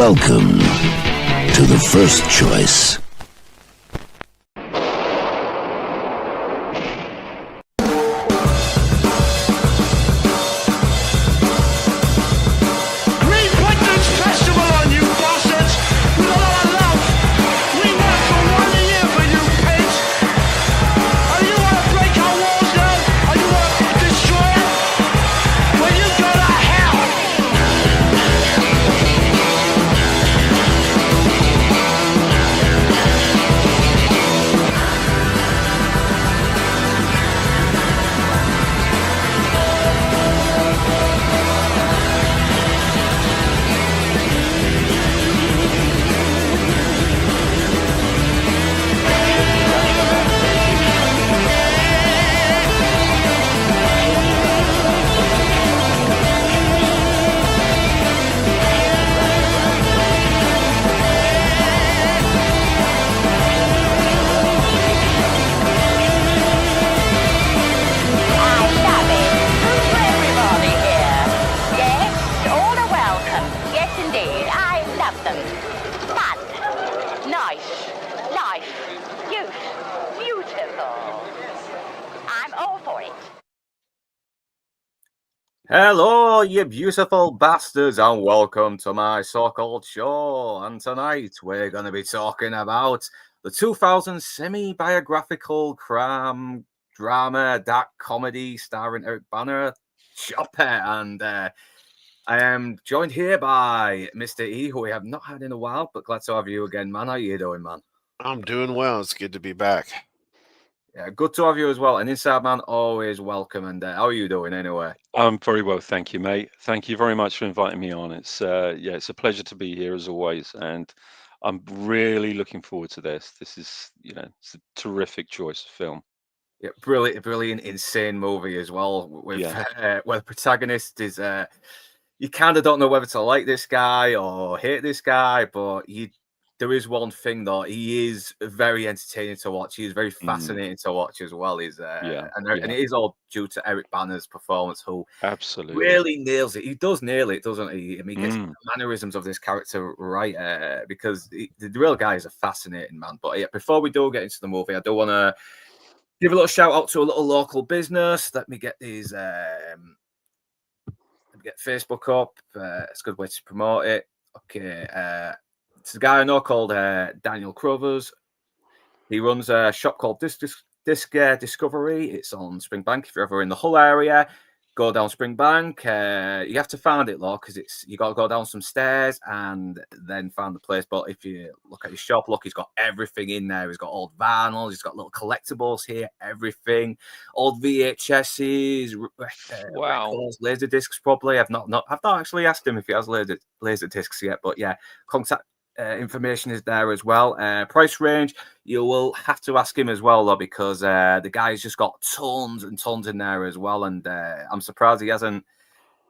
Welcome to the First Choice. Hello, you beautiful bastards, and welcome to my so-called show. And tonight we're going to be talking about the 2000 semi-biographical crime drama dark comedy starring Eric Bana, Chopper. And I am joined here by Mr. E, who we have not had in a while, but glad to have you again, man. How you doing, man? I'm doing well. It's good to be back. Yeah, good to have you as well. And Inside Man, always welcome. And how are you doing anyway? I'm very well, thank you, mate. Thank you very much for inviting me on. It's it's a pleasure to be here as always, and I'm really looking forward to this. This is, it's a terrific choice of film. Yeah, brilliant, insane movie as well. With where the protagonist is, you kind of don't know whether to like this guy or hate this guy, but there is one thing though, he is very entertaining to watch. He is very fascinating to watch as well. And it is all due to Eric Bana's performance, who absolutely really nails it. He does nail it, doesn't he? I mean, he gets the mannerisms of this character right, because the real guy is a fascinating man. But yeah, before we do get into the movie, I do want to give a little shout out to a little local business. Let me get these. Get Facebook up. It's a good way to promote it. Okay. It's a guy I know called Daniel Crothers. He runs a shop called Disc Discovery. It's on Springbank. If you're ever in the Hull area, go down Springbank. You have to find it, though, because you got to go down some stairs and then find the place. But if you look at his shop, he's got everything in there. He's got old vinyls. He's got little collectibles here. Everything, old VHSs, records, laser discs. Probably. I've not actually asked him if he has laser discs yet. But yeah, contact. Information is there as well. Price range, you will have to ask him as well, though, because the guy's just got tons and tons in there as well. And I'm surprised he hasn't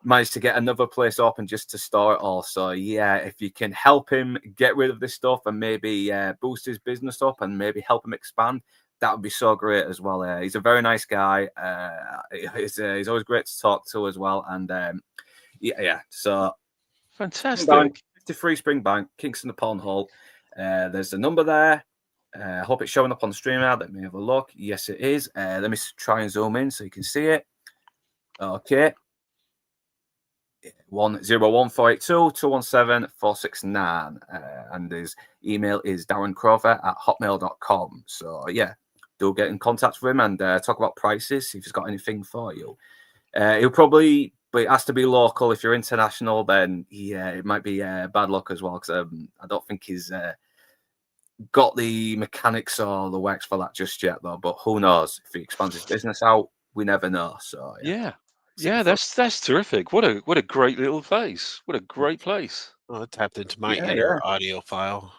managed to get another place open just to store it all. So, yeah, if you can help him get rid of this stuff and maybe boost his business up and maybe help him expand, that would be so great as well. He's a very nice guy. He's always great to talk to as well. And, so... Fantastic. 53 Springbank, Kingston upon Hull. There's a number there. I hope it's showing up on the stream now. Let me have a look. Yes, it is. Let me try and zoom in so you can see it. Okay. 101-482-217-469. And his email is darrencrover@hotmail.com. So, yeah, do get in contact with him and talk about prices, see if he's got anything for you. He'll probably... But it has to be local. If you're international, then it might be bad luck as well, because I don't think he's got the mechanics or the works for that just yet, though. But who knows? If he expands his business out, we never know. So that's terrific. What a great little place. What a great place. Well, I tapped into my inner audio file.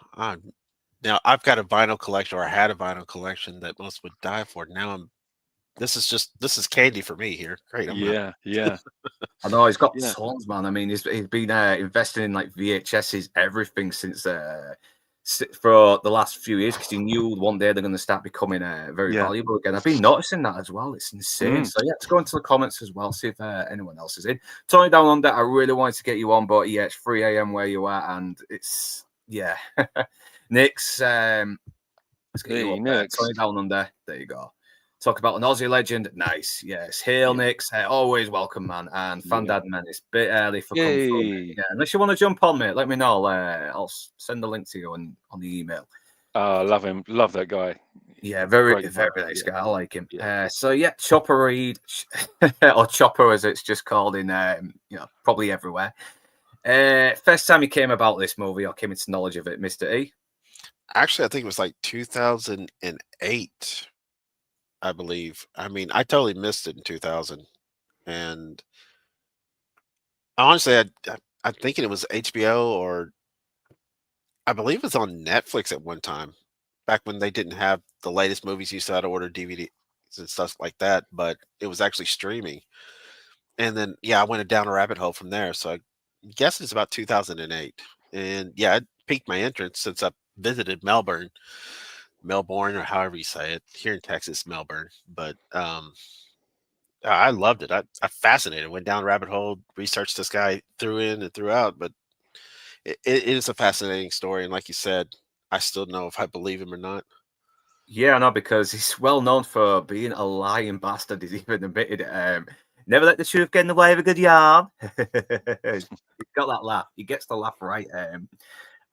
Now I've got a vinyl collection, or I had a vinyl collection that most would die for. Now this is candy for me here. Great. Yeah. I know he's got tons, man. I mean, he's been investing in like VHSs, everything since for the last few years because he knew one day they're going to start becoming very valuable again. I've been noticing that as well. It's insane. So yeah, let's go into the comments as well, see if anyone else is in. Tony Down Under, I really wanted to get you on, but yeah, it's 3 a.m. where you are, and it's Nick's. Let's get you up there. Tony Down Under. There you go. Talk about an Aussie legend. Nice. Yes. Hail, Nix. Always welcome, man. And Fandad, man. It's a bit early for come through. Yeah. Unless you want to jump on, mate, let me know. I'll send the link to you on the email. Love him. Love that guy. Yeah, very nice guy. I like him. So yeah, Chopper Reed, or Chopper as it's just called in, probably everywhere. First time he came about this movie or came into knowledge of it, Mr. E? Actually, I think it was like 2008. I believe. I mean, I totally missed it in 2000, and honestly, I'm thinking it was HBO, or I believe it was on Netflix at one time, back when they didn't have the latest movies. You used to have to order DVDs and stuff like that, but it was actually streaming. And then I went down a rabbit hole from there. So I guess it's about 2008, and it piqued my interest since I visited Melbourne, or however you say it here in Texas, Melbourne. But I loved it. I fascinated. Went down a rabbit hole, researched this guy through in and throughout. But it is a fascinating story, and like you said, I still know if I believe him or not. Yeah, I know, because he's well known for being a lying bastard. He's even admitted it. Never let the truth get in the way of a good yarn. He's got that laugh. He gets the laugh right.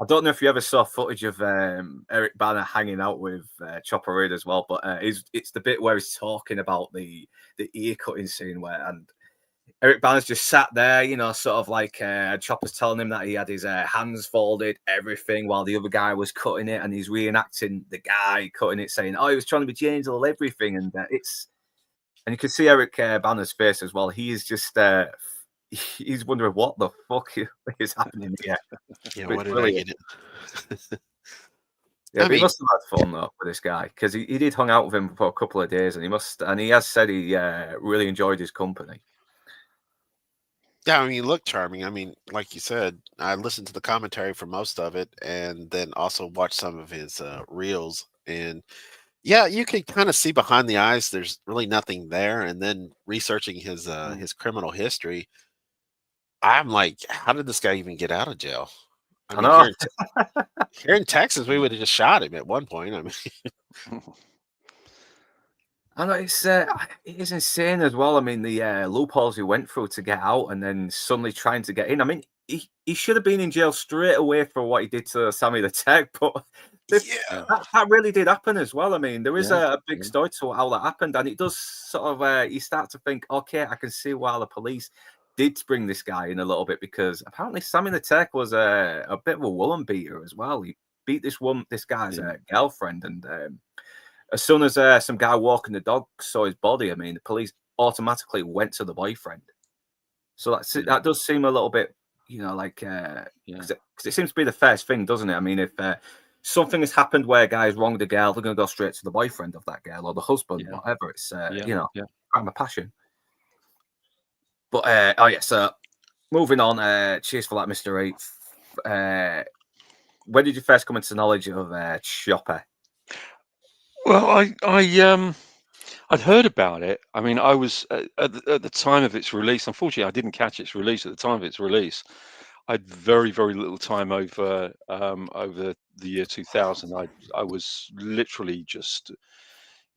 I don't know if you ever saw footage of Eric Bana hanging out with Chopper Reed as well, but it's the bit where he's talking about the ear cutting scene and Eric Bana's just sat there, sort of like Chopper's telling him that he had his hands folded, everything, while the other guy was cutting it, and he's reenacting the guy cutting it, saying, "Oh, he was trying to be James and everything," and you can see Eric Bana's face as well. He is just he's wondering what the fuck is happening here. Yeah, what did I get it? Yeah, he must have had fun though with this guy, because he did hang out with him for a couple of days, and he has said he really enjoyed his company. Yeah, I mean, you look charming. I mean, like you said, I listened to the commentary for most of it, and then also watched some of his reels. And you can kind of see behind the eyes. There's really nothing there. And then researching his criminal history, I'm like, how did this guy even get out of jail? I mean, know. Here in Texas, we would have just shot him at one point. I mean, I know it is insane as well. I mean, the loopholes he went through to get out, and then suddenly trying to get in. I mean, he should have been in jail straight away for what he did to Sammy the Tech, but that really did happen as well. I mean, there is a big story to how that happened, and it does sort of you start to think, okay, I can see why the police did bring this guy in a little bit, because apparently Sammy the Tech was a bit of a woman beater as well. He beat this guy's girlfriend, and as soon as some guy walking the dog saw his body, I mean, the police automatically went to the boyfriend. So that does seem a little bit, because it seems to be the first thing, doesn't it? I mean, if something has happened where a guy's wronged a girl, they're going to go straight to the boyfriend of that girl or the husband, whatever. It's crime of passion. But so moving on. Cheers for that, Mr. 8. When did you first come into knowledge of Chopper? Well, I'd heard about it. I mean, I was at the time of its release. Unfortunately, I didn't catch its release at the time of its release. I had very, very little time over the year 2000. I was literally just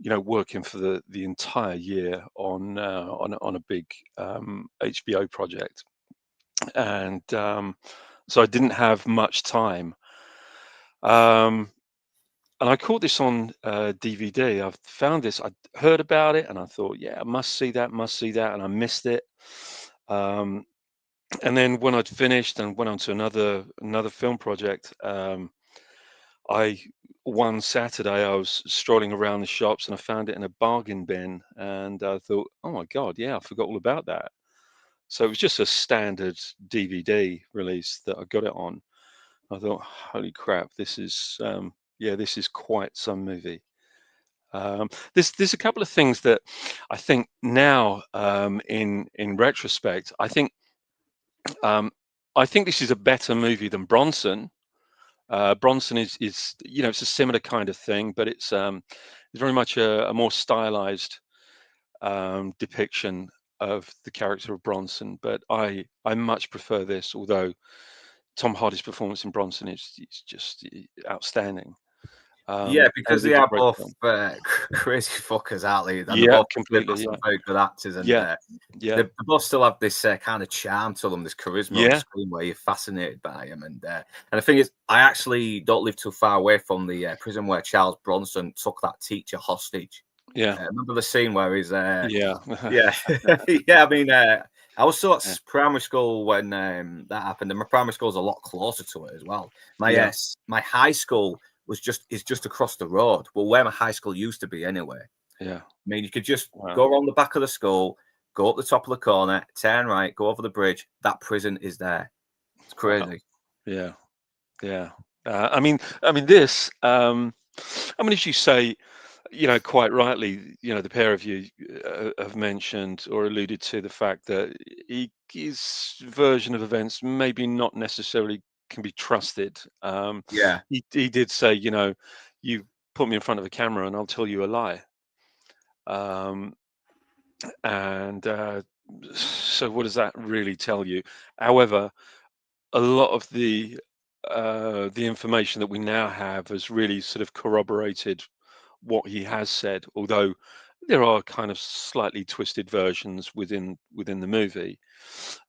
working for the entire year on a big HBO project, and so I didn't have much time. And I caught this on DVD. I found this. I heard about it, and I thought, I must see that, and I missed it. And then when I'd finished and went on to another film project, one Saturday I was strolling around the shops and I found it in a bargain bin, and I thought, oh my God, I forgot all about that. So it was just a standard DVD release that I got it on. I thought, holy crap, this is this is quite some movie. There's a couple of things that I think now, in retrospect, I think this is a better movie than Bronson. Bronson is it's a similar kind of thing, but it's very much a more stylized depiction of the character of Bronson. But I much prefer this, although Tom Hardy's performance in Bronson is just outstanding. Yeah, because and they it's a are great both film. crazy fuckers, aren't they? And they're Yeah, both completely. some Yeah, very good actors, and yeah, yeah, they both still have this kind of charm to them, this charisma on yeah, screen where you're fascinated by them. And the thing is, I actually don't live too far away from the prison where Charles Bronson took that teacher hostage. yeah, Remember the scene where he's yeah, yeah, yeah. I mean, I was still yeah, at primary school when that happened, and my primary school's a lot closer to it as well. My yeah, my high school is just across the road. Well, where my high school used to be, anyway. yeah. I mean, you could just Wow. go around the back of the school, go up the top of the corner, turn right, go over the bridge. That prison is there. It's Wow. crazy. Yeah, yeah. This. As you say, quite rightly, the pair of you have mentioned or alluded to the fact that his version of events maybe not necessarily can be trusted. Yeah. He did say, you put me in front of a camera and I'll tell you a lie. Um, and so, what does that really tell you? However, a lot of the information that we now have has really sort of corroborated what he has said, although there are kind of slightly twisted versions within the movie.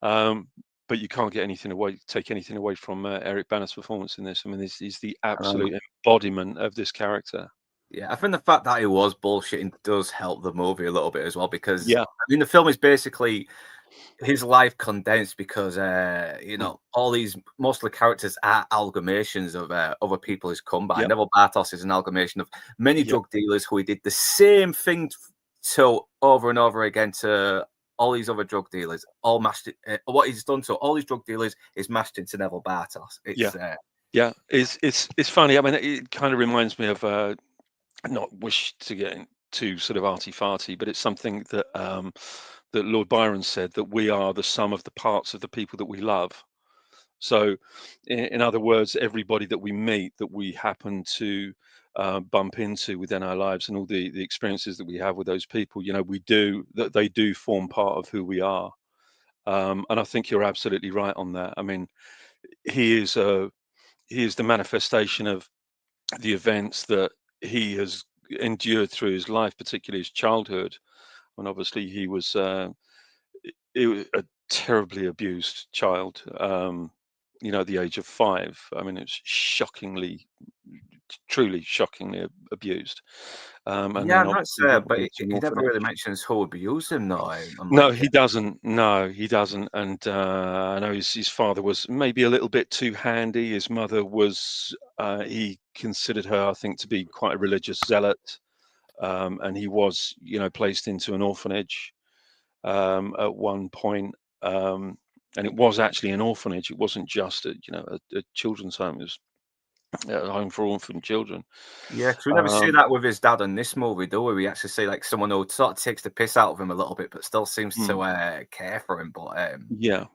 Um, but you can't take anything away from Eric Bana's performance in this. I mean, this is the absolute embodiment of this character. Yeah, I think the fact that he was bullshitting does help the movie a little bit as well, because Yeah, I mean the film is basically his life condensed, because mm, all these, most of the characters are amalgamations of other people he's come by. yeah, Neville Bartos is an amalgamation of many yeah, drug dealers who he did the same thing to over and over again to all these other drug dealers, all mashed what he's done to all these drug dealers is mashed into Neville Bartos. yeah, It's yeah. It's funny. I mean, it kind of reminds me of not wish to get too sort of arty farty, but it's something that Lord Byron said, that we are the sum of the parts of the people that we love. So, in other words, everybody that we meet, that we happen to bump into within our lives, and all the experiences that we have with those people, that they do form part of who we are. And I think you're absolutely right on that. I mean, he is he is the manifestation of the events that he has endured through his life, particularly his childhood. And obviously, he was a terribly abused child. At the age of 5. I mean, it's truly shockingly abused. And yeah, then and that's obviously went but away to an he never really orphanage. mentions who abused him though. I'm No, like, he doesn't. No, he doesn't. And I know his father was maybe a little bit too handy. His mother was, he considered her, I think, to be quite a religious zealot. And he was, placed into an orphanage at one point. And it was actually an orphanage. It wasn't just a children's home. It was a home for orphan children. yeah, because we never see Um, that with his dad in this movie, do we? We actually see like someone who sort of takes the piss out of him a little bit, but still seems mm, to care for him. yeah,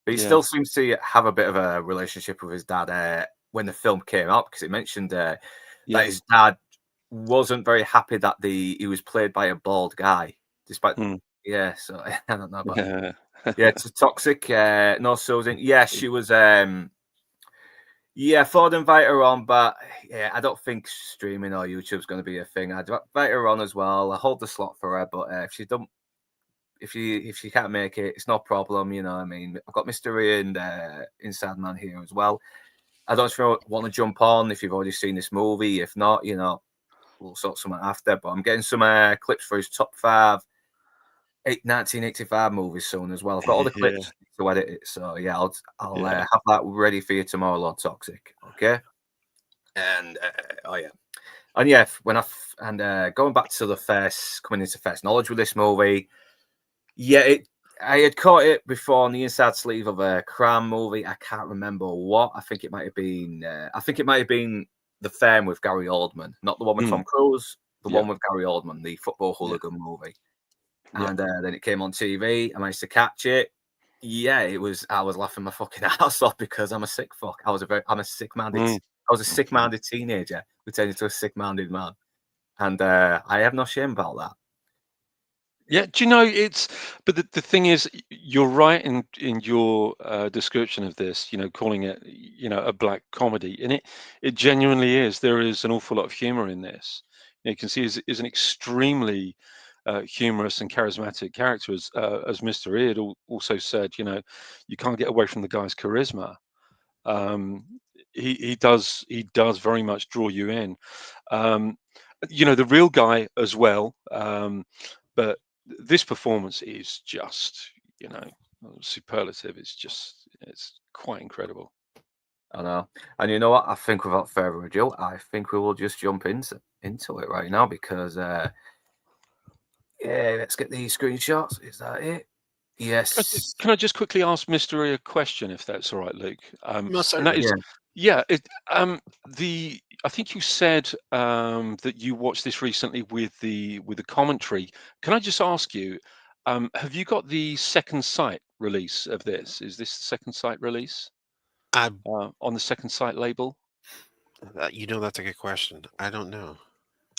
But he yeah, still seems to have a bit of a relationship with his dad when the film came out, because it mentioned that yeah, his dad wasn't very happy that he was played by a bald guy, despite mm, yeah. So I don't know, but yeah, yeah, it's toxic. No, Susan. Yeah, she was. Yeah, Ford invite her on, but yeah, I don't think streaming or YouTube's going to be a thing. I'd invite her on as well. I hold the slot for her, but if she don't, if she can't make it, it's no problem. You know, what I mean, I've got Mystery and Inside Man here as well. I don't know if you want to jump on if you've already seen this movie. If not, we'll sort something after. But I'm getting some clips for his top 5 1985 movies soon as well. I've got all the yeah, clips to edit it, so yeah, I'll yeah, have that ready for you tomorrow, Lord Toxic. Okay, and oh yeah, and yeah, going back to the first coming into first knowledge with this movie, yeah, I had caught it before on the inside sleeve of a crime movie. I can't remember what. I think it might have been. The Firm with Gary Oldman, not the one with mm, Tom Cruise. The yeah, one with Gary Oldman, the football yeah, hooligan movie. yeah, And then it came on TV. I managed to catch it. Yeah, it was. I was laughing my fucking ass off because I'm a sick fuck. I'm a sick man. mm, I was a sick-minded teenager who turned into a sick-minded man, and I have no shame about that. Yeah, do you know but the thing is, you're right in your description of this, calling it, a black comedy, and it genuinely is. There is an awful lot of humor in this. You can see is an extremely humorous and charismatic character, as Mr. Earle also said. You can't get away from the guy's charisma. Um, he does very much draw you in. Um, the real guy as well. But this performance is just, superlative. It's quite incredible. I know. And you know what? I think without further ado, I think we will just jump into it right now because let's get these screenshots. Is that it? Yes. Can I just quickly ask Mr. E a question, if that's all right, Luke? Most And that certainly. is, yeah, I think you said that you watched this recently with the commentary. Can I just ask you, have you got the second sight release of this? Is this the second sight release I, on the second sight label? that's a good question. I don't know.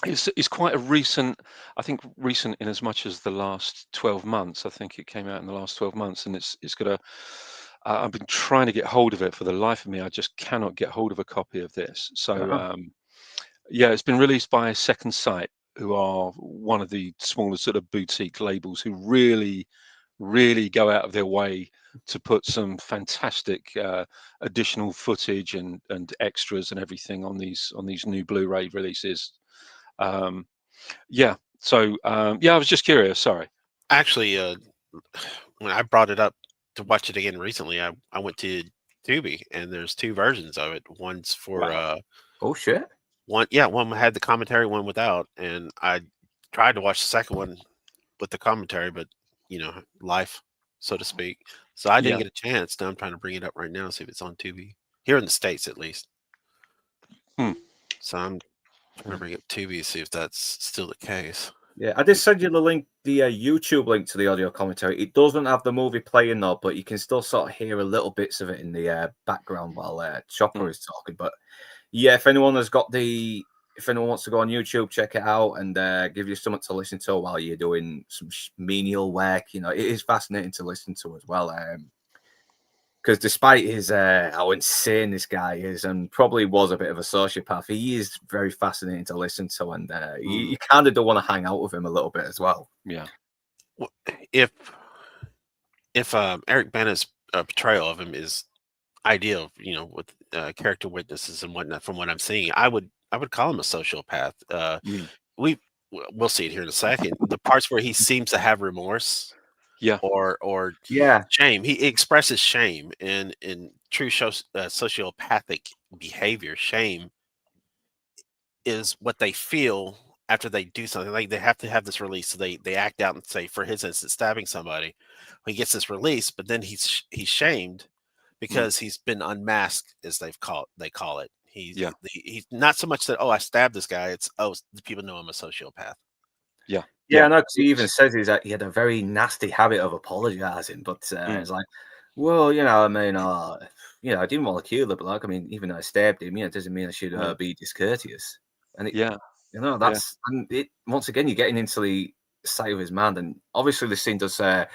It's quite a recent, I think recent in as much as the last 12 months. I think it came out in the last 12 months, and it's got I've been trying to get hold of it for the life of me. I just cannot get hold of a copy of this. So yeah, it's been released by Second Sight, who are one of the smaller sort of boutique labels who really go out of their way to put some fantastic additional footage and extras and everything on these new Blu-ray releases. Yeah. So yeah, I was just curious. Sorry. Actually, when I brought it up to watch it again recently, I went to Tubi, and there's two versions of it. One's for Wow. Oh shit. one had the commentary, one without, and I tried to watch the second one with the commentary, but life, so to speak. So I didn't Yeah. get a chance. Now I'm trying to bring it up right now, see if it's on Tubi here in the States at least. So I'm trying to bring up Tubi, see if that's still the case. Yeah, I did send you the link, the YouTube link to the audio commentary. It doesn't have the movie playing though, but you can still sort of hear a little bits of it in the background while Chopper is talking. But yeah, if anyone wants to go on YouTube, check it out and give you something to listen to while you're doing some menial work. It is fascinating to listen to as well. Because despite his how insane this guy is, and probably was a bit of a sociopath, he is very fascinating to listen to, and you kind of don't want to hang out with him a little bit as well. Yeah. Well, if Eric Bana's portrayal of him is ideal, with character witnesses and whatnot, from what I'm seeing, I would call him a sociopath. We'll see it here in a second. The parts where he seems to have remorse, Yeah. or Yeah, shame, he expresses shame in true sociopathic behavior. Shame is what they feel after they do something. Like, they have to have this release, so they act out and say, for his instance, stabbing somebody. He gets this release, but then he's shamed because he's been unmasked, as they call it. He's not so much that, oh, I stabbed this guy. It's, oh, the people know I'm a sociopath. Yeah. I know, because he even says he had a very nasty habit of apologizing, but it's like, well, I mean, I didn't want to kill the bloke. I mean, even though I stabbed him, it doesn't mean I should be discourteous. And that's and it, once again, you're getting into the side of his mind, and obviously the scene does set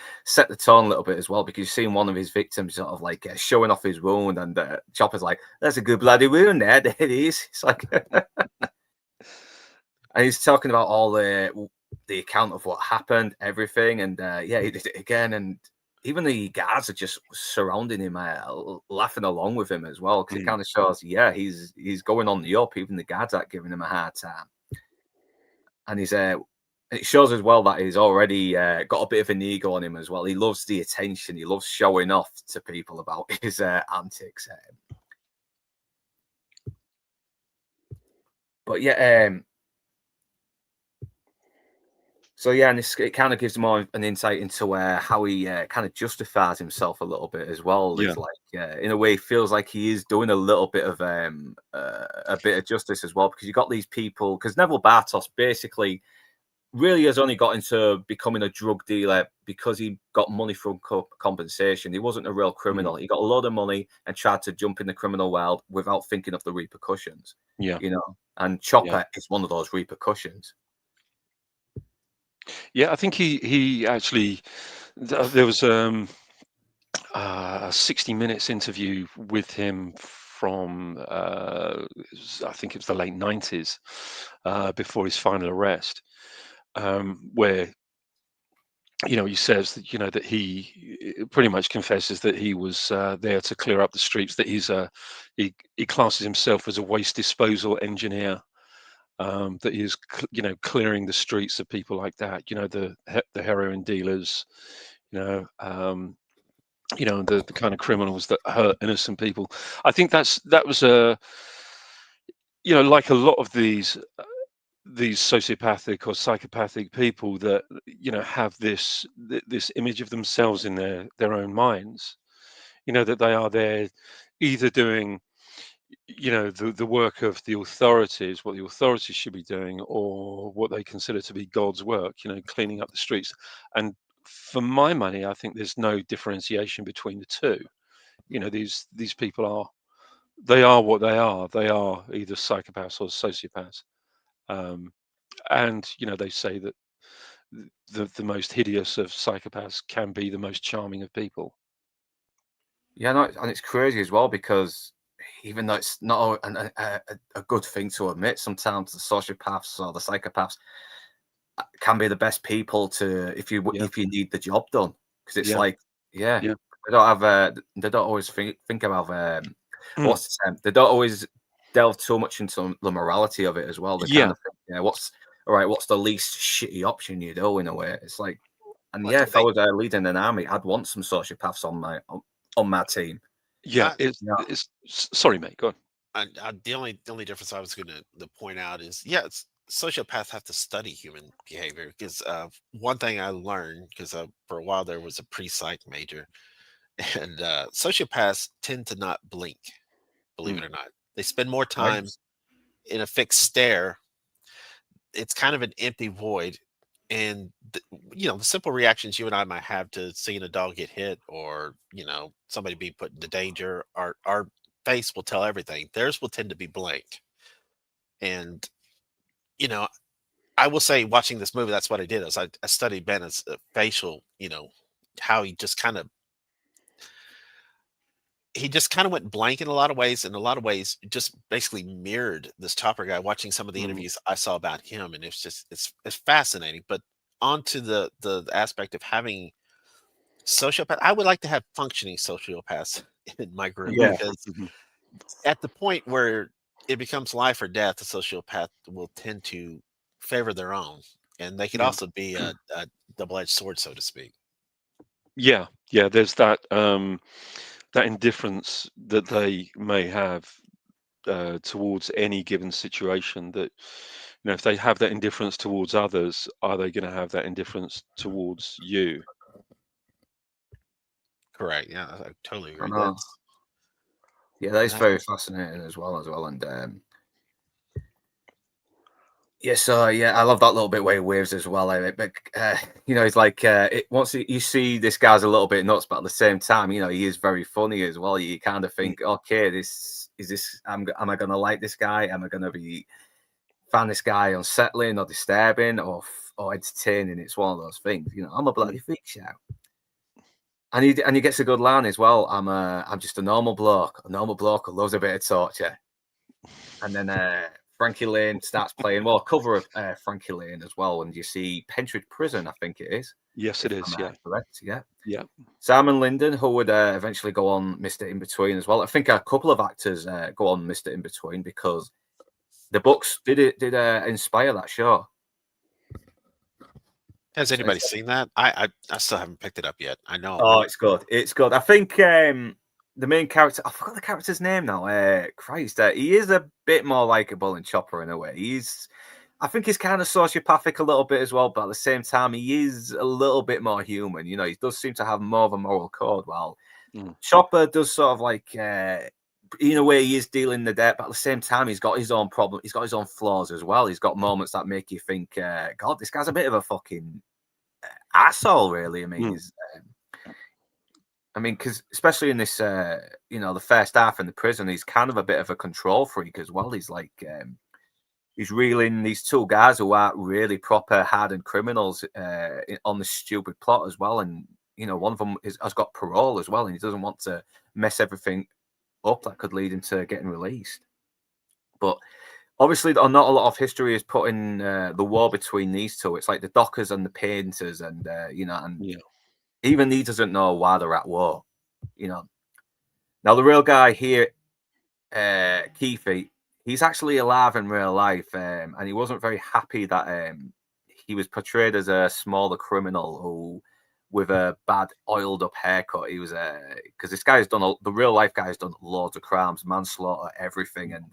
the tone a little bit as well, because you've seen one of his victims sort of like showing off his wound, and Chopper's like, "That's a good bloody wound there." There it is. It's like, and he's talking about all the account of what happened, everything, and he did it again, and even the guards are just surrounding him, laughing along with him as well, because it kind of shows, he's going on the up. Even the guards aren't giving him a hard time, and it shows as well that he's already got a bit of an ego on him as well. He loves the attention. He loves showing off to people about his antics. But yeah. So yeah, and it kind of gives more an insight into how he kind of justifies himself a little bit as well. Yeah. It's like, in a way, feels like he is doing a little bit of a bit of justice as well, because you got these people. Because Neville Bartos basically, really has only got into becoming a drug dealer because he got money from compensation. He wasn't a real criminal. He got a lot of money and tried to jump in the criminal world without thinking of the repercussions. Yeah. You know, and Chopper is one of those repercussions. Yeah, I think he actually there was a 60 Minutes interview with him from I think it was the late 90s, before his final arrest, where he says that that he pretty much confesses that he was there to clear up the streets, that he classes himself as a waste disposal engineer, that he is clearing the streets of people like that, the heroin dealers, the kind of criminals that hurt innocent people. I think that was like a lot of these sociopathic or psychopathic people that have this image of themselves in their own minds, that they are there either doing the work of the authorities, what the authorities should be doing, or what they consider to be God's work, cleaning up the streets. And for my money, I think there's no differentiation between the two. These people they are what they are. They are either psychopaths or sociopaths. And they say that the most hideous of psychopaths can be the most charming of people. Yeah, no, and it's crazy as well because even though it's not a good thing to admit, sometimes the sociopaths or the psychopaths can be the best people if you need the job done, because it's they don't have they don't always think about what's the term? They don't always delve too much into the morality of it as well. They kind of think, what's the least shitty option you do in a way? It's like, and if I was leading an army, I'd want some sociopaths on my team. It's sorry, mate. Go on. The only difference I was going to point out is, sociopaths have to study human behavior, because one thing I learned, because for a while there was a pre-psych major, and sociopaths tend to not blink, believe it or not. They spend more time in a fixed stare. It's kind of an empty void. And the simple reactions you and I might have to seeing a dog get hit, or somebody be put into danger, our face will tell everything. Theirs will tend to be blank. And I will say, watching this movie, that's what I did. I studied Bennett's facial, how he just kind of went blank in a lot of ways. In a lot of ways, just basically mirrored this Chopper guy. Watching some of the interviews I saw about him, and it's fascinating. But onto the aspect of having sociopath, I would like to have functioning sociopaths in my group, because at the point where it becomes life or death, the sociopath will tend to favor their own, and they could also be a double-edged sword, so to speak. There's that that indifference that they may have towards any given situation, that if they have that indifference towards others, are they going to have that indifference towards you? Correct. Yeah, I totally agree. That is very fascinating as well. And I love that little bit where he waves as well. But it's like once you see this guy's a little bit nuts, but at the same time, he is very funny as well. You kind of think, okay, am I going to like this guy? Am I going to find this guy unsettling or disturbing or entertaining? It's one of those things. I'm a bloody freak show. And he gets a good line as well. I'm just a normal bloke who loves a bit of torture. And then Frankie Lane starts playing, a cover of Frankie Lane as well. And you see Pentridge Prison, I think it is. Yes, it is. Correct. Yeah. Simon Linden, who would eventually go on Mr. In Between as well. I think a couple of actors go on Mr. In Between because the books did inspire that show. Has anybody seen that? I still haven't picked it up yet. I know. Oh, it's good. It's good. I think the main character, I forgot the character's name now. Christ, he is a bit more likable than Chopper in a way. I think he's kind of sociopathic a little bit as well, but at the same time, he is a little bit more human. He does seem to have more of a moral code. While Chopper does sort of like in a way, he is dealing the debt, but at the same time, he's got his own problem. He's got his own flaws as well. He's got moments that make you think, God, this guy's a bit of a fucking asshole, really. I mean, because especially in this, the first half in the prison, he's kind of a bit of a control freak as well. He's like, he's reeling these two guys who aren't really proper hardened criminals on the stupid plot as well. And, one of them has got parole as well, and he doesn't want to mess everything up that could lead him to getting released. But obviously, not a lot of history is put in the war between these two. It's like the dockers and the painters, and even he doesn't know why they're at war. Now the real guy here, Keefe, he's actually alive in real life, and he wasn't very happy that he was portrayed as a smaller criminal who, with a bad oiled up haircut. He was because this guy's done the real life guy's done loads of crimes, manslaughter, everything, and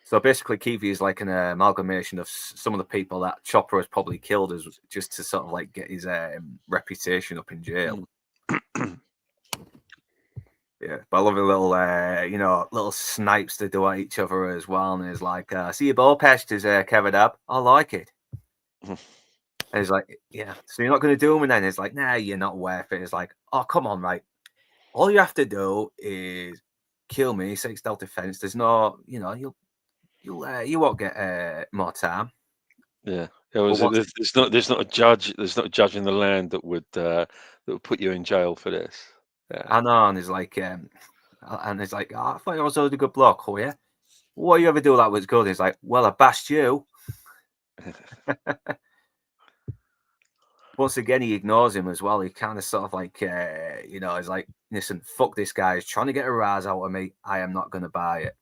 so basically Keefe is like an amalgamation of some of the people that Chopper has probably killed, as just to sort of like get his reputation up in jail. Yeah, but I love a little, little snipes they do at each other as well. And it's like, see your ball patch is covered up. I like it. And he's like, yeah, so you're not going to do them? And then it's like, nah, you're not worth it. It's like, oh, come on, right? All you have to do is kill me, 6 self-defense. There's no, you won't get more time. Yeah, there's not a judge. There's not a judge in the land that would put you in jail for this. Yeah. I know, and he's like, oh, I thought you was already a good bloke, oh yeah. What you ever do that was good? He's like, well, I bashed you. Once again, he ignores him as well. He kind of sort of like, he's like, listen, fuck this guy. He's trying to get a rise out of me. I am not going to buy it.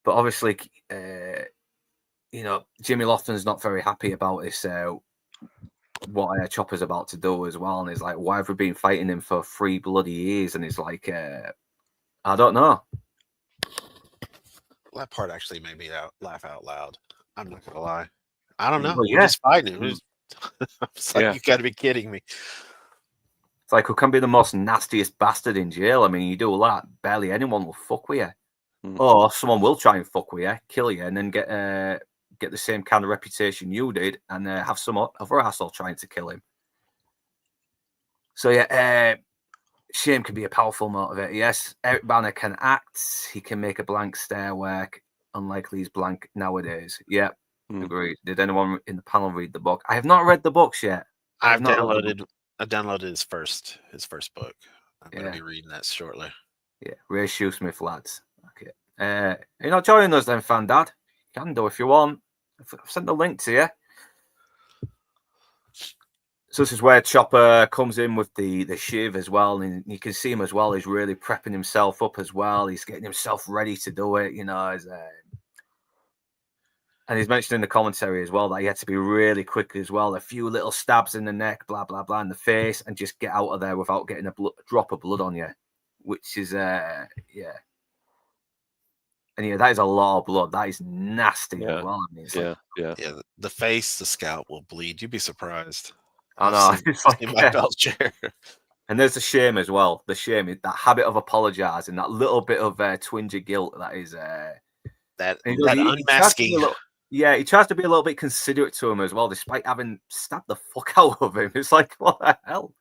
But obviously, Jimmy Lofton's not very happy about this, what Chopper's about to do as well. And he's like, why have we been fighting him for 3 bloody years? And he's like, I don't know. That part actually made me laugh out loud. I'm not going to lie. I don't know. Well, We're just fighting him. It's like, you got to be kidding me. It's like, who can be the most nastiest bastard in jail? I mean, you do that, barely anyone will fuck with you. Or someone will try and fuck with you, kill you, and then get the same kind of reputation you did, and have some other asshole trying to kill him. So yeah, shame can be a powerful motivator. Yes, Eric Banner can act. He can make a blank stare work. Unlikely he's blank nowadays. Yeah. Agreed. Did anyone in the panel read the book? I have not read the books yet. I've downloaded his first book. I'm going to be reading that shortly. Yeah, Ray Shoesmith, lads. Okay. You're not joining us then, Fan Dad. You can do if you want. I've sent the link to you. So this is where Chopper comes in with the shiv as well, and you can see him as well. He's really prepping himself up as well. He's getting himself ready to do it, and he's mentioned in the commentary as well that he had to be really quick as well. A few little stabs in the neck, blah, blah, blah, in the face, and just get out of there without getting a drop of blood on you, which is, yeah. And yeah, that is a lot of blood. That is nasty as well. I mean, yeah. The face, the scalp will bleed. You'd be surprised. I know. It's like, in my belt chair. And there's the shame as well. The shame, that habit of apologizing, that little bit of twinge of guilt that is... that unmasking. He tries to be a little bit considerate to him as well, despite having stabbed the fuck out of him. It's like, what the hell?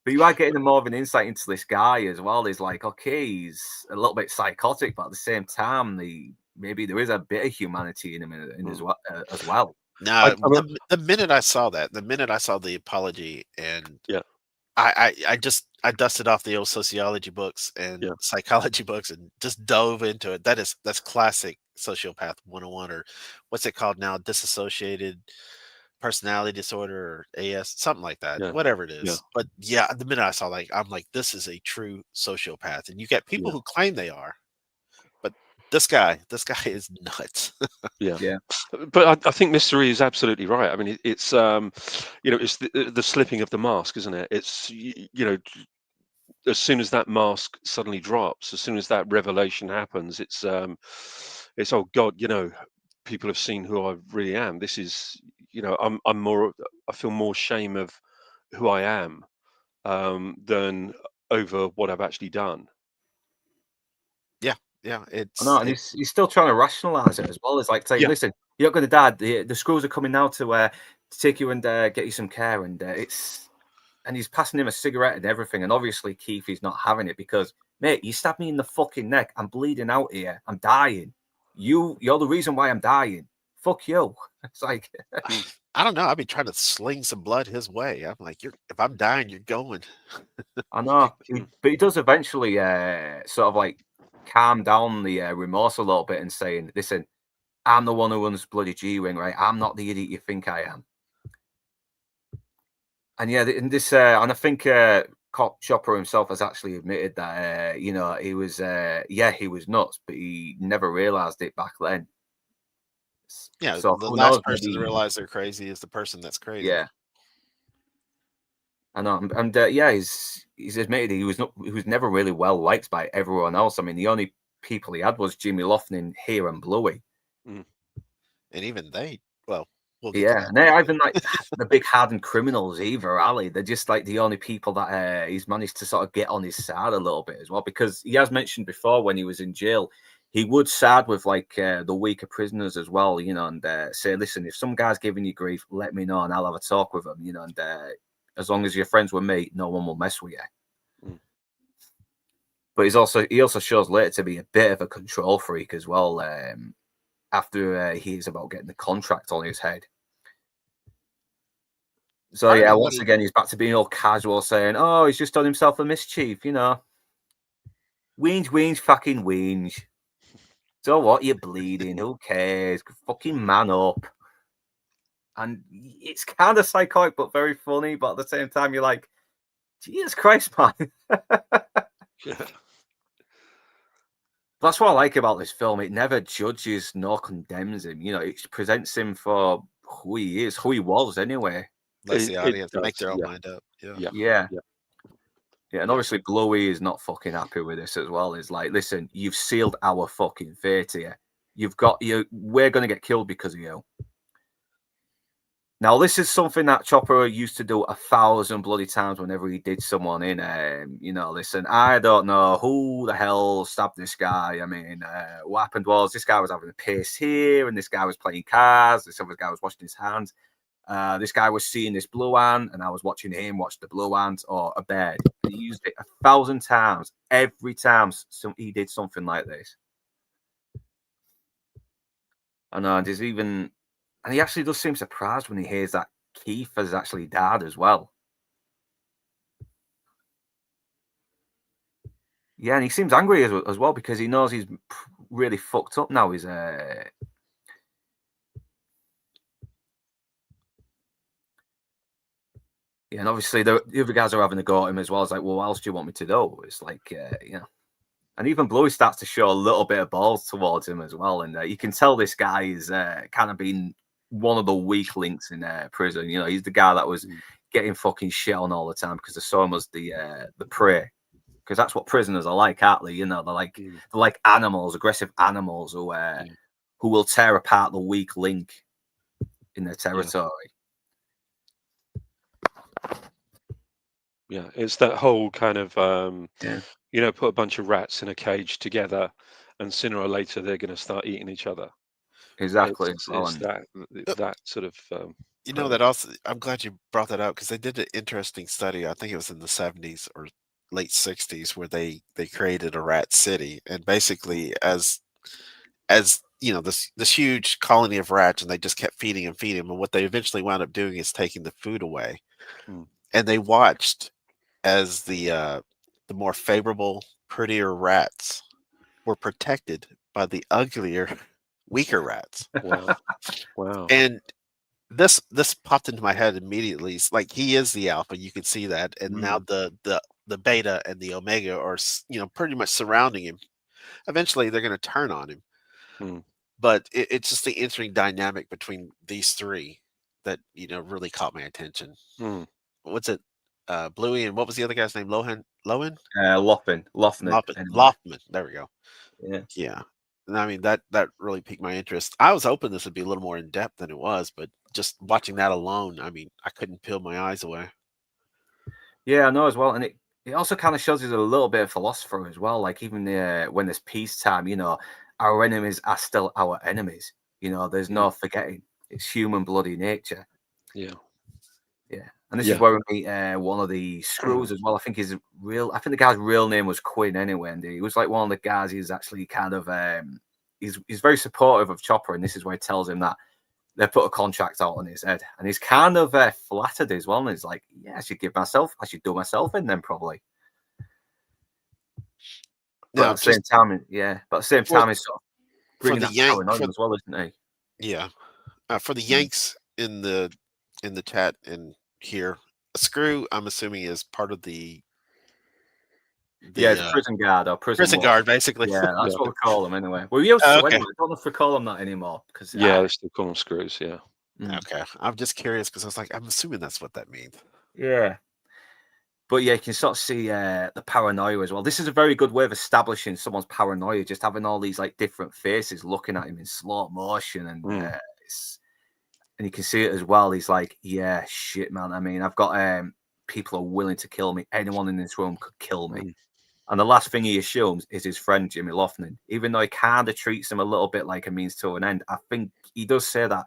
But you are getting more of an insight into this guy as well. He's like, okay, he's a little bit psychotic, but at the same time, maybe there is a bit of humanity in him as well. No, the minute I saw the apology, and I dusted off the old sociology books and psychology books and just dove into it. That's classic sociopath 101, or what's it called now? Disassociated personality disorder, or AS, something like that, whatever it is. Yeah. But yeah, the minute I saw I'm like, this is a true sociopath. And you get people who claim they are, but this guy is nuts. Yeah. But I think Mr. E is absolutely right. I mean, it's it's the slipping of the mask, isn't it? It's as soon as that mask suddenly drops, as soon as that revelation happens, it's oh God, people have seen who I really am. This is, I feel more shame of who I am than over what I've actually done. Yeah, I know, and he's still trying to rationalise it as well. It's like saying, Yeah. listen, you're not going to die. The screws are coming now to take you and get you some care, and and he's passing him a cigarette and everything. And obviously, Keith is not having it because, mate, you stabbed me in the fucking neck. I'm bleeding out here. I'm dying. You're the reason why I'm dying. Fuck you. It's like, I don't know. I've been trying to sling some blood his way. I'm like, if I'm dying, you're going. I know, but he does eventually sort of like calm down the remorse a little bit and saying, listen, I'm the one who runs bloody G-Wing, right? I'm not the idiot you think I am. And yeah, in this, and I think Cop Chopper himself has actually admitted that, he was, he was nuts, but he never realized it back then. Yeah, So the who last knows, person to maybe, realize they're crazy is the person that's crazy. yeah. I know, and he's admitted he was never really well liked by everyone else. I mean, the only people he had was Jimmy Lofton here and Bluey. And even they, well, we'll get to Yeah, that and they're later. even like the big hardened criminals either, Ali. They're just like the only people that he's managed to sort of get on his side a little bit as well. Because he has mentioned before when he was in jail, he would side with like the weaker prisoners as well, and say, listen, if some guy's giving you grief, let me know and I'll have a talk with him, and as long as you're friends with me, no one will mess with you. But he also shows later to be a bit of a control freak as well. After he hears about getting the contract on his head. So yeah, once again, he's back to being all casual, saying, "Oh, he's just done himself a mischief, Whinge, whinge, fucking whinge. So what? You're bleeding. Who cares? Fucking man up." And it's kind of psychotic, but very funny. But at the same time, you're like, Jesus Christ, man. Yeah. That's what I like about this film. It never judges nor condemns him. It presents him for who he is, who he was anyway. Lets the audience does, make their own yeah. mind up. Yeah. And obviously Bluey is not fucking happy with this as well. It's like, listen, you've sealed our fucking fate here. We're going to get killed because of you. Now, this is something that Chopper used to do 1,000 bloody times whenever he did someone in. Listen, I don't know who the hell stabbed this guy. I mean, what happened was this guy was having a piss here, and this guy was playing cards. This other guy was washing his hands. This guy was seeing this blue ant, and I was watching him watch the blue ant or a bed. He used it 1,000 times. Every time he did something like this. I know, and he actually does seem surprised when he hears that Keith has actually died as well. Yeah, and he seems angry as well because he knows he's really fucked up now. Yeah, and obviously the other guys are having a go at him as well. It's like, well, what else do you want me to do? It's like, and even Bluey starts to show a little bit of balls towards him as well. And you can tell this guy is kind of been one of the weak links in prison. He's the guy that was getting fucking shit on all the time because the so was the prey. Because that's what prisoners are like, aren't they? They're like animals, aggressive animals who will tear apart the weak link in their territory. Yeah, it's that whole kind of put a bunch of rats in a cage together, and sooner or later they're going to start eating each other. Exactly. It's that sort of. That also. I'm glad you brought that up because they did an interesting study. I think it was in the 70s or late 60s where they created a rat city, and basically as this huge colony of rats, and they just kept feeding and feeding them, and what they eventually wound up doing is taking the food away, and they watched as the more favorable, prettier rats were protected by the uglier, weaker rats. Wow. And this popped into my head immediately. It's like he is the alpha, you can see that, and now the beta and the omega are pretty much surrounding him. Eventually, they're going to turn on him. But it's just the interesting dynamic between these three that really caught my attention. What's it? Bluey, and what was the other guy's name? Lohan? Loffman. Loffman. There we go. Yeah. And I mean that really piqued my interest. I was hoping this would be a little more in depth than it was, but just watching that alone, I mean, I couldn't peel my eyes away. Yeah, I know as well, and it it also kind of shows he's a little bit of philosopher as well. Like even when there's peacetime, our enemies are still our enemies. There's no forgetting. It's human bloody nature. Yeah. Yeah. And this is where we meet one of the screws as well. I think the guy's real name was Quinn anyway, and he was like one of the guys. He's actually kind of he's very supportive of Chopper, and this is where he tells him that they put a contract out on his head, and he's kind of flattered as well. And he's like, "Yeah, I should do myself in then probably." But at the same time, he's sort of bringing that paranoia as well, isn't he? Yeah. For the Yanks in the chat and here, a screw, I'm assuming, is part of the it's prison guard or prison guard, basically. Yeah, that's what we call them anyway. Well, we used to anyway. I don't know if we call them that anymore because they still call them screws. Yeah. Okay, I'm just curious because I was like, I'm assuming that's what that means. Yeah. But yeah, you can sort of see the paranoia as well. This is a very good way of establishing someone's paranoia, just having all these like different faces looking at him in slow motion, and you can see it as well. He's like, "Yeah, shit, man. I mean, I've got people are willing to kill me. Anyone in this room could kill me." And the last thing he assumes is his friend Jimmy Loughlin, even though he kind of treats him a little bit like a means to an end. I think he does say that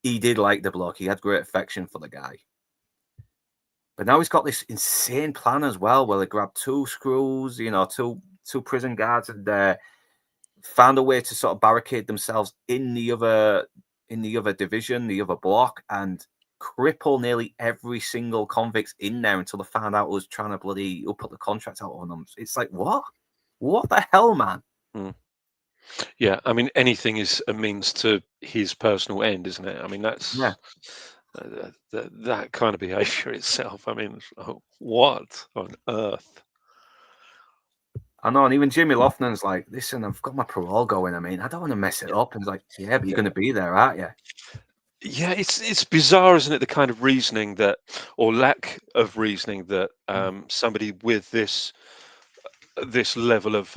he did like the bloke. He had great affection for the guy. But now he's got this insane plan as well, where they grabbed two screws, two prison guards, and found a way to sort of barricade themselves in the other division, the other block, and cripple nearly every single convict in there until they found out who was trying to put the contract out on them. It's like, what the hell, man? Yeah, I mean, anything is a means to his personal end, isn't it? I mean, that's that kind of behavior itself. I mean, what on earth? I know, and even Jimmy Loughlin's like, "Listen, I've got my parole going. I mean, I don't want to mess it up." And he's like, "Yeah, but you're going to be there, aren't you?" Yeah, it's bizarre, isn't it? The kind of reasoning that, or lack of reasoning that, somebody with this level of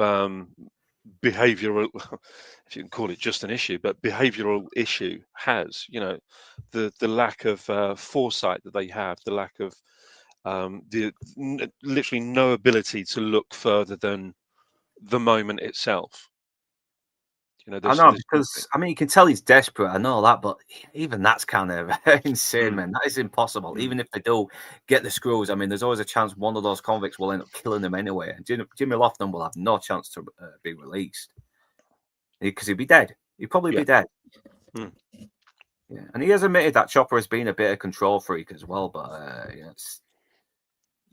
behavioral, if you can call it just an issue, but behavioral issue has, the lack of foresight that they have, the lack of literally no ability to look further than the moment itself. I know, because I mean, you can tell he's desperate. I know that, but even that's kind of insane, man. That is impossible. Even if they do get the screws, I mean, there's always a chance one of those convicts will end up killing them anyway, and Jimmy Loughlin will have no chance to be released because he'd be dead. He'd probably be dead. Yeah, and he has admitted that Chopper has been a bit of control freak as well, but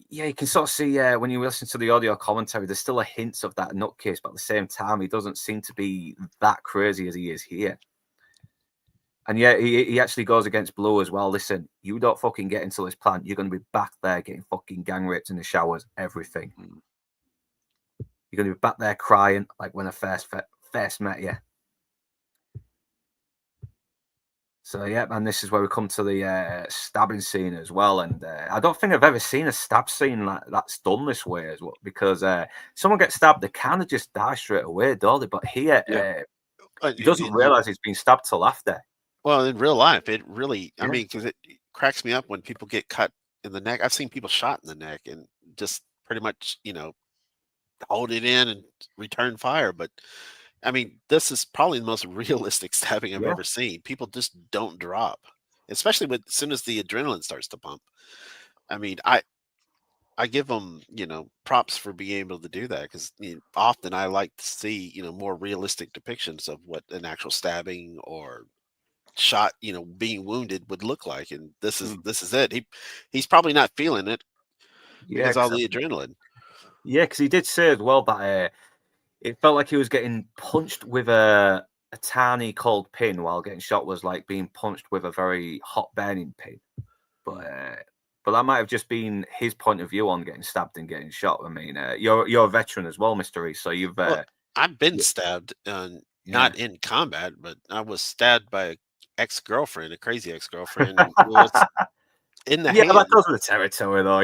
you can sort of see when you listen to the audio commentary, there's still a hint of that nutcase, but at the same time, he doesn't seem to be that crazy as he is here. And yeah, he actually goes against Blue as well. Listen, you don't fucking get into this plant, you're going to be back there getting fucking gang raped in the showers, everything. You're going to be back there crying like when I first met you. So yeah, man, this is where we come to the stabbing scene as well, and I don't think I've ever seen a stab scene that's done this way as well. Because someone gets stabbed, they kind of just die straight away, don't they? But here, he doesn't realize he's been stabbed till after. Well, in real life, it really, I mean, because it cracks me up when people get cut in the neck. I've seen people shot in the neck and just pretty much, hold it in and return fire, but. I mean, this is probably the most realistic stabbing I've ever seen. People just don't drop, especially as soon as the adrenaline starts to pump. I mean, I give them, props for being able to do that because often I like to see, more realistic depictions of what an actual stabbing or shot, being wounded would look like. And this is it. He's probably not feeling it because all the adrenaline. Yeah, because he did say as well that. It felt like he was getting punched with a tiny cold pin while getting shot was like being punched with a very hot burning pin. But that might have just been his point of view on getting stabbed and getting shot. I mean, you're a veteran as well, Mr. Reese. So you've I've been stabbed, not in combat, but I was stabbed by an ex-girlfriend, a crazy ex-girlfriend. In the hand. That goes with the territory, though.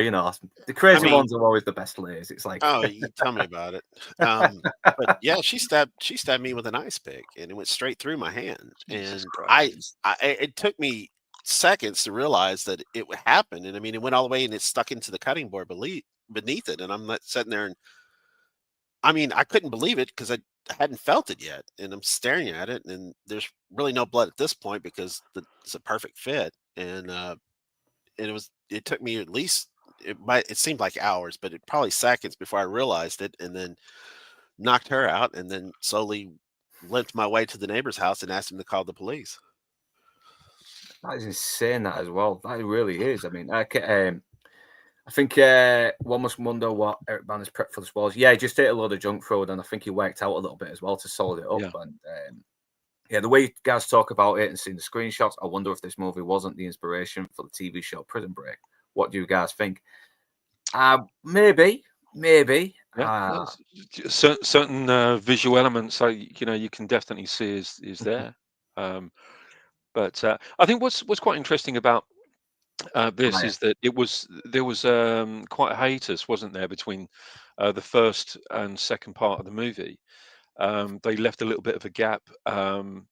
The crazy ones are always the best layers. It's like, oh, you tell me about it. But yeah, she stabbed me with an ice pick, and it went straight through my hand. And it took me seconds to realize that it would happen. And I mean, it went all the way and it stuck into the cutting board beneath it, and I'm not sitting there, and I mean, I couldn't believe it because I hadn't felt it yet, and I'm staring at it, and there's really no blood at this point because it's a perfect fit, and it took me at least it seemed like hours, but it probably seconds before I realized it, and then knocked her out, and then slowly limped my way to the neighbor's house and asked him to call the police. That is insane, that as well. That really is. I mean, I think one must wonder what Eric Banner's prep for this was. Yeah, he just ate a load of junk food, and I think he worked out a little bit as well to solid it up. Yeah. And yeah, the way you guys talk about it and seeing the screenshots, I wonder if this movie wasn't the inspiration for the TV show Prison Break. What do you guys think? Maybe. Yeah, certain visual elements, you can definitely see is there. But I think what's quite interesting about this is that there was quite a hiatus, wasn't there, between the first and second part of the movie. They left a little bit of a gap, from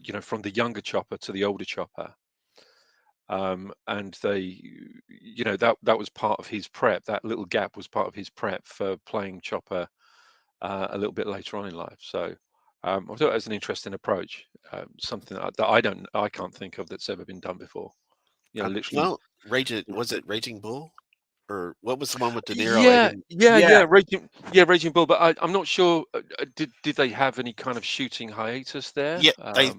the younger Chopper to the older Chopper. And they, that was part of his prep. That little gap was part of his prep for playing Chopper a little bit later on in life. So I thought that was an interesting approach, something that I can't think of that's ever been done before. Literally. Well, was it Raging Bull, or what was the one with De Niro? Yeah, Raging Bull. But I'm not sure. Did they have any kind of shooting hiatus there? Yeah,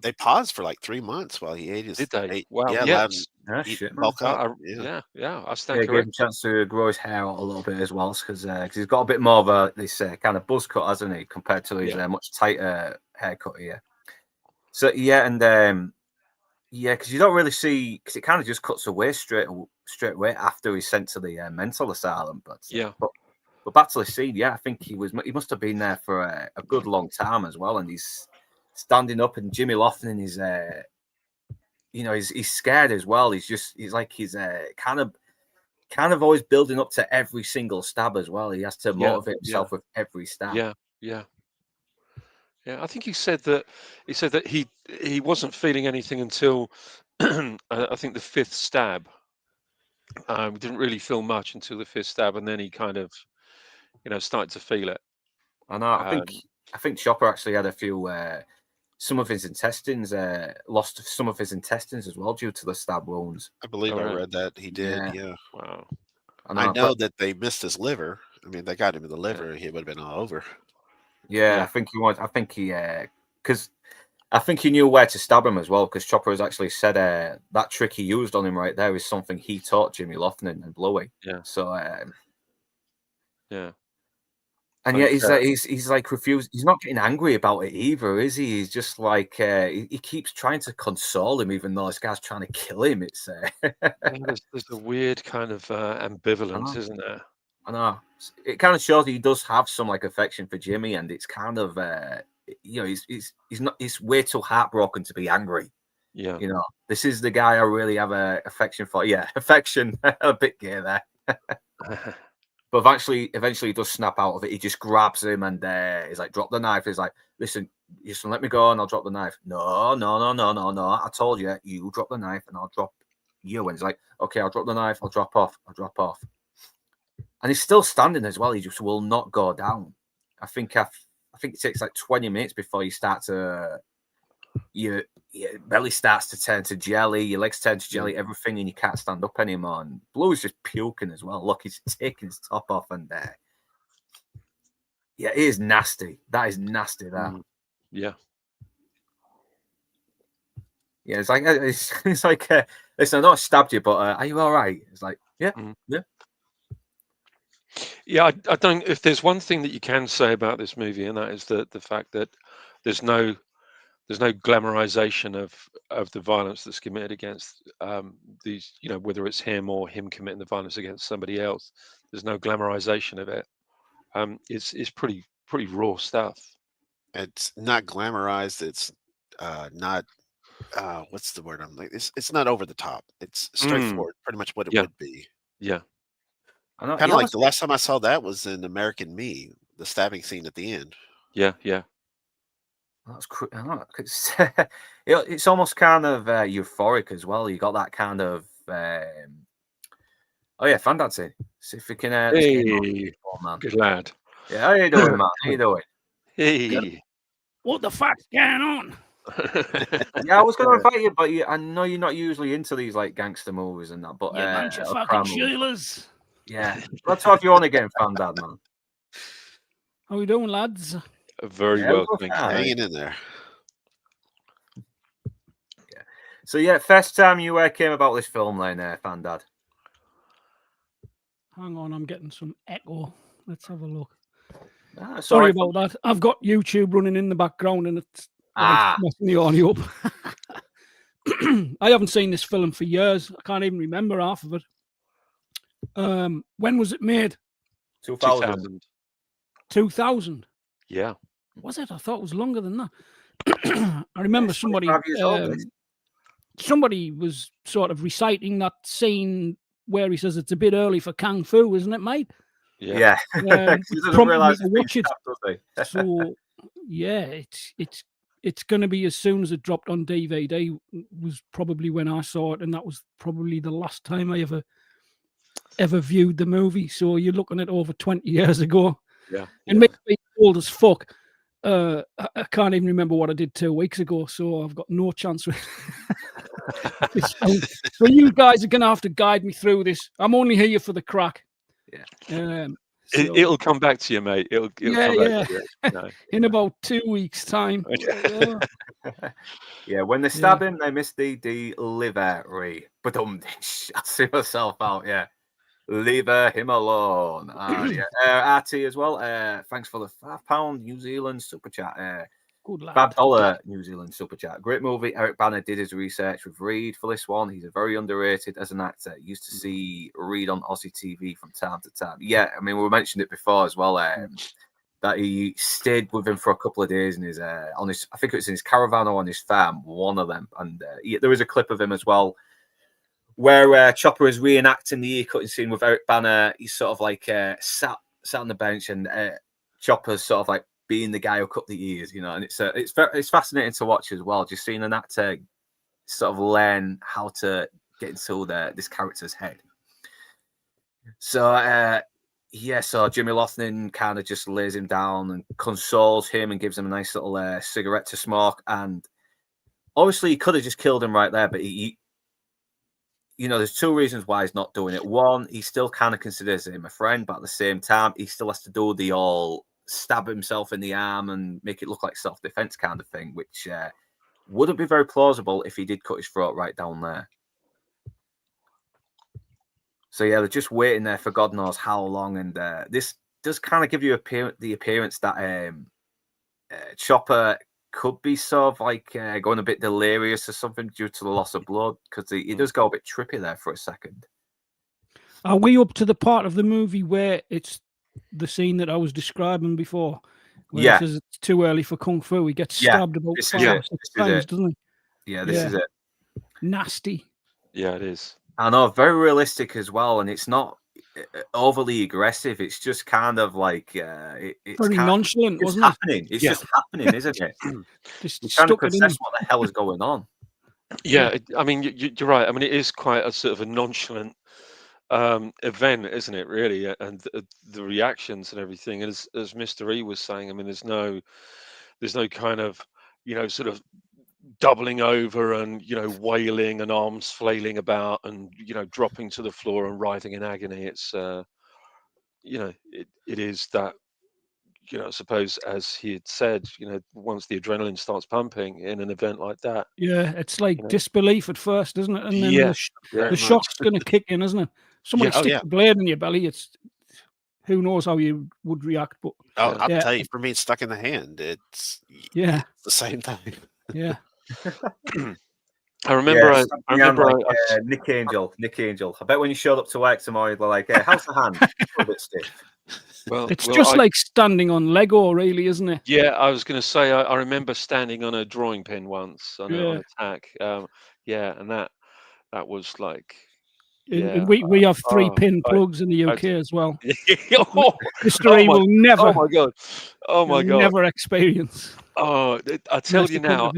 they paused for like 3 months while he ate his. Did they? Ate, Wow. yeah, Yeah. allowed him eat, bulk up. Yeah. I stand Gave him a corrected. chance to grow his hair out a little bit as well, because he's got a bit more of this kind of buzz cut, hasn't he, compared to his much tighter haircut here. So yeah, and because you don't really see, because it kind of just cuts away straight away after he's sent to the mental asylum. But but back to the scene, yeah, I think he must have been there for a good long time as well, and he's standing up, and Jimmy Lofton is he's scared as well. He's kind of always building up to every single stab as well. He has to motivate himself with every stab. Yeah. I think he said that he wasn't feeling anything until I think the fifth stab. Didn't really feel much until the fifth stab, and then he kind of started to feel it. I know. I think Chopper actually had a few. Some of his intestines lost some of his intestines as well due to the stab wounds. I believe I read that he did. Yeah. Wow. I know that they missed his liver. I mean, they got him in the liver. He would have been all over. Yeah, I think he was. I think because I think he knew where to stab him as well. Because Chopper has actually said that trick he used on him right there is something he taught Jimmy Lofton and Bluey. Yeah. So yeah. And yet he's like refused. He's not getting angry about it either, is he? He's just like he keeps trying to console him, even though this guy's trying to kill him. It's there's a weird kind of ambivalence, isn't there? I know. It kind of shows he does have some like affection for Jimmy, and it's kind of he's way too heartbroken to be angry. Yeah. This is the guy I really have a affection for. Yeah, affection, a bit gay there. But eventually he does snap out of it. He just grabs him and he's like, drop the knife. He's like, listen, just let me go and I'll drop the knife. No. I told you, you drop the knife and I'll drop you. And he's like, okay, I'll drop the knife. I'll drop off. And he's still standing as well. He just will not go down. I think it takes like 20 minutes before you start to, your belly starts to turn to jelly, your legs turn to jelly, everything, and you can't stand up anymore. And Blue's just puking as well. Look, he's taking his top off, and it is nasty. That is nasty. That. Yeah. Yeah, it's like listen, I know I stabbed you, but are you all right? It's like, yeah. Yeah, I don't. If there's one thing that you can say about this movie, and that is the fact that there's no glamorization of the violence that's committed against these, whether it's him or him committing the violence against somebody else. There's no glamorization of it. It's pretty raw stuff. It's not glamorized. It's not. What's the word? I'm like, it's not over the top. It's straightforward. Pretty much what it would be. Yeah. Kind of like the last time I saw that was in American Me, the stabbing scene at the end. Yeah. That's it's almost kind of euphoric as well. You got that kind of Oh yeah, Fandad's here. See if we can. Hey, man. good lad. Yeah, how you doing, man? How you doing? Hey. What the fuck's going on? Yeah, I was going to invite you, but I know you're not usually into these like gangster movies and that. But You bunch of or fucking crime movies. Sheilas. Yeah, let's have you on again, Fandad, man. How we doing, lads? Very Yeah, well, we're thank you. fine. Hanging in there. So yeah, first time you came about this film, then, Fandad. Hang on, I'm getting some echo. Let's have a look. Ah, Sorry about that. I've got YouTube running in the background and it's messing the audio up. I haven't seen this film for years. I can't even remember half of it. When was it made? 2000. 2000. Yeah. Was it? I thought it was longer than that. I remember somebody. 25 years old, Somebody was sort of reciting that scene where he says it's a bit early for Kung Fu, isn't it, mate? Yeah. Which He doesn't prompted me realise to it's been watch it. stabbed, does he? So yeah, it's going to be as soon as it dropped on DVD was probably when I saw it, and that was probably the last time I ever viewed the movie. So you're looking at over 20 years ago. Yeah. And maybe old as fuck. I can't even remember what I did 2 weeks ago, so I've got no chance with so you guys are gonna have to guide me through this. I'm only here for the crack. Yeah. It'll come back to you, mate. It'll come back to you. No. In about 2 weeks' time. Yeah, when they stab him, they miss the delivery. But I see myself out, yeah. Leave him alone. Yeah. RT as well. Thanks for the £5 New Zealand super chat. Good lad. $5 New Zealand super chat. Great movie. Eric Bana did his research with Reed for this one. He's a very underrated as an actor. Used to see Reed on Aussie TV from time to time. Yeah, I mean, we mentioned it before as well. That he stayed with him for a couple of days in his on his, I think it was in his caravan or on his farm, one of them. And there is a clip of him as well, where Chopper is reenacting the ear-cutting scene with Eric Bana. He's sort of like sat on the bench, and Chopper's sort of like being the guy who cut the ears, you know. And it's fascinating to watch as well, just seeing an actor sort of learn how to get into this character's head. So so Jimmy Loughlin kind of just lays him down and consoles him and gives him a nice little cigarette to smoke. And obviously he could have just killed him right there, but he there's two reasons why he's not doing it. One, he still kind of considers him a friend, but at the same time, he still has to do the all stab himself in the arm and make it look like self-defense kind of thing, which wouldn't be very plausible if he did cut his throat right down there. So yeah, they're just waiting there for God knows how long, and this does kind of give you the appearance that Chopper could be sort of like going a bit delirious or something due to the loss of blood, because he does go a bit trippy there for a second. Are we up to the part of the movie where it's the scene that I was describing before? Where he says it's too early for Kung Fu. He gets stabbed about 5 or 6 times, doesn't he? Yeah, this is it. Nasty. Yeah, it is. I know, very realistic as well, and it's not overly aggressive. It's just kind of like it's very nonchalant, wasn't it? Happening. It's just happening, isn't it? Just trying to process what the hell is going on. Yeah, I mean, you're right. I mean, it is quite a sort of a nonchalant event, isn't it? Really, and the reactions and everything. As Mr. E was saying, I mean, there's no kind of sort of doubling over and wailing and arms flailing about and dropping to the floor and writhing in agony. It's it is that I suppose, as he had said, once the adrenaline starts pumping in an event like that, it's like disbelief at first, isn't it? And then the shock's going to kick in, isn't it? Somebody sticks a blade in your belly, it's who knows how you would react. But I'll tell you, for me, it's stuck in the hand. It's the same thing. Yeah. I remember. I remember Nick Angel. I bet when you showed up to work tomorrow, you'd be like, "Hey, how's the hand?" A bit stiff. Well, it's just like standing on Lego, really, isn't it? Yeah, I was going to say, I remember standing on a drawing pin once on a tack. And that was like. We have 3 pin plugs in the UK as well. Mr. E will never. Oh my god! Never experience. Oh, I tell you now,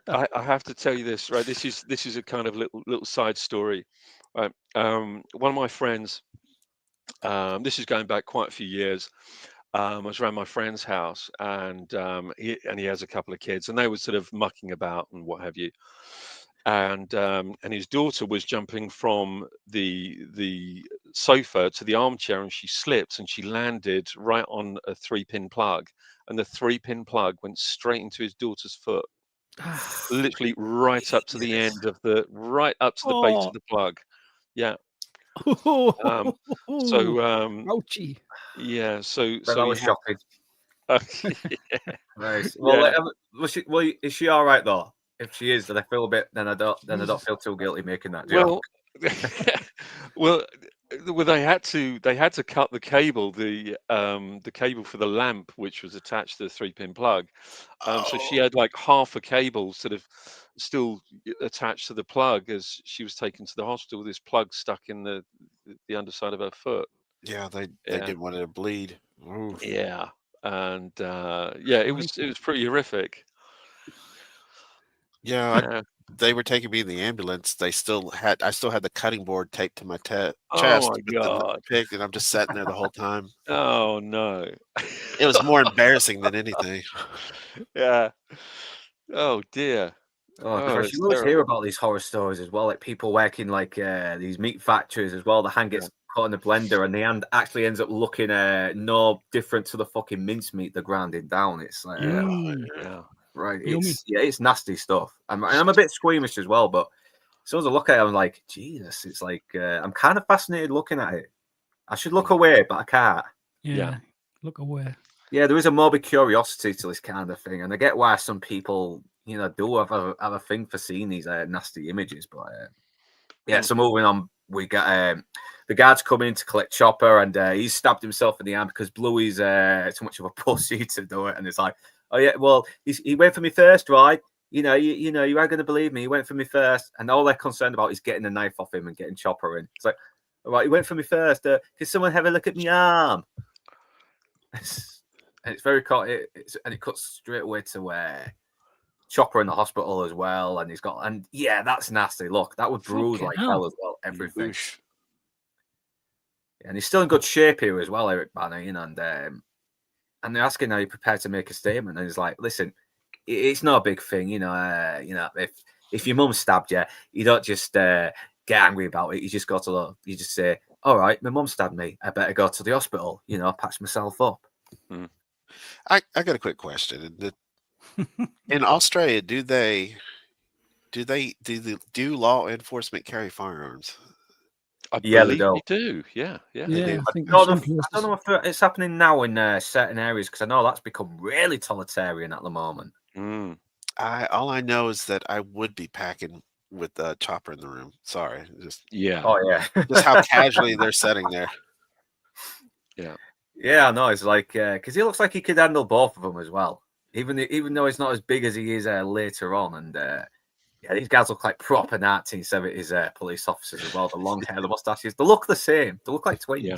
I have to tell you this, right? This is a kind of little side story. Right. One of my friends, this is going back quite a few years. I was around my friend's house, and he has a couple of kids, and they were sort of mucking about and what have you. And his daughter was jumping from the sofa to the armchair, and she slipped and she landed right on a 3-pin plug, and the 3-pin plug went straight into his daughter's foot, literally right up to the end of right up to the base Oh, of the plug. Yeah. So ouchie. yeah. So But that he was had. shocking. Yeah. Nice. Well, Yeah. is she all right though? If she is, then I feel a bit. Then I don't feel too guilty making that joke. Well, well, they had to cut the cable, the cable for the lamp, which was attached to the 3-pin plug. So she Oh, had like half a cable sort of still attached to the plug as she was taken to the hospital. This plug stuck in the underside of her foot. yeah, they Yeah, didn't want it to bleed. Oof. yeah, and yeah, it was pretty horrific. Yeah, Yeah. they were taking me in the ambulance. I still had the cutting board taped to my Oh chest my with the God. pick, and I'm just sitting there the whole time. Oh no. It was more embarrassing than anything. Yeah. Oh dear. Oh, Oh, gosh, it's you always hear terrible. about these horror stories as well, like people working like these meat factories as well. The hand Yeah. gets caught in the blender, and the hand actually ends up looking no different to the fucking mincemeat they're grinding down. It's Yeah. Mm, Yeah. right, yummy. it's nasty stuff. And I'm a bit squeamish as well, but as soon as I look at it, I'm like, Jesus, it's like I'm kind of fascinated looking at it. I should look away, but I can't. Yeah. Yeah. Look away. Yeah, there is a morbid curiosity to this kind of thing, and I get why some people, do have a thing for seeing these nasty images. But yeah, so moving on, we got the guards come in to collect Chopper, and he's stabbed himself in the arm because Bluey's too much of a pussy to do it, and it's like, oh yeah, well, he went for me first, right? You are going to believe me. He went for me first, and all they're concerned about is getting the knife off him and getting Chopper in. It's like, all right, he went for me first. Can someone have a look at my arm? And it's very and it cuts straight away to Chopper in the hospital as well, and yeah, that's nasty. Look, that would bruise Fucking like hell. hell as well. Everything, Oosh. and he's still in good shape here as well, Eric Banner. And they're asking, "Are you prepared to make a statement?" And he's like, "Listen, it's not a big thing, if your mum stabbed you, you don't just get angry about it. You just you just say, all right, my mum stabbed me. I better go to the hospital. Patch myself up." I got a quick question. In Australia, do law enforcement carry firearms? I Yeah, they believe do. they do. Yeah. Yeah. They Yeah, do. I think I some don't know if it's happening now in certain areas, because I know that's become really totalitarian at the moment. Mm. All I know is that I would be packing with a chopper in the room. Sorry, Yeah. Oh yeah, just how casually they're sitting there. Yeah. yeah. I know. It's like because he looks like he could handle both of them as well, even though he's not as big as he is later on. And yeah, these guys look like proper 1970s police officers as well. The long hair, the mustaches, they look the same. They look like twins. Yeah.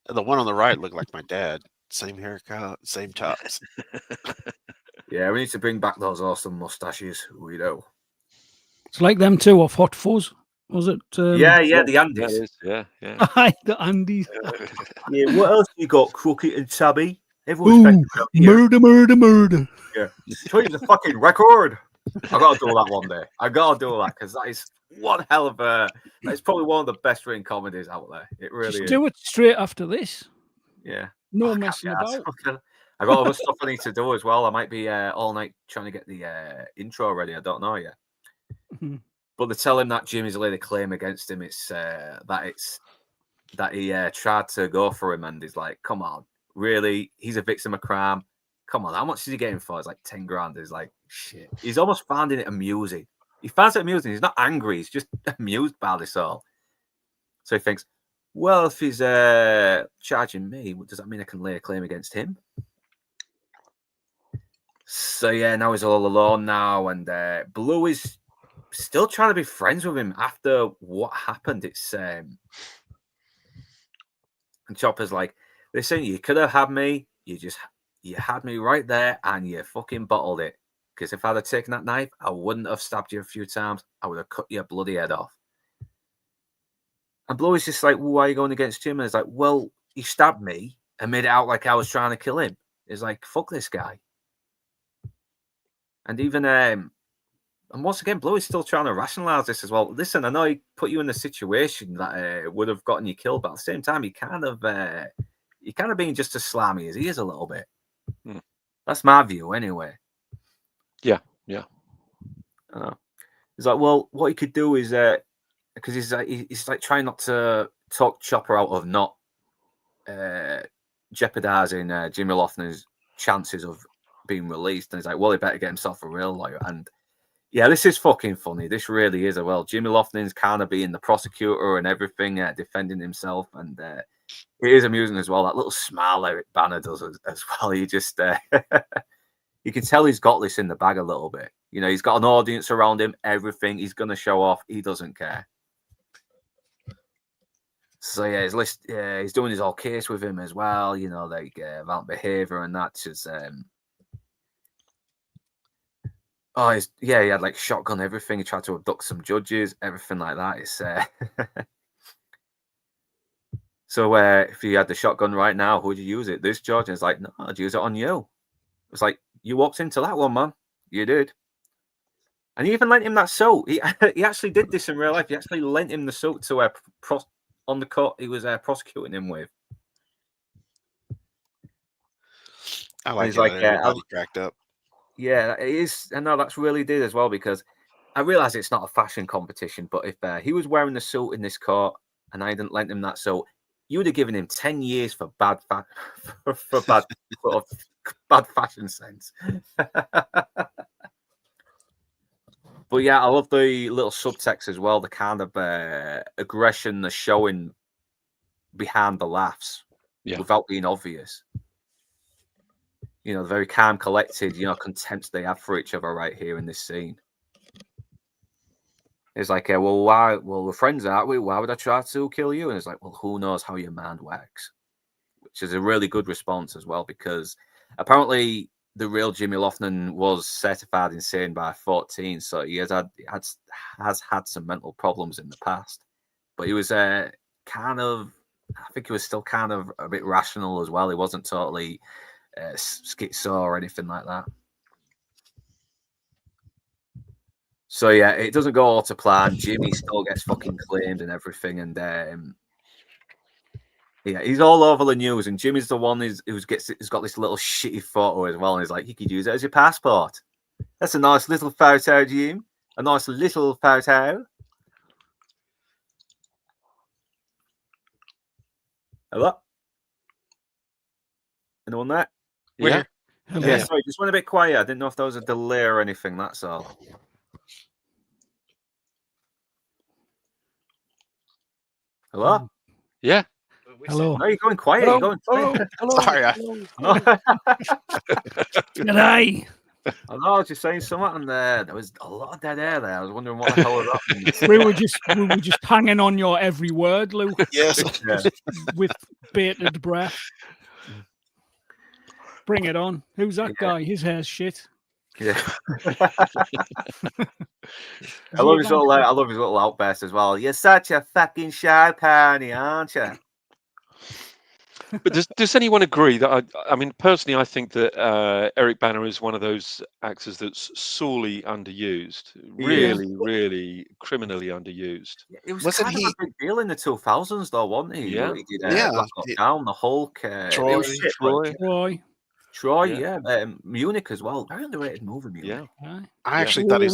The one on the right looked like my dad. Same haircut, same tops. Yeah, we need to bring back those awesome mustaches. We do. It's like them two off Hot Fuzz. Was it? Yeah, the That Andes. is. Yeah. Yeah. Aye, the Andes. Yeah, what else you got, Crooked and Tabby? Everyone's Ooh, murder. Yeah, change the fucking record. I gotta do that one day. I gotta do that because that is one hell of a. It's probably one of the best written comedies out there. It really Just is. do it straight after this. Yeah. No I can't messing be arsed. about. I got other stuff I need to do as well. I might be all night trying to get the intro ready. I don't know yet. Mhm. But they tell him that Jimmy's laid a claim against him. It's that he tried to go for him, and he's like, "Come on, really? He's a victim of crime. Come on, how much is he getting for?" It's like 10 grand. He's like, shit. He's almost finding it amusing. He finds it amusing. He's not angry. He's just amused by this all. So he thinks, well, if he's charging me, does that mean I can lay a claim against him? So yeah, now he's all alone now, and Blue is still trying to be friends with him after what happened. It's and Chopper's like, listen, you could have had me. You had me right there, and you fucking bottled it. Because if I'd have taken that knife, I wouldn't have stabbed you a few times. I would have cut your bloody head off. And Bluey's just like, well, why are you going against Jim? And it's like, well, he stabbed me and made it out like I was trying to kill him. It's like, fuck this guy. And even, and once again, Bluey's still trying to rationalize this as well. Listen, I know he put you in a situation that would have gotten you killed, but at the same time, he kind of being just as slimy as he is a little bit. Mm. That's my view, anyway. Yeah. He's like, well, what he could do is, because he's like trying not to talk Chopper out of not jeopardizing Jimmy Lofton's chances of being released, and he's like, well, he better get himself a real lawyer. And yeah, this is fucking funny. This really is. Well, Jimmy Lofton's kind of being the prosecutor and everything, defending himself, and it is amusing as well. That little smile Eric Banner does as well. He just you can tell he's got this in the bag a little bit. You know, he's got an audience around him. Everything he's going to show off. He doesn't care. So yeah, he's doing his whole case with him as well. You know, like about behavior and that. Just he had like shotgun everything. He tried to abduct some judges, everything like that. It's so if you had the shotgun right now, who would you use it? This judge? And it's like, no, I'd use it on you. It's like, you walked into that one, man. You did. And he even lent him that suit. He actually did this in real life. He actually lent him the suit to on the court he was prosecuting him with. I like he's it. like, Everybody cracked up. Yeah, it is. I know that's really did as well, because I realize it's not a fashion competition, but if he was wearing the suit in this court and I didn't lend him that suit, you would have given him 10 years for bad fashion sense. But yeah, I love the little subtext as well, the kind of aggression they're showing behind the laughs without being obvious. You know, the very calm, collected, contempt they have for each other right here in this scene. It's like, well, why? Well, we're friends, aren't we? Why would I try to kill you? And it's like, well, who knows how your mind works? Which is a really good response as well, because apparently the real Jimmy Lofton was certified insane by 14, so he has had some mental problems in the past. But he was I think he was still kind of a bit rational as well. He wasn't totally schizo or anything like that. So yeah, it doesn't go all to plan. Jimmy still gets fucking claimed and everything, and yeah, he's all over the news. And Jimmy's the one who's got this little shitty photo as well, and he's like, you could use it as your passport. That's a nice little photo, Jim. A nice little photo. Hello? Anyone there? Yeah. Yeah, sorry, just went a bit quiet. I didn't know if there was a delay or anything, that's all. Hello? Yeah. Hello. No, you're going quiet. Hello. You're going Hello. Sorry, G'day. I know, I was just saying something, and there was a lot of dead air there. I was wondering what the hell was happening. We were just hanging on your every word, Luke, yes. Yeah. with bated breath. Bring it on. Who's that guy? His hair's shit. Yeah. I love his little outburst as well. You're such a fucking shy pony, aren't you? But does anyone agree that I mean, personally, I think that Eric Banner is one of those actors that's sorely underused, really criminally underused. It was kind of a big deal in the 2000s, though, wasn't he? Yeah. He did Black Hawk Down, the Hulk, Troy, yeah. Munich as well. Very underrated movie, Munich. Yeah. I actually thought he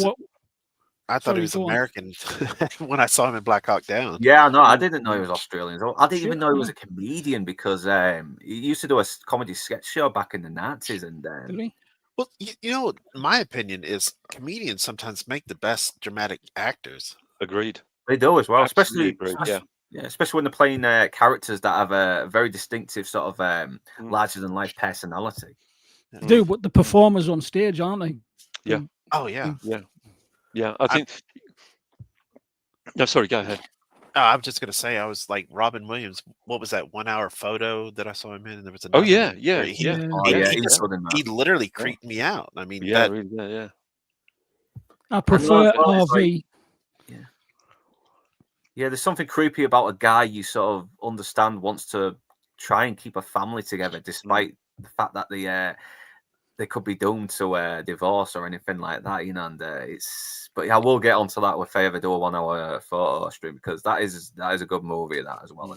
was American when I saw him in Black Hawk Down. Yeah, no, I didn't know he was Australian. I didn't even know he was a comedian, because he used to do a comedy sketch show back in the 90s. And well, you know, my opinion is comedians sometimes make the best dramatic actors. Agreed. They do as well, especially especially when they're playing characters that have a very distinctive sort of larger than life personality. Do, but the performers on stage, aren't they? Yeah. Oh yeah. Yeah. I think. No, sorry. Go ahead. I'm just gonna say, I was like Robin Williams. What was that 1 hour photo that I saw him in? And there was Oh yeah. He literally creeped me out. I mean, I prefer RV. Yeah, there's something creepy about a guy you sort of understand wants to try and keep a family together, despite the fact that they could be doomed to divorce or anything like that, you know. And but yeah, we'll get onto that if I ever do a 1 hour photo stream, because that is a good movie, that as well.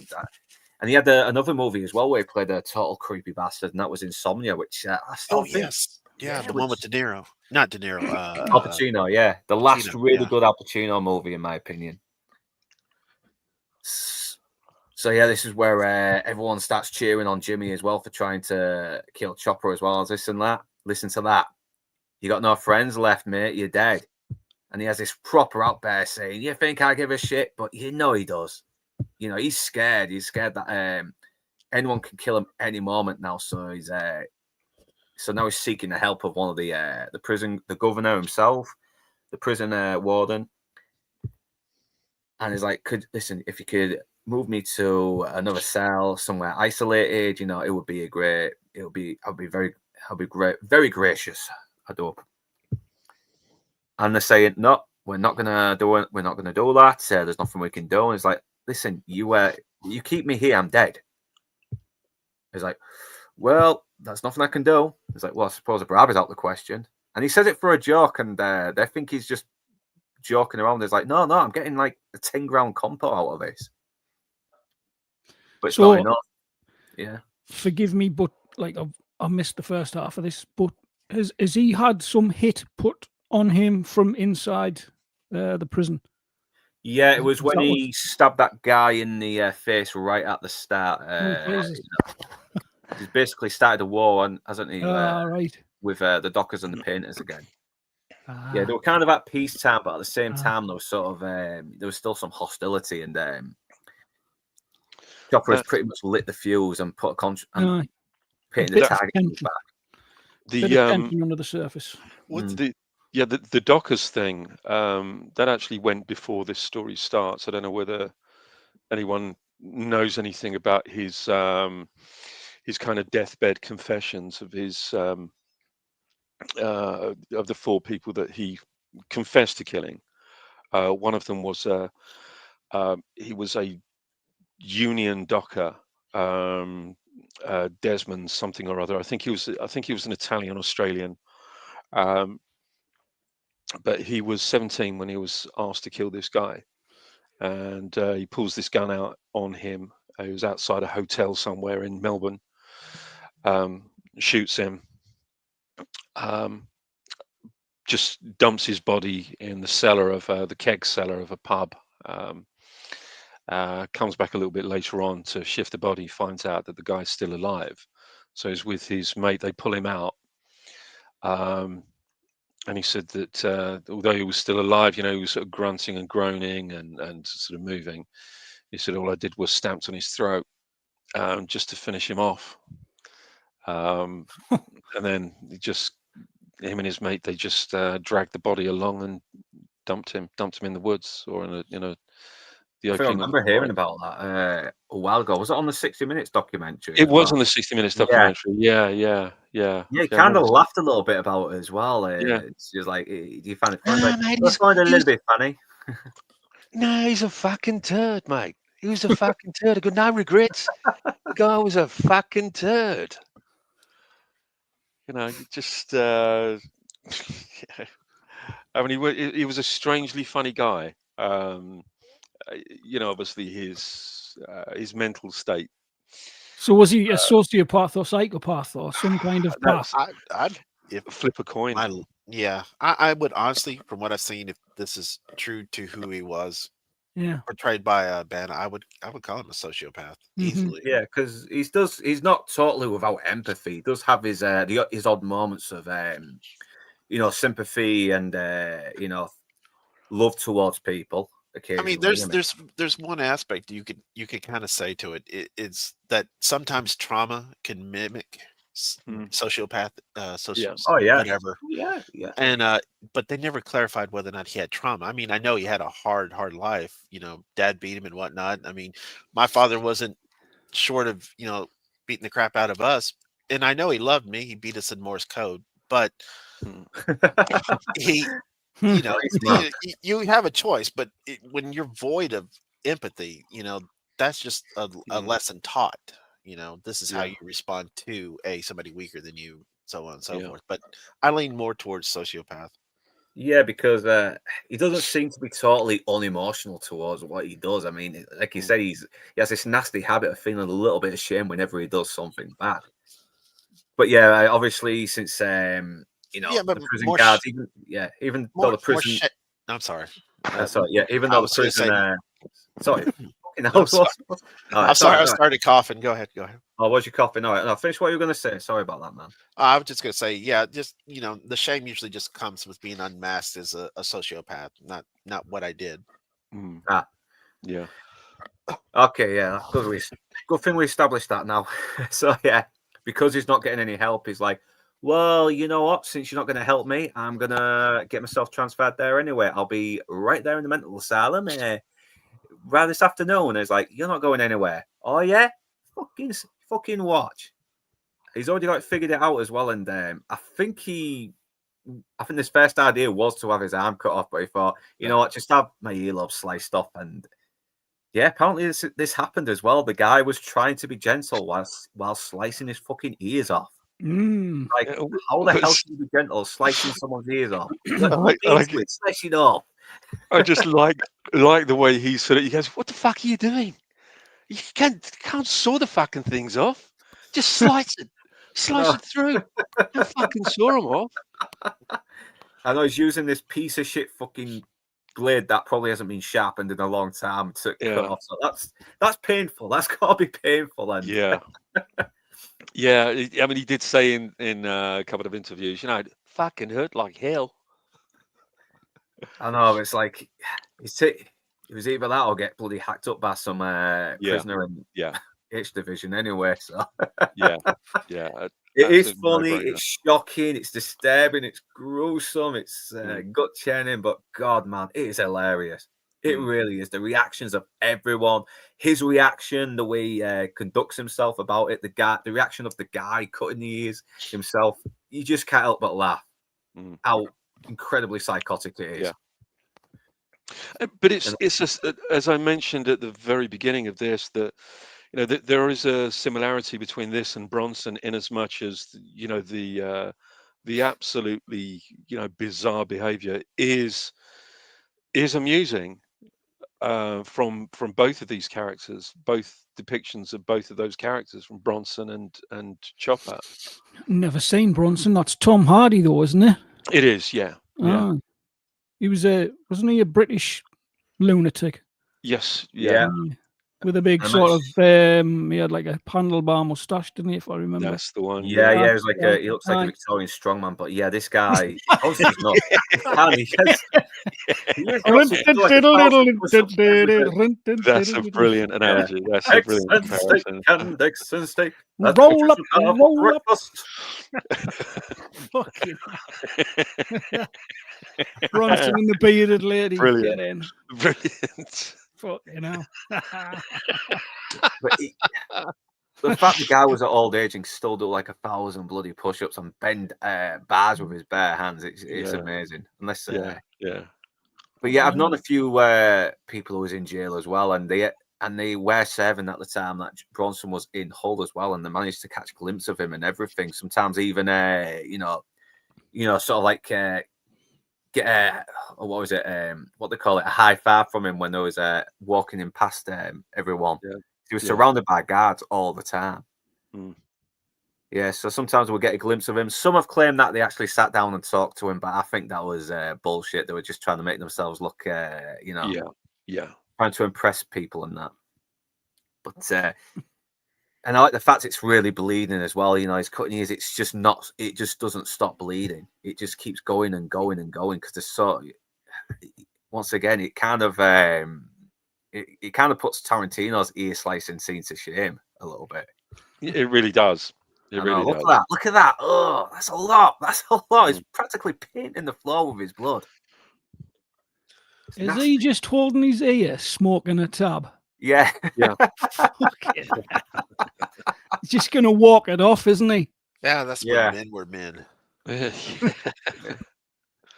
And he had another movie as well where he played a total creepy bastard, and that was Insomnia, which I still think. Yeah, the one with De Niro, not De Niro, Al Pacino, yeah, the last Pacino, really yeah. good Al Pacino movie, in my opinion. So yeah, this is where everyone starts cheering on Jimmy as well for trying to kill Chopper as well. As listen to that. You got no friends left, mate. You're dead. And he has this proper outburst saying, "You think I give a shit?" But you know he does. You know, he's scared. He's scared that anyone can kill him any moment now. So now he's seeking the help of one of the governor himself, the prison warden. And he's like, if you could move me to another cell somewhere isolated, you know, I'd be very gracious. I'd hope. And they're saying, no, we're not gonna do it. We're not gonna do that. There's nothing we can do. And it's like, listen, you keep me here, I'm dead. He's like, well, that's nothing I can do. He's like, well, I suppose a bribe is out of the question. And he says it for a joke, and they think he's just joking around. He's like, no, I'm getting like a 10-gram compo out of this. But it's not enough. Yeah. Forgive me, but like I missed the first half of this. But has he had some hit put on him from inside the prison? Yeah, it was when he stabbed that guy in the face right at the start. He's basically started a war, hasn't he? Right. With the Dockers and the Painters again. Yeah, they were kind of at peacetime, but at the same time, there was sort of there was still some hostility, and Chopper has pretty much lit the fuse and put and painted the target back. The tension under the surface. The Dockers thing that actually went before this story starts. I don't know whether anyone knows anything about his kind of deathbed confessions of his of the 4 people that he confessed to killing. One of them was he was a Union Docker, Desmond something or other. I think he was an Italian Australian. But he was 17 when he was asked to kill this guy, and he pulls this gun out on him. He was outside a hotel somewhere in Melbourne, shoots him, just dumps his body in the cellar of the keg cellar of a pub. Comes back a little bit later on to shift the body, finds out that the guy's still alive. So he's with his mate, they pull him out. And he said that although he was still alive, you know, he was sort of grunting and groaning and sort of moving. He said all I did was stamped on his throat just to finish him off. And then him and his mate, they just dragged the body along and dumped him in the woods or in the I remember hearing about that a while ago. Was it on the 60 Minutes documentary? It was on the 60 Minutes documentary. Yeah. Yeah, he kind of laughed a little bit about it as well. It's just like, do you find it funny? I find it a little bit funny. No, he's a fucking turd, mate. He was a fucking turd. I got no regrets. The guy was a fucking turd. You know, just I mean, he was a strangely funny guy. You know, obviously his mental state. So was he a sociopath or psychopath or some kind of path? I'd flip a coin. I would honestly, from what I've seen, if this is true to who he was, portrayed by Ben, I would call him a sociopath easily. Yeah, because he's not totally without empathy. He does have his odd moments of sympathy and love towards people. I mean, there's one aspect you could kind of say to it. It's that sometimes trauma can mimic sociopath, whatever. Yeah. And but they never clarified whether or not he had trauma. I mean, I know he had a hard life. You know, dad beat him and whatnot. I mean, my father wasn't short of beating the crap out of us, and I know he loved me. He beat us in Morse code, but he. You know, you have a choice, but when you're void of empathy. That's just a lesson taught. This is how Yeah. you respond to somebody weaker than you, so on and so Yeah. forth. But I lean more towards sociopath. Yeah, because he doesn't seem to be totally unemotional towards what he does. I mean, like you said, he has this nasty habit of feeling a little bit of shame whenever he does something bad. But yeah, obviously, since Yeah, but the prison more guards, even though the prison, I'm sorry. sorry, yeah, even I though the was gonna say- prison, sorry, fucking hell, I'm sorry. all I'm right, sorry. I all right. started coughing. Go ahead. Go ahead. Oh, was you coughing? All right, no, finish what you were going to say. Sorry about that, man. I was just gonna say, yeah, just the shame usually just comes with being unmasked as a sociopath, not what I did. Mm. Ah, Yeah. okay, yeah, good thing we established that now. So yeah, because he's not getting any help, he's like, well, you know what? Since you're not going to help me, I'm gonna get myself transferred there anyway. I'll be right there in the mental asylum right this afternoon. And he's like, you're not going anywhere. Oh yeah, fucking watch. He's already figured it out as well, and I think his first idea was to have his arm cut off, but he thought, you know what, just have my earlobe sliced off. And yeah, apparently this happened as well. The guy was trying to be gentle while slicing his fucking ears off. Like, how the hell can you be gentle slicing someone's ears off? Slice it off. I just like the way he said it. He goes, "What the fuck are you doing? You can't saw the fucking things off. Just slice it through. Don't fucking saw them off." I know he's using this piece of shit fucking blade that probably hasn't been sharpened in a long time to cut off. So that's painful. That's gotta be painful. And yeah, yeah. I mean, he did say in a couple of interviews, it fucking hurt like hell. I know, it's like it was either that or get bloody hacked up by some prisoner in H division anyway. So yeah. It is funny, it's shocking, it's disturbing, it's gruesome, it's gut churning, but God, man, it is hilarious. It really is. The reactions of everyone, his reaction, the way he conducts himself about it, the reaction of the guy cutting the ears himself, you just can't help but laugh. How incredibly psychotic it is. Yeah. But it's just, as I mentioned at the very beginning of this, that that there is a similarity between this and Bronson in as much as the absolutely bizarre behavior is amusing from both of these characters, both depictions of both of those characters, from Bronson and Chopper. Never seen Bronson. That's Tom Hardy, though, isn't it? It is, yeah. He was wasn't he a British lunatic? Yes, yeah. With a big sort of, he had like a handlebar mustache, didn't he? If I remember. That's the one. Yeah, it was like he looks like a Victorian strongman, but yeah, this guy, obviously he's not. That's a brilliant analogy. That's a brilliant comparison. Eggs and steak. Roll up. Fucking Bronson and the bearded lady. Brilliant. Get in. Brilliant. Fucking hell. But the fact the guy was at old age and still do like 1,000 bloody push-ups and bend bars with his bare hands, it's amazing. Unless, But yeah, I've known a few people who was in jail as well, and they were serving at the time that Bronson was in Hull as well, and they managed to catch a glimpse of him and everything. Sometimes even sort of like get what was it? What they call it? A high five from him when they was walking in past everyone. Yeah. He was surrounded by guards all the time. Yeah, so sometimes we'll get a glimpse of him. Some have claimed that they actually sat down and talked to him, but I think that was bullshit. They were just trying to make themselves look, trying to impress people and that. But and I like the fact it's really bleeding as well. He's cutting ears. It's just not. It just doesn't stop bleeding. It just keeps going and going and going because there's once again, it kind of it kind of puts Tarantino's ear slicing scene to shame a little bit. It really does. It really does. Look at that. Oh, that's a lot. He's practically painting the floor with his blood. Is he just holding his ear, smoking a tab? Yeah. He's just going to walk it off, isn't he? Yeah, that's where men were men.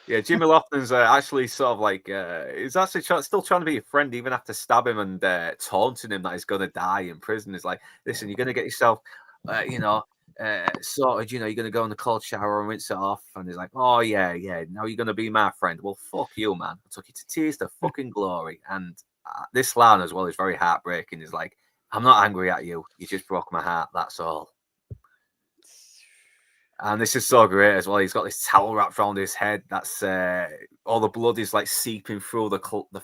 Yeah, Jimmy Lofton's actually sort of like he's actually still trying to be a friend even after stabbing him and taunting him that he's going to die in prison. He's like, listen, you're going to get yourself, sorted. You know, you're going to go in the cold shower and rinse it off. And he's like, oh yeah, now you're going to be my friend. Well, fuck you, man. I took you to tears to fucking glory. And this line as well is very heartbreaking. He's like, I'm not angry at you. You just broke my heart. That's all. And this is so great as well. He's got this towel wrapped around his head. That's all the blood is like seeping through the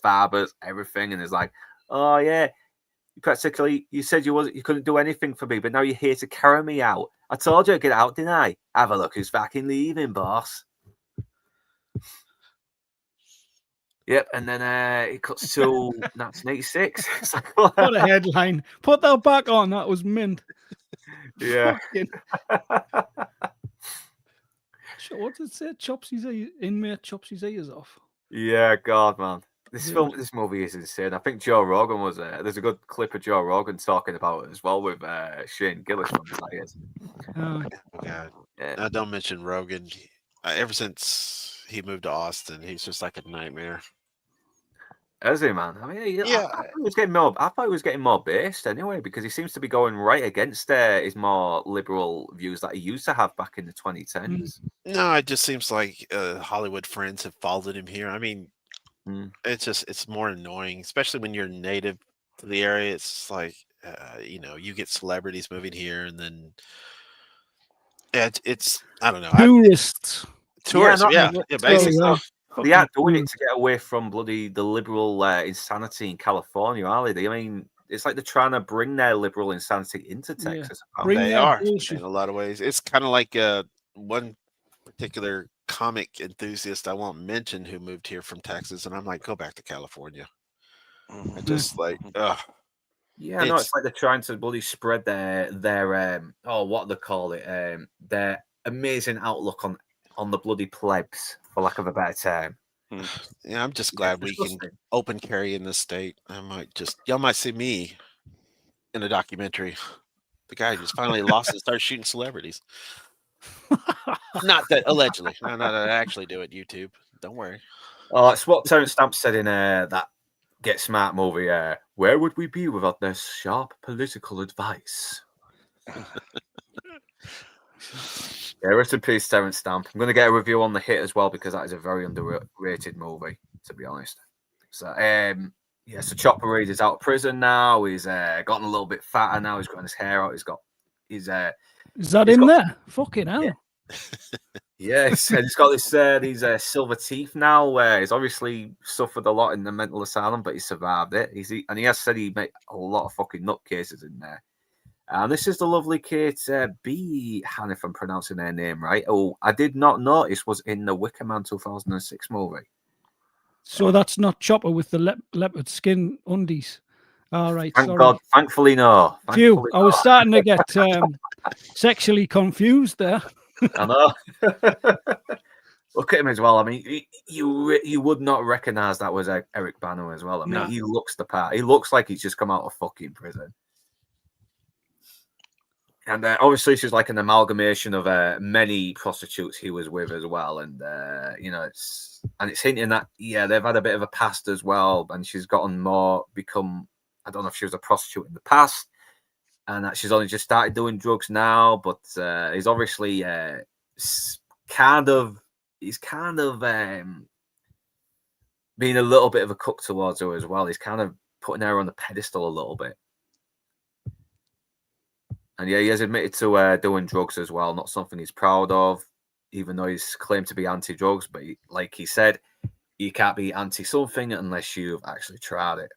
fibers, everything. And it's like, oh yeah, practically you said you couldn't do anything for me, but now you're here to carry me out. I told you I'd get out, didn't I? Have a look who's fucking leaving, boss. Yep, and then it cuts to 1986. It's like, What a headline! Put that back on. That was mint. Yeah. What did it say? Inmate chops his ears off. Yeah, God, man. This movie is insane. I think Joe Rogan was there's a good clip of Joe Rogan talking about it as well with Shane Gillis from the Tigers. Oh, God. Yeah. Now, don't mention Rogan. Ever since he moved to Austin, he's just like a nightmare. Is he, man? I mean, yeah. I thought he was getting more based anyway, because he seems to be going right against his more liberal views that he used to have back in the 2010s. No, it just seems like Hollywood friends have followed him here. I mean, it's more annoying, especially when you're native to the area. It's like, you get celebrities moving here, and then it's I don't know. Tourists. Yeah, basically. They are doing it to get away from bloody the liberal insanity in California, are they? I mean, it's like they're trying to bring their liberal insanity into Texas. Yeah. They are in a lot of ways. It's kind of like one particular comic enthusiast I won't mention who moved here from Texas, and I'm like, go back to California. And just like, yeah, no, it's like they're trying to bloody spread their what they call it, their amazing outlook on the bloody plebs, for lack of a better term. Yeah, I'm just glad we can open carry in this state. Y'all might see me in a documentary. The guy just finally lost and started shooting celebrities. Not that allegedly. No, I actually do it. YouTube. Don't worry. Oh, it's what Terrence Stamp said in that Get Smart movie. Where would we be without their sharp political advice? Yeah, rest in peace, Terrence Stamp. I'm going to get a review on The Hit as well, because that is a very underrated movie, to be honest. So, so Chopper Reed is out of prison now. He's gotten a litting bit fatter now. He's got his hair out. Is that in there? Fucking hell. Yeah, he's got these silver teeth now, where he's obviously suffered a lot in the mental asylum, but he survived it. And he has said he made a lot of fucking nutcases in there. And this is the lovely Kate B. Han, if I'm pronouncing her name right. Oh, I did not notice was in the Wicker Man 2006 movie. So that's not Chopper with the leopard skin undies. All right. Thank God. Thankfully, no. I was starting to get sexually confused there. I know. Look at him as well. I mean, you would not recognize that was Eric Bana as well. I mean, He looks the part. He looks like he's just come out of fucking prison. And obviously, she's like an amalgamation of many prostitutes he was with as well. And it's hinting that they've had a bit of a past as well, and she's become. I don't know if she was a prostitute in the past, and that she's only just started doing drugs now. But he's obviously kind of being a little bit of a cook towards her as well. He's kind of putting her on the pedestal a little bit. And he has admitted to doing drugs as well. Not something he's proud of, even though he's claimed to be anti-drugs. But like he said, you can't be anti-something unless you've actually tried it.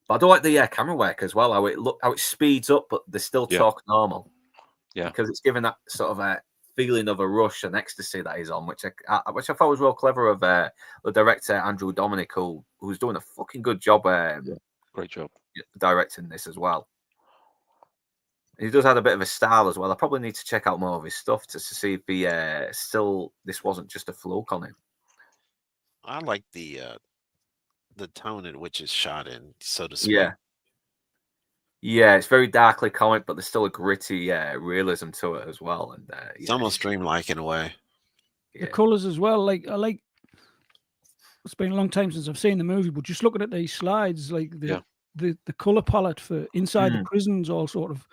But I do like the camera work as well. How it speeds up, but they still talk normal. Yeah, because it's given that sort of a feeling of a rush and ecstasy that he's on, which I thought was real clever of the director Andrew Dominic, who's doing a fucking good job. Great job directing this as well. He does have a bit of a style as well. I probably need to check out more of his stuff to see if he this wasn't just a fluke on him. I like the tone in which it's shot in, so to speak. Yeah, it's very darkly comic, but there's still a gritty realism to it as well. And it's almost dreamlike in a way. The colours as well. Like I like. It's been a long time since I've seen the movie, but just looking at these slides, like the colour palette for inside the prisons, all sort of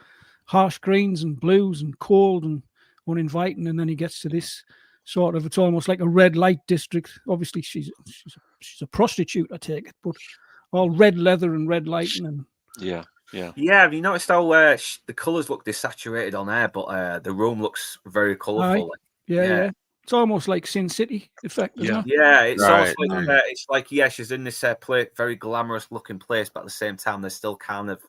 harsh greens and blues and cold and uninviting, and then he gets to this sort of, it's almost like a red light district. Obviously, she's a prostitute, I take it, but all red leather and red lighting and Yeah. Have you noticed how the colours look desaturated on air, but the room looks very colourful? Yeah. It's almost like Sin City effect, isn't it? Yeah, it's Right, also like it's like she's in this very glamorous looking place, but at the same time, there's still kind of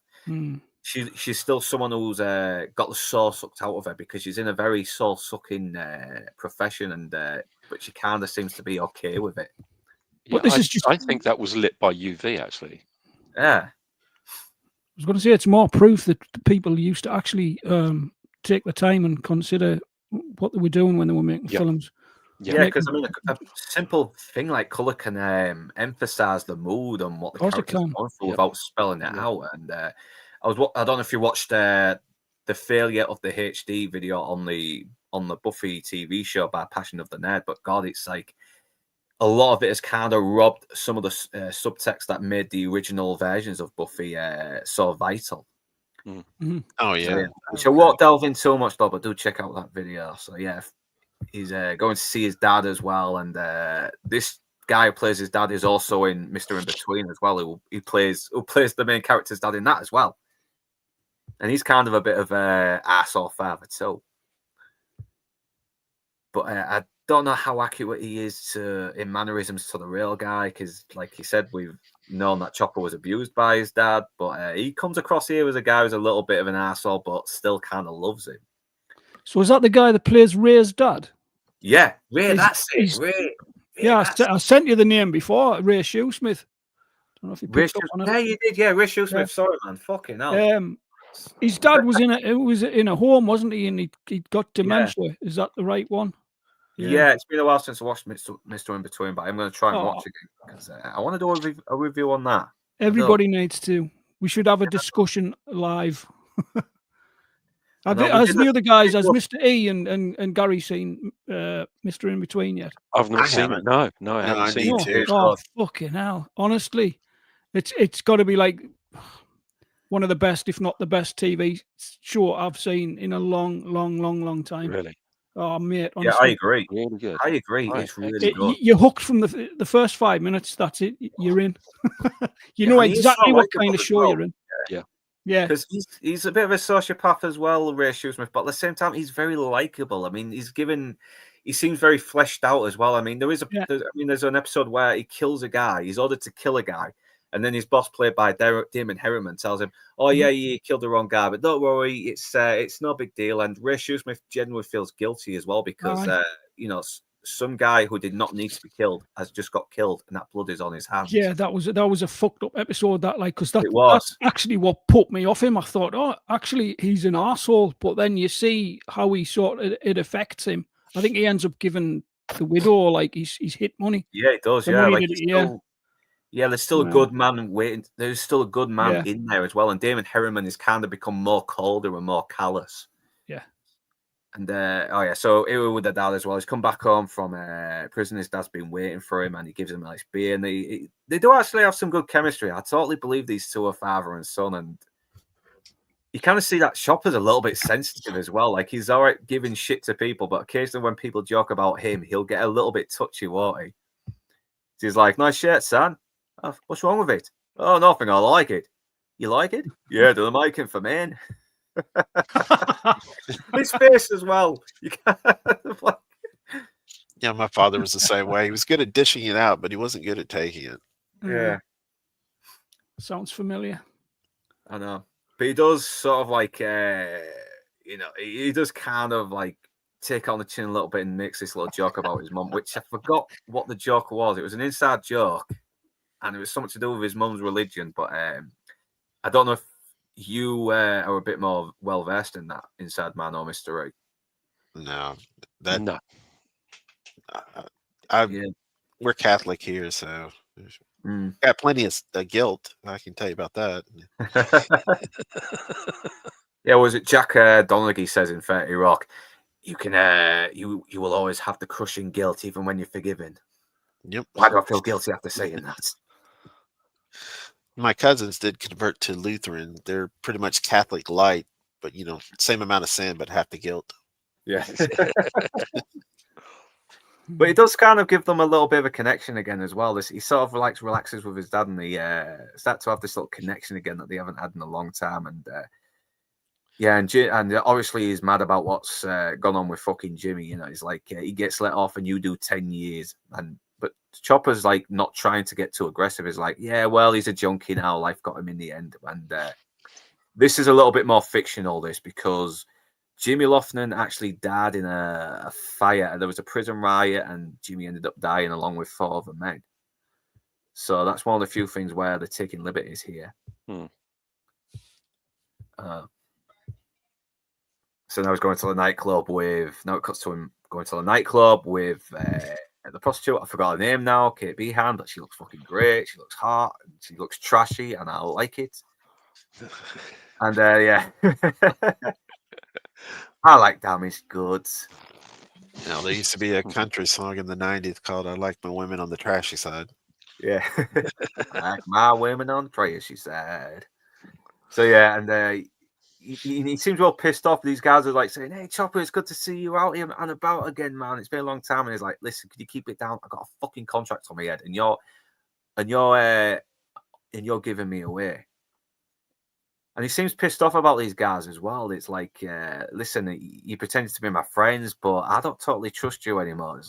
she's still someone who's got the soul sucked out of her because she's in a very soul sucking profession, and but she kind of seems to be okay with it. But this is just, I think that was lit by UV actually. Yeah. I was going to say it's more proof that people used to actually take the time and consider what they were doing when they were making films. Yeah, because I mean, a simple thing like color can emphasize the mood and what the character's going through without spelling it out. And I don't know if you watched the failure of the HD video on the Buffy TV show by Passion of the Nerd, but God, it's like a lot of it has kind of robbed some of the subtext that made the original versions of Buffy so vital. Oh yeah, which I won't delve in so much though, but do check out that video. So yeah, he's going to see his dad as well, and this guy who plays his dad is also in Mr. In Between as well. Who plays the main character's dad in that as well, and he's kind of a bit of a arsehole father too. But I don't know how accurate he is in mannerisms to the real guy, because like he said, we've known that Chopper was abused by his dad, but he comes across here as a guy who's a little bit of an arsehole, but still kind of loves him. So is that the guy that plays Ray's dad? Yeah, Ray, that's it. Ray. Yeah, I sent you the name before, Ray Shoesmith. I don't know if you picked up on it. Yeah, you did. Yeah, Ray Shoesmith. Yeah. Sorry, man. Fucking hell. His dad was in a home, wasn't he? And he got dementia. Yeah. Is that the right one? Yeah, it's been a while since I watched Mr. In Between, but I'm going to try and watch it because I want to do a review on that. Everybody needs to. We should have a discussion live. Has the other guys, has Mr. E and Gary seen Mr. In Between yet? I've not seen it. No, I haven't seen it. Oh, fucking hell. Honestly, it's got to be like one of the best, if not the best TV show I've seen in a long time. Really? Oh, mate, honestly. Yeah, I agree. Really good. I agree. Right. It's really good. You're hooked from the first 5 minutes. That's it. You're in. You know exactly what kind of show you're in. Yeah, because he's a bit of a sociopath as well, Ray Shoesmith, but at the same time, he's very likable. I mean, he seems very fleshed out as well. I mean, there's an episode where he kills a guy. He's ordered to kill a guy, and then his boss, played by Damon Herriman, tells him, "Oh yeah, you killed the wrong guy, but don't worry, it's no big deal." And Ray Shoesmith genuinely feels guilty as well because some guy who did not need to be killed has just got killed, and that blood is on his hands. Yeah, that was a fucked up episode. That because that's actually what put me off him. I thought, oh, actually, he's an arsehole. But then you see how he it affects him. I think he ends up giving the widow like his hit money. Yeah, it does. There's still a good man waiting. There's still a good man in there as well. And Damon Herriman has kind of become more colder and more callous. Yeah. And so here with the dad as well. He's come back home from prison. His dad's been waiting for him, and he gives him a nice beer. And they do actually have some good chemistry. I totally believe these two are father and son. And you kind of see that Chopper's a little bit sensitive as well. Like he's all right giving shit to people, but occasionally when people joke about him, he'll get a little bit touchy, won't he? He's like, "Nice shirt, son. Oh, what's wrong with it?" "Oh, nothing. I like it." "You like it?" "Yeah, do the making for men." His face as well. Yeah, my father was the same way. He was good at dishing it out, but he wasn't good at taking it. Yeah. Sounds familiar. I know. But he does sort of like, he does kind of like take on the chin a little bit and makes this little joke about his mum, which I forgot what the joke was. It was an inside joke, and it was something to do with his mum's religion, but I don't know if you are a bit more well versed in that inside man or Mr. E. No, we're Catholic here, so got plenty of guilt. I can tell you about that. Yeah, was it Jack Donaghy says in 30 Rock? you can you will always have the crushing guilt even when you're forgiven. Yep. Why do I feel guilty after saying that? My cousins did convert to Lutheran. They're pretty much Catholic light, but same amount of sin, but half the guilt. Yeah. But it does kind of give them a little bit of a connection again as well. He sort of relaxes with his dad, and they start to have this little connection again that they haven't had in a long time. And and obviously he's mad about what's gone on with fucking Jimmy. He's like he gets let off, and you do 10 years. But Chopper's like not trying to get too aggressive. He's like, yeah, well, he's a junkie now. Life got him in the end. And this is a little bit more fictional, because Jimmy Loughnan actually died in a fire. There was a prison riot, and Jimmy ended up dying along with 4 other men. So that's one of the few things where they're taking liberties here. So now he's going to the nightclub now it cuts to him going to the nightclub with the prostitute. I forgot her name now, Kate Behan, but she looks fucking great. She looks hot. And she looks trashy, and I like it. And yeah. I like Damaged Goods. There used to be a country song in the 90s called I Like My Women on the Trashy Side. Yeah. I like my women on the trashy side. So yeah, and he seems well pissed off. These guys are like saying, "Hey Chopper, it's good to see you out here and about again, man. It's been a long time." And he's like, "Listen, could you keep it down? I got a fucking contract on my head, and you're giving me away." And he seems pissed off about these guys as well. It's like, listen, you pretend to be my friends, but I don't totally trust you anymore.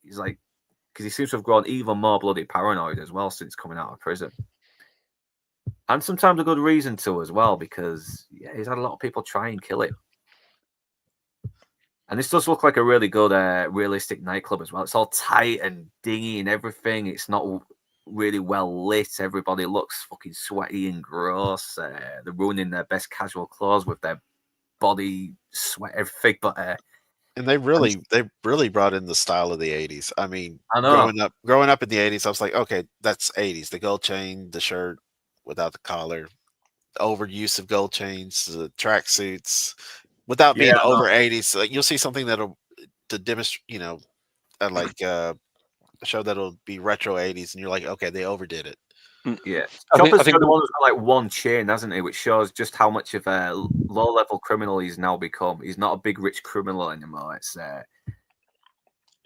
He's like, because he seems to have grown even more bloody paranoid as well since coming out of prison. And sometimes a good reason to as well, because he's had a lot of people try and kill him. And this does look like a really good, realistic nightclub as well. It's all tight and dingy and everything. It's not really well lit. Everybody looks fucking sweaty and gross. They're ruining their best casual clothes with their body sweat, everything. But and they really brought in the style of the 80s. I mean, I know. growing up in the 80s, I was like, okay, that's 80s. The gold chain, the shirt without the collar, the overuse of gold chains, the tracksuits, without being over 80s. You'll see something that'll to demonstrate, show that'll be retro 80s, and you're like, okay, they overdid it. Yeah, Chopper's the one who's got like one chain, hasn't he? Which shows just how much of a low-level criminal he's now become. He's not a big rich criminal anymore. It's I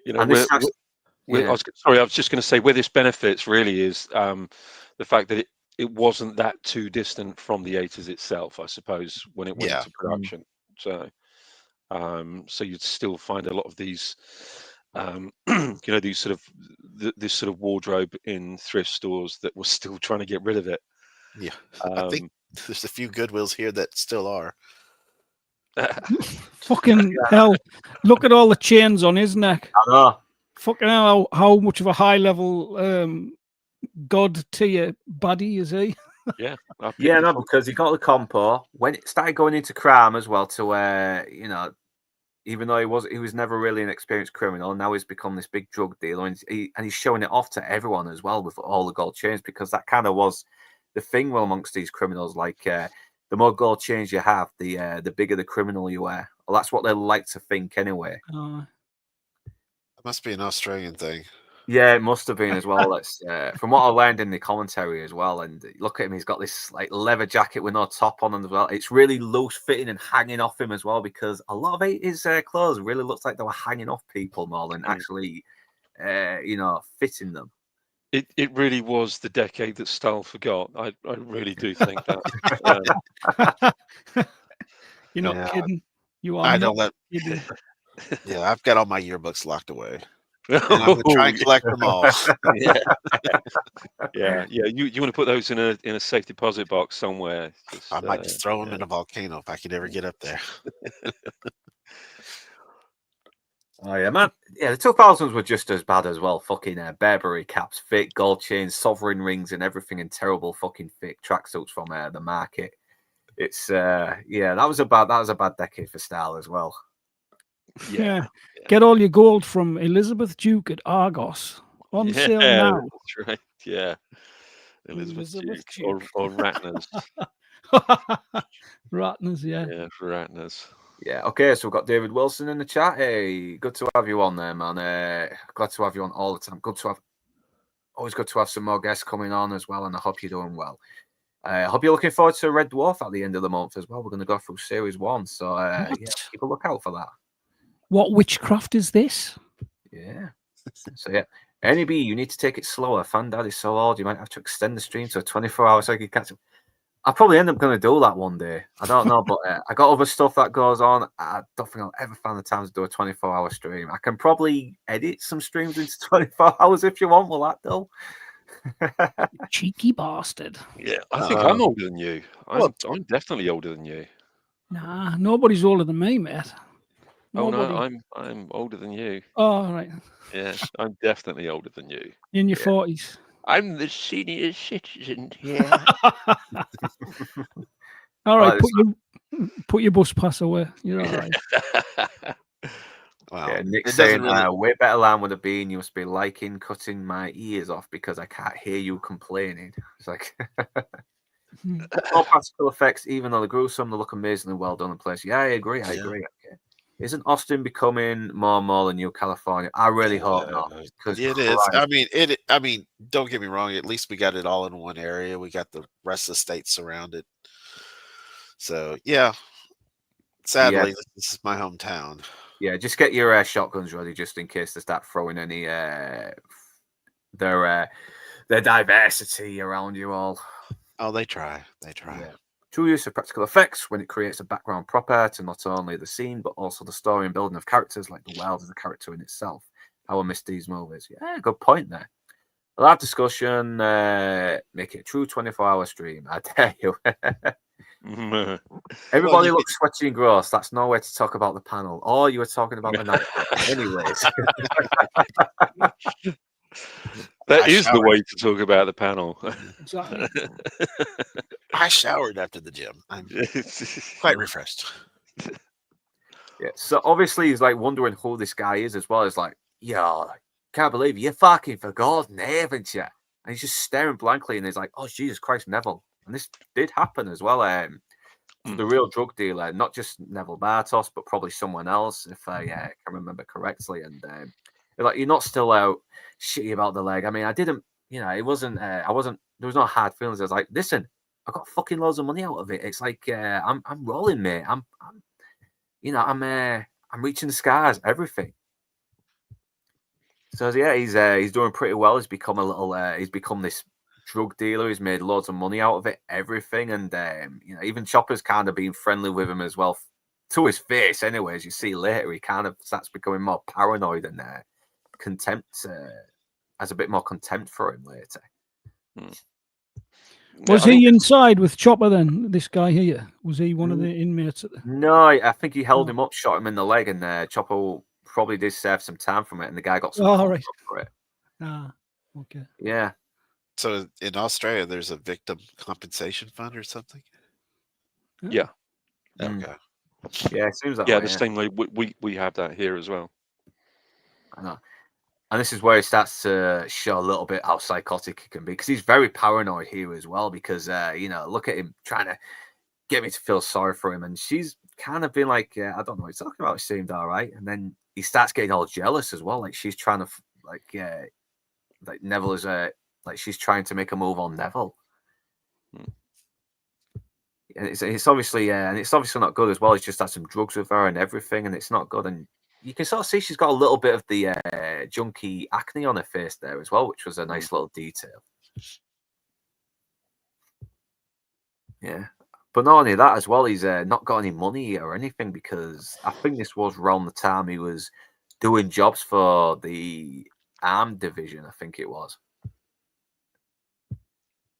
was just going to say where this benefits really is the fact that it wasn't that too distant from the 80s itself, I suppose, when it went into production. So you'd still find a lot of these, these sort of this sort of wardrobe in thrift stores that were still trying to get rid of it. Yeah, I think there's a few Goodwills here that still are. Fucking hell! Look at all the chains on his neck. I know. Fucking hell! How much of a high level god tier baddie is he? Yeah, because he got the compo when it started going into crime as well. To where even though he was never really an experienced criminal, now he's become this big drug dealer, and he's showing it off to everyone as well with all the gold chains, because that kind of was the thing amongst these criminals. Like the more gold chains you have, the bigger the criminal you are. Well, that's what they like to think anyway. It must be an Australian thing. Yeah, it must have been as well. That's from what I learned in the commentary as well. And look at him; he's got this like leather jacket with no top on as well. It's really loose fitting and hanging off him as well, because a lot of his clothes really looks like they were hanging off people more than actually, fitting them. It really was the decade that style forgot. I really do think that. You're not kidding. You are not kidding. Yeah, I've got all my yearbooks locked away. And I'm going to try and collect them all. Yeah. You want to put those in a safe deposit box somewhere. I might just throw them in a volcano if I could ever get up there. Oh yeah, man. Yeah, the 2000s were just as bad as well. Fucking Burberry caps, fake gold chains, sovereign rings, and everything in terrible fucking fake tracksuits from the market. It's that was a bad decade for style as well. Yeah. Get all your gold from Elizabeth Duke at Argos on sale now. That's right. Yeah, Elizabeth Duke. Or Ratner's. Ratner's, yeah. Yeah, for Ratner's. Yeah, okay, so we've got David Wilson in the chat. Hey, good to have you on there, man. Glad to have you on all the time. Always good to have some more guests coming on as well, and I hope you're doing well. I hope you're looking forward to Red Dwarf at the end of the month as well. We're going to go through Series 1, so yeah, keep a lookout for that. What witchcraft is this? Yeah. So yeah, NEB, you need to take it slower. Fan Dad is so old, you might have to extend the stream to a 24 hours so you can catch up. I'll probably end up going to do that one day. I don't know, but I got other stuff that goes on. I don't think I'll ever find the time to do a 24-hour stream. I can probably edit some streams into 24 hours if you want. Will that do? Cheeky bastard. Yeah, I think I'm older than you. I'm definitely older than you. Nah, nobody's older than me, mate. Nobody. Oh no, I'm older than you. Oh, right. Yeah, I'm definitely older than you. In your 40s. I'm the senior citizen here. All right, put your bus pass away. You're all right. Wow. Yeah, Nick's saying, way better line would have been, you must be liking cutting my ears off because I can't hear you complaining. It's like, all practical effects, even though they're gruesome, they look amazingly well done in place. Yeah, I agree. Okay. Isn't Austin becoming more and more the new California? I really hope not. Because it is. I mean, don't get me wrong. At least we got it all in one area. We got the rest of the state surrounded. So yeah, sadly, this is my hometown. Yeah, just get your shotguns ready just in case they start throwing any their diversity around you all. Oh, they try. Yeah. True use of practical effects when it creates a background proper to not only the scene but also the story and building of characters, like the world as a character in itself. How I miss these movies. Yeah, good point there. A live discussion, make it a true 24-hour stream. I dare you. Everybody looks sweaty and gross. That's no way to talk about the panel. Or you were talking about the night. Anyways. That is the way to talk about the panel. Exactly. I showered after the gym. I'm quite refreshed. Yeah. So obviously he's like wondering who this guy is as well. It's like, yeah, can't believe you fucking forgotten, haven't you? And he's just staring blankly, and he's like, oh Jesus Christ, Neville. And this did happen as well. The real drug dealer, not just Neville Bartos, but probably someone else, if I can remember correctly. And like, you're not still out shitty about the leg. I mean, I didn't, it wasn't, there was no hard feelings. I was like, listen, I got fucking loads of money out of it. It's like, I'm rolling, mate. I'm reaching the skies, everything. So yeah, he's doing pretty well. He's become he's become this drug dealer. He's made loads of money out of it, everything. And even Chopper's kind of been friendly with him as well, to his face. Anyways, you see later, he kind of starts becoming more paranoid and contempt, has a bit more contempt for him later. Was he inside with Chopper then? This guy here, was he one of the inmates? No, I think he held him up, shot him in the leg, and Chopper probably did serve some time from it, and the guy got some right for it. Okay. Yeah. So in Australia, there's a victim compensation fund or something. Yeah. Okay. Yeah, it seems that way. Yeah, the same way we have that here as well. I know. And this is where he starts to show a little bit how psychotic he can be, because he's very paranoid here as well. Because look at him trying to get me to feel sorry for him, and she's kind of been like, I don't know what he's talking about. It seemed all right, and then he starts getting all jealous as well. Like she's trying to like Neville is like she's trying to make a move on Neville. And it's obviously and it's obviously not good as well. He's just had some drugs with her and everything, and it's not good. And you can sort of see she's got a little bit of the junky acne on her face there as well, which was a nice little detail. Yeah. But not only that as well, he's not got any money or anything, because I think this was around the time he was doing jobs for the armed division, I think it was.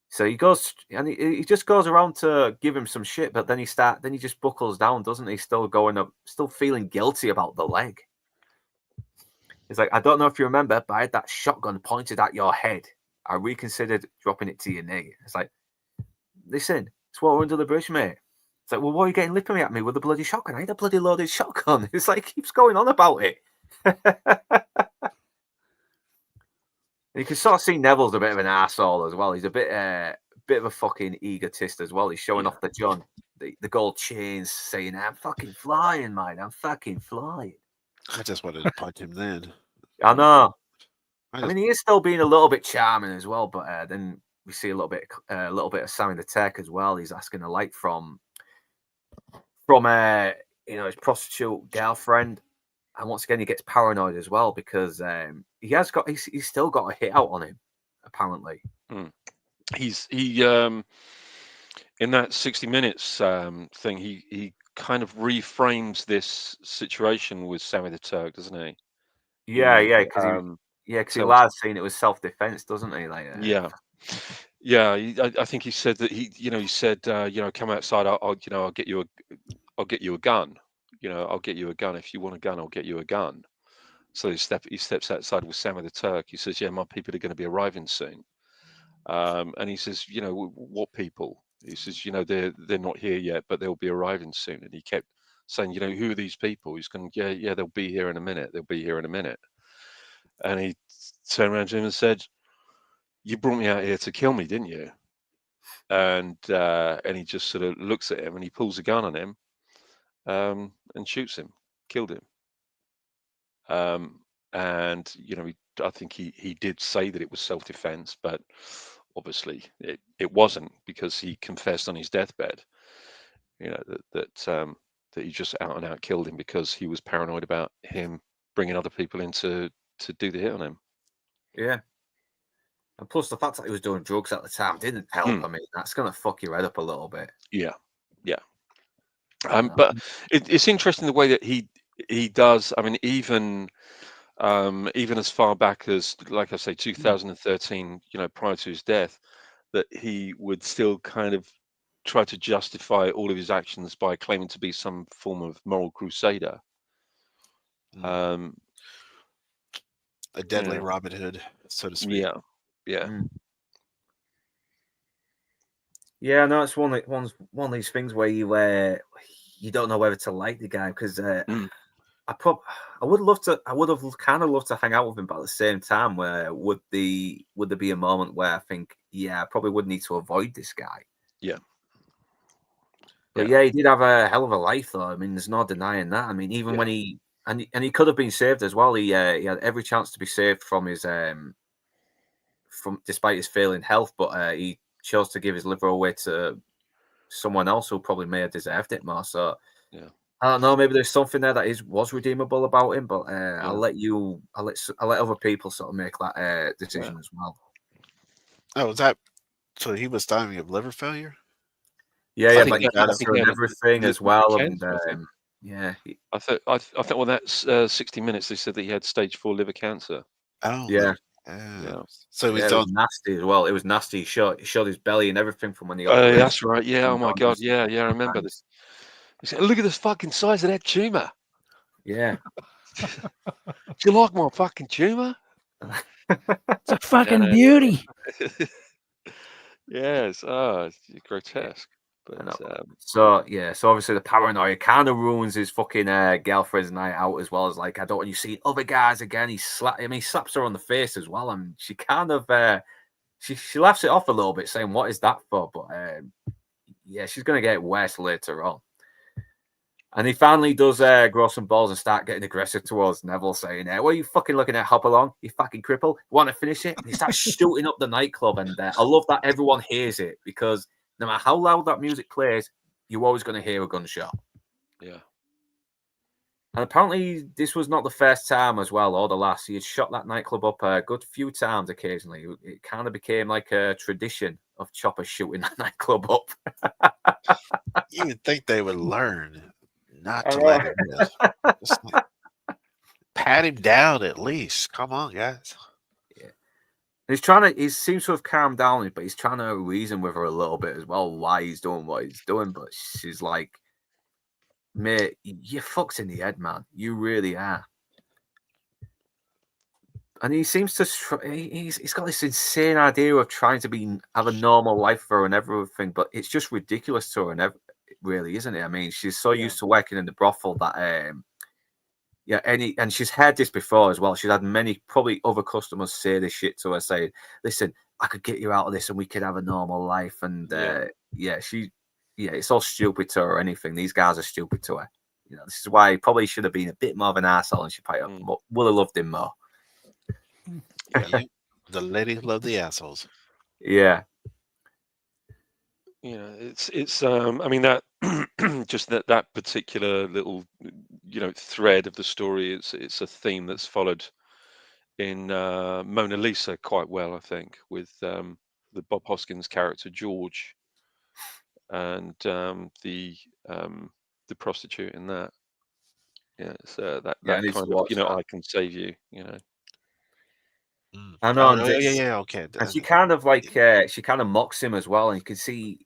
So he goes and he just goes around to give him some shit, but then he just buckles down, doesn't he? Still feeling guilty about the leg. He's like, I don't know if you remember, but I had that shotgun pointed at your head. I reconsidered dropping it to your knee. It's like, listen, it's water under the bridge, mate. It's like, well, why are you getting lippy at me with a bloody shotgun? I had a bloody loaded shotgun. It's like, he keeps going on about it. You can sort of see Neville's a bit of an arsehole as well. He's a bit of a fucking egotist as well. He's showing off the the gold chains, saying, "I'm fucking flying, mate. I'm fucking flying." I just wanted to punch him then. I know. I I mean, he is still being a little bit charming as well, but then we see a little bit of Sammy the Tech as well. He's asking a light from his prostitute girlfriend, and once again he gets paranoid as well because he's still got a hit out on him apparently. He in that 60 Minutes thing, he kind of reframes this situation with Sammy the Turk, doesn't he? Yeah, because he tells- lies saying it was self-defense, doesn't he? Like, yeah. I think he said that he said, come outside. I'll get you a gun. I'll get you a gun if you want a gun. I'll get you a gun. So he steps outside with Sammy the Turk. He says, "Yeah, my people are going to be arriving soon." And he says, "What people?" He says, they're not here yet, but they'll be arriving soon. And he kept saying, "Who are these people?" He's going, "Yeah, they'll be here in a minute. They'll be here in a minute." And he turned around to him and said, "You brought me out here to kill me, didn't you?" And he just sort of looks at him and he pulls a gun on him and shoots him, killed him. And I think he did say that it was self-defense, but obviously it wasn't, because he confessed on his deathbed, that he just out and out killed him because he was paranoid about him bringing other people in to do the hit on him. Yeah. And plus the fact that he was doing drugs at the time didn't help. I mean, that's going to fuck your head up a little bit. Yeah. But it's interesting the way that he does. I mean, even as far back as, like I say, 2013, prior to his death, that he would still kind of try to justify all of his actions by claiming to be some form of moral crusader. A deadly Robin Hood, so to speak. Yeah. Yeah, no, it's one of these things where you don't know whether to like the guy, because I would have kind of loved to hang out with him, but at the same time, where would there be a moment where I think, I probably would need to avoid this guy. Yeah. But he did have a hell of a life, though. I mean, there's no denying that. I mean, even when he could have been saved as well. He had every chance to be saved from his despite his failing health, but he chose to give his liver away to someone else who probably may have deserved it more. So I don't know. Maybe there's something there that was redeemable about him, but I'll let other people sort of make that decision as well. Oh, was that? So he was dying of liver failure? Yeah, like cancer and everything as well. Cancer, and I thought well, that's 60 Minutes. They said that he had stage 4 liver cancer. Oh, yeah. So it was nasty as well. It was nasty. He showed his belly and everything from when he got. Oh, that's right. Yeah. Oh my God. Yeah. I remember this. He said, "Look at the fucking size of that tumor." Yeah. Do you like my fucking tumor? It's a fucking beauty. Yes. Oh, it's grotesque. But so obviously the paranoia kind of ruins his fucking girlfriend's night out, as well as, like, I don't want you seeing other guys again. He slaps her on the face as well, and she kind of she laughs it off a little bit, saying, "What is that for?" But she's gonna get worse later on. And he finally does grow some balls and start getting aggressive towards Neville, saying, "What are you fucking looking at? Hop along, you fucking cripple. Want to finish it?" And he starts shooting up the nightclub, and I love that everyone hears it, because no matter how loud that music plays, you're always going to hear a gunshot. Yeah. And apparently this was not the first time as well, or the last. He had shot that nightclub up a good few times occasionally. It kind of became like a tradition of choppers shooting that nightclub up. You would think they would learn not to let him in. Just pat him down at least. Come on, guys. He seems to have calmed down, but he's trying to reason with her a little bit as well why he's doing what he's doing. But she's like, "Mate, you're fucked in the head, man. You really are." And he seems to he's got this insane idea of trying to have a normal life for her and everything, but it's just ridiculous to her, and really, isn't it? I mean, she's so used to working in the brothel that and she's heard this before as well. She's had many probably other customers say this shit to her, saying, "Listen, I could get you out of this and we could have a normal life." And yeah, it's all stupid to her or anything. These guys are stupid to her. You know, this is why he probably should have been a bit more of an arsehole and she probably would have loved him more. Yeah, the ladies love the assholes. Yeah. Yeah, it's I mean that just that particular little thread of the story, it's a theme that's followed in Mona Lisa quite well, I think, with the Bob Hoskins character George and the prostitute in that. Yeah, it's that Yeah, I need kind to of watch that. I can save you, I know, Oh, yeah, okay. and she kind of like she kind of mocks him as well, and you can see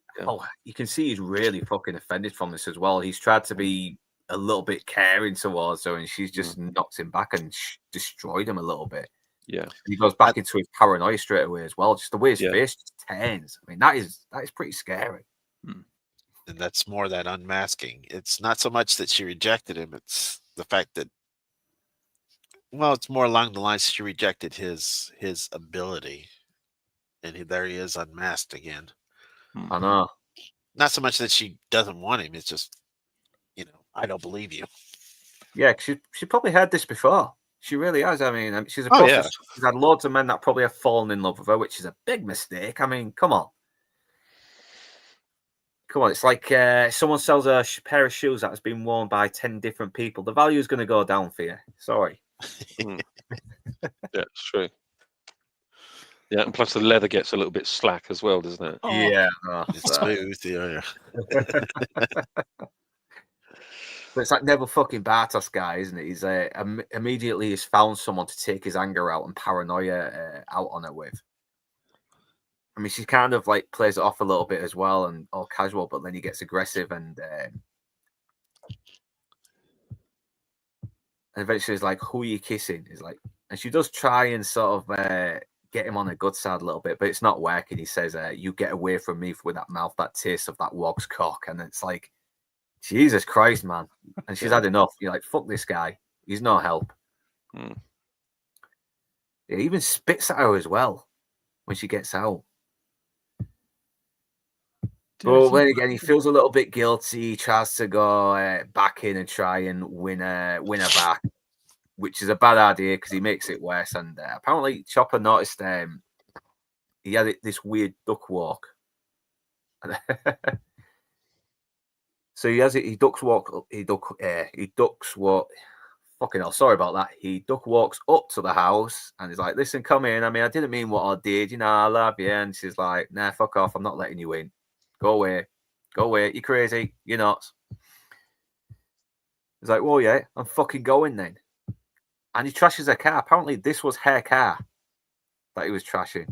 he's really fucking offended from this as well. He's tried to be a little bit caring towards her, and she's just knocked him back and destroyed him a little bit. Yeah, and he goes back into his paranoia straight away as well. Just the way his face just turns. I mean, that is pretty scary. And that's more that unmasking. It's not so much that she rejected him; it's the fact that, well, it's more along the lines she rejected his ability, and there he is unmasked again. I know. Not so much that she doesn't want him; it's just, I don't believe you. Yeah, she probably heard this before. She really has. I mean, she's a Oh, prostitute. yeah. She's had loads of men that probably have fallen in love with her, which is a big mistake. I mean, come on. Come on, it's like someone sells a pair of shoes that has been worn by 10 different people. The value is going to go down for you. Sorry. Yeah, it's true. Yeah, and plus the leather gets a little bit slack as well, doesn't it? Yeah, It's smooth. Yeah. But it's like Neville fucking Bartos guy, isn't it? He's immediately has found someone to take his anger out and paranoia out on her with. I mean, she kind of like plays it off a little bit as well and all casual, but then he gets aggressive and eventually he's like, "Who are you kissing?" He's like, and she does try and sort of get him on the good side a little bit, but it's not working. He says, "You get away from me with that mouth, that taste of that wog's cock," and it's like, Jesus Christ, man. And she's had enough. You're like, fuck this guy. He's no help. Yeah, he even spits at her as well when she gets out. But then again, he feels a little bit guilty. He tries to go back in and try and win her back, which is a bad idea because he makes it worse. And apparently, Chopper noticed he had this weird duck walk. So he ducks walk. He ducks walk. Fucking hell, sorry about that. He duck walks up to the house and he's like, "Listen, come in. I mean, I didn't mean what I did. I love you." And she's like, "Nah, fuck off. I'm not letting you in. Go away. Go away. You're crazy. You're nuts." He's like, "Well, yeah, I'm fucking going then." And he trashes her car. Apparently, this was her car that he was trashing.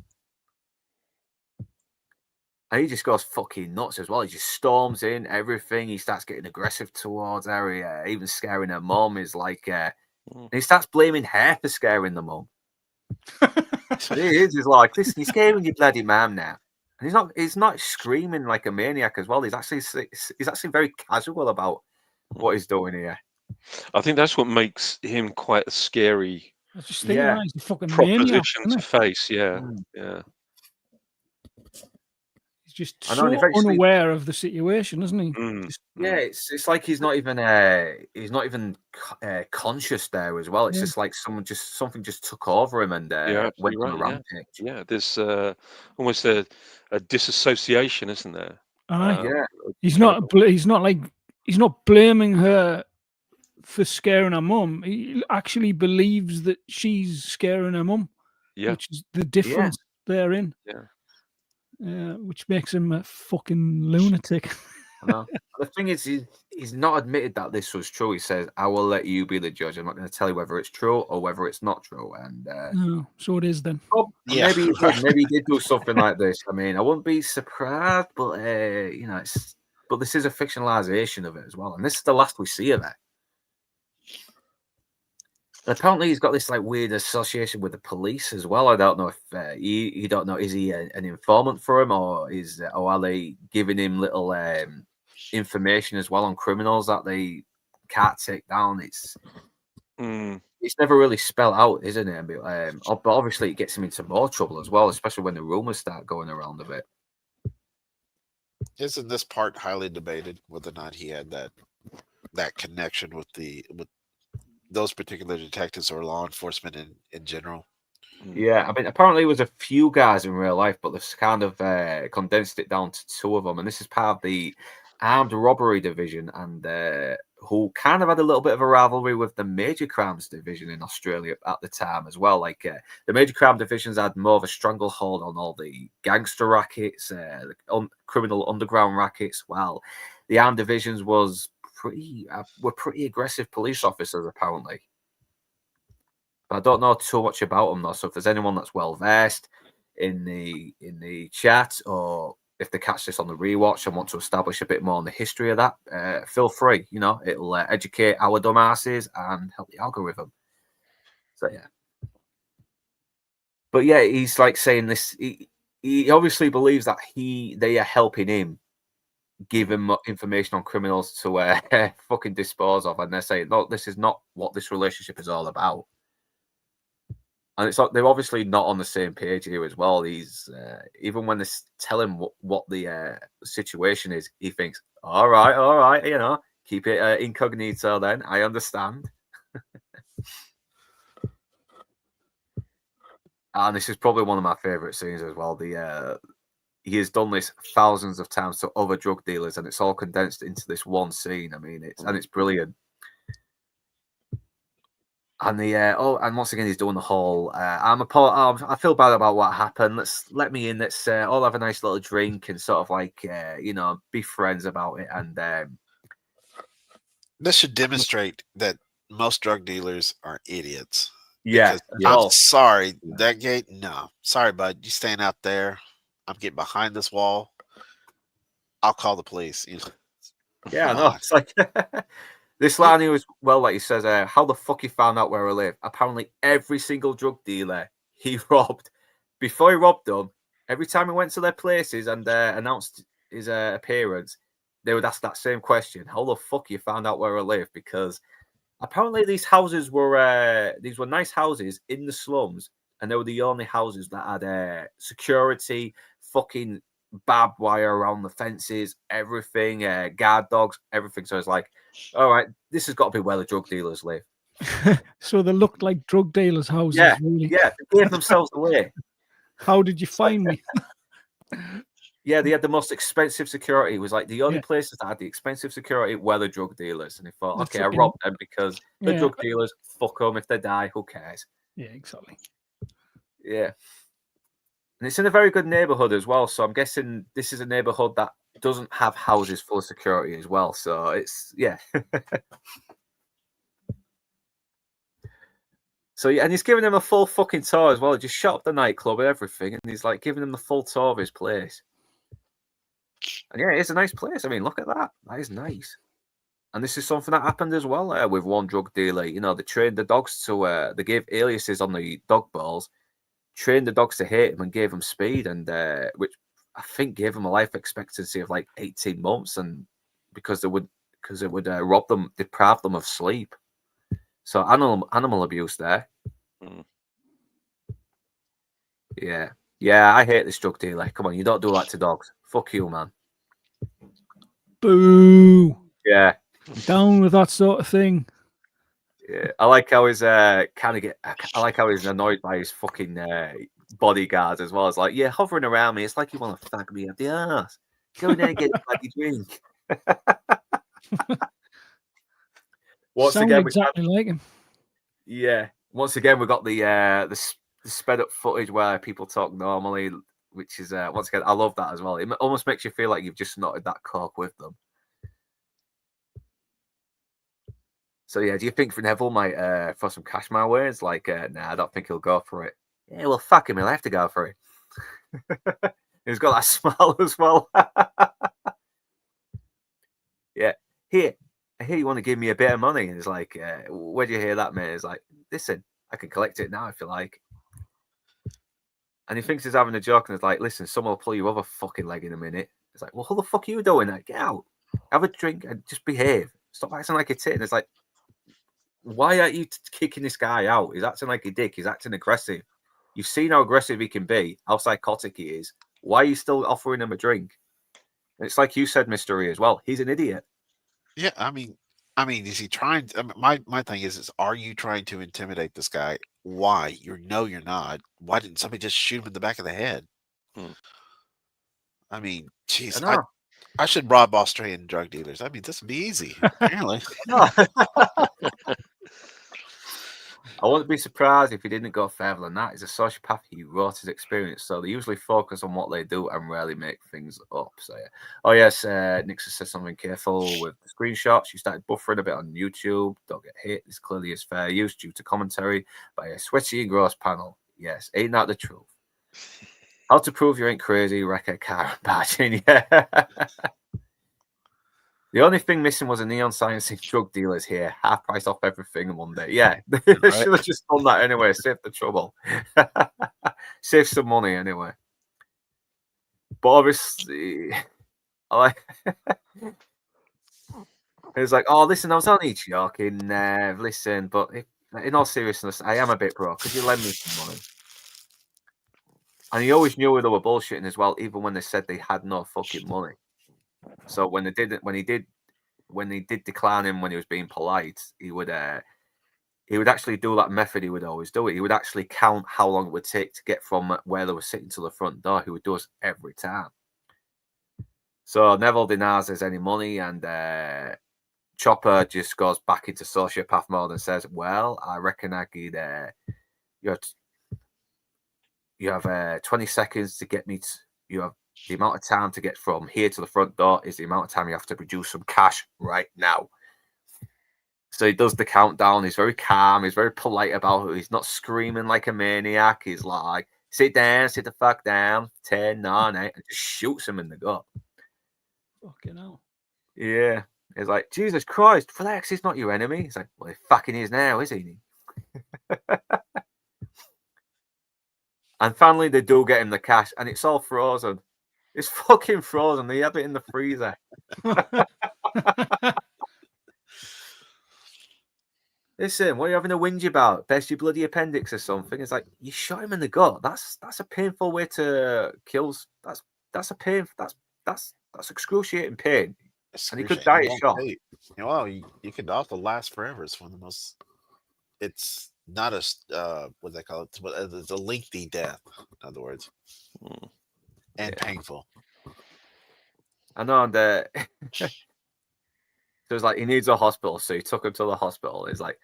And he just goes fucking nuts as well. He just storms in everything. He starts getting aggressive towards her, even scaring her mum. Is like, and he starts blaming her for scaring the mum. He's like, "Listen, you're scaring your bloody mum now." And he's not screaming like a maniac as well. He's actually very casual about what he's doing here. I think that's what makes him quite a scary he's a fucking proposition maniac, to face. Yeah. He's just so unaware of the situation, isn't he? Yeah, it's like he's not even conscious there as well. It's just like something just took over him and went on a rampage. Yeah, there's almost a disassociation, isn't there? He's not blaming her for scaring her mum. He actually believes that she's scaring her mum, which is the difference therein. Which makes him a fucking lunatic. I know. The thing is, he's not admitted that this was true. He says, "I will let you be the judge. I'm not going to tell you whether it's true or whether it's not true." And so it is then. Maybe he did do something like this. I mean, I wouldn't be surprised, but but this is a fictionalization of it as well, and this is the last we see of it. Apparently, he's got this like weird association with the police as well. I don't know if you don't know. Is he an informant for him, or are they giving him little information as well on criminals that they can't take down? It's never really spelled out, isn't it? But obviously, it gets him into more trouble as well, especially when the rumors start going around a bit. Isn't this part highly debated whether or not he had that connection with those particular detectives or law enforcement in general? Yeah, I mean, apparently it was a few guys in real life, but they've kind of condensed it down to two of them, and this is part of the armed robbery division, and who kind of had a little bit of a rivalry with the major crimes division in Australia at the time as well. Like the major crime divisions had more of a stranglehold on all the gangster rackets, criminal underground rackets, while the armed divisions were pretty aggressive police officers apparently. I don't know too much about them though. So if there's anyone that's well versed in the chat, or if they catch this on the rewatch and want to establish a bit more on the history of that, feel free. You know, it'll educate our dumbasses and help the algorithm. So yeah. But yeah, he's like saying this. He obviously believes that they are helping him give him information on criminals to fucking dispose of, and they're saying, no, this is not what this relationship is all about. And it's like they're obviously not on the same page here as well. He's even when they tell him what the situation is, he thinks, all right, you know, keep it incognito then. I understand. And this is probably one of my favorite scenes as well. He has done this thousands of times to other drug dealers, and it's all condensed into this one scene. I mean, it's brilliant. And and once again he's doing the whole I feel bad about what happened. Let me in. Let's all have a nice little drink and sort of like you know, be friends about it. And This should demonstrate that most drug dealers are idiots. yeah, Because I'm sorry, that gate. No, sorry, bud. You staying out there? I'm getting behind this wall. I'll call the police. You know? Yeah, I know. It's like this line here was, well, like he says, how the fuck he found out where I live? Apparently, every single drug dealer he robbed, before he robbed them, every time he went to their places and announced his appearance, they would ask that same question: how the fuck you found out where I live? Because apparently these houses were nice houses in the slums, and they were the only houses that had security, fucking barbed wire around the fences, everything, guard dogs, everything. So it's like, all right, this has got to be where the drug dealers live. So they looked like drug dealers' houses, Yeah, really. yeah, they gave themselves away. How did you find me? Yeah, they had the most expensive security. It was like the only places that had the expensive security were the drug dealers. And he thought, okay, I robbed them because the drug dealers, fuck them. If they die, who cares? Yeah, exactly. Yeah. And it's in a very good neighborhood as well. So I'm guessing this is a neighborhood that doesn't have houses full of security as well. So it's, yeah. So yeah, and he's giving them a full fucking tour as well. He just shot up the nightclub and everything. And he's like giving them the full tour of his place. And yeah, it's a nice place. I mean, look at that. That is nice. And this is something that happened as well with one drug dealer. You know, they trained the dogs to, they gave aliases on the dog balls, trained the dogs to hate him and gave them speed, and which I think gave them a life expectancy of like 18 months. And because it would rob them, deprive them of sleep. So animal abuse there. Mm. Yeah, I hate this drug dealer. Come on, you don't do that to dogs. Fuck you, man. Boo. Yeah. Down with that sort of thing. Yeah, I like how he's I like how he's annoyed by his fucking bodyguards as well. It's like, yeah, hovering around me. It's like you want to fag me up the ass. Go in there and get a bloody drink. Once Sound again, exactly like him. Yeah. Once again, we got the sped up footage where people talk normally, which is once again, I love that as well. It almost makes you feel like you've just snorted that coke with them. So yeah, do you think Neville might throw some cash my way? It's like, nah, I don't think he'll go for it. Yeah, well, fuck him, he'll have to go for it. He's got that smile as well. Yeah, here, I hear you want to give me a bit of money. And it's like, where'd you hear that, mate? It's like, listen, I can collect it now if you like. And he thinks he's having a joke, and it's like, listen, someone will pull your other fucking leg in a minute. It's like, well, who the fuck are you doing? Like, get out, have a drink, and just behave. Stop acting like a tit. And it's like, why aren't you kicking this guy out? He's acting like a dick. He's acting aggressive. You've seen how aggressive he can be, how psychotic he is. Why are you still offering him a drink? It's like you said, Mystery, as well. He's an idiot. Yeah, I mean, is he trying? My thing is, are you trying to intimidate this guy? Why? You're not. Why didn't somebody just shoot him in the back of the head? I mean, jeez, I should rob Australian drug dealers. I mean, this would be easy. Apparently, No. I wouldn't be surprised if he didn't go further than that. He's a sociopath. He wrote his experience, so they usually focus on what they do and rarely make things up. So yeah. Oh yes, Nixon said something careful with the screenshots. You started buffering a bit on YouTube. Don't get hit. This clearly is fair use due to commentary by a sweaty and gross panel. Yes, ain't that the truth? How to prove you ain't crazy? Wreck a car and barging. Yeah. The only thing missing was a neon sign saying drug dealers here, half price off everything in one day. Yeah, they should have just done that anyway. Save the trouble. Save some money anyway. But obviously, I like. It's like, oh, listen, I was only joking. Listen, but in all seriousness, I am a bit broke. Could you lend me some money? And he always knew they were bullshitting as well, even when they said they had no fucking money. So when they did decline him when he was being polite, he would actually do that method he would always do it. He would actually count how long it would take to get from where they were sitting to the front door. He would do us every time. So Neville denies there's any money, and Chopper just goes back into sociopath mode and says, "Well, I reckon I could. You have 20 seconds to get me. You have the amount of time to get from here to the front door is the amount of time you have to produce some cash right now." So he does the countdown. He's very calm. He's very polite about it. He's not screaming like a maniac. He's like, sit the fuck down. 10, 9, 8, and just shoots him in the gut. Fucking hell. Yeah. He's like, Jesus Christ, relax. He's not your enemy. He's like, well, he fucking is now, is he? And finally, they do get him the cash, and it's all frozen. It's fucking frozen. They have it in the freezer. Listen, what are you having a whinge about? Best your bloody appendix or something? It's like, you shot him in the gut. That's a painful way to kill. That's a pain. That's excruciating pain. And he could die of shock. Well, you could also last forever. It's one of the most. It's not a what they call it. It's a lengthy death. In other words, and painful. I know. And so it's like he needs a hospital, so he took him to the hospital. He's like,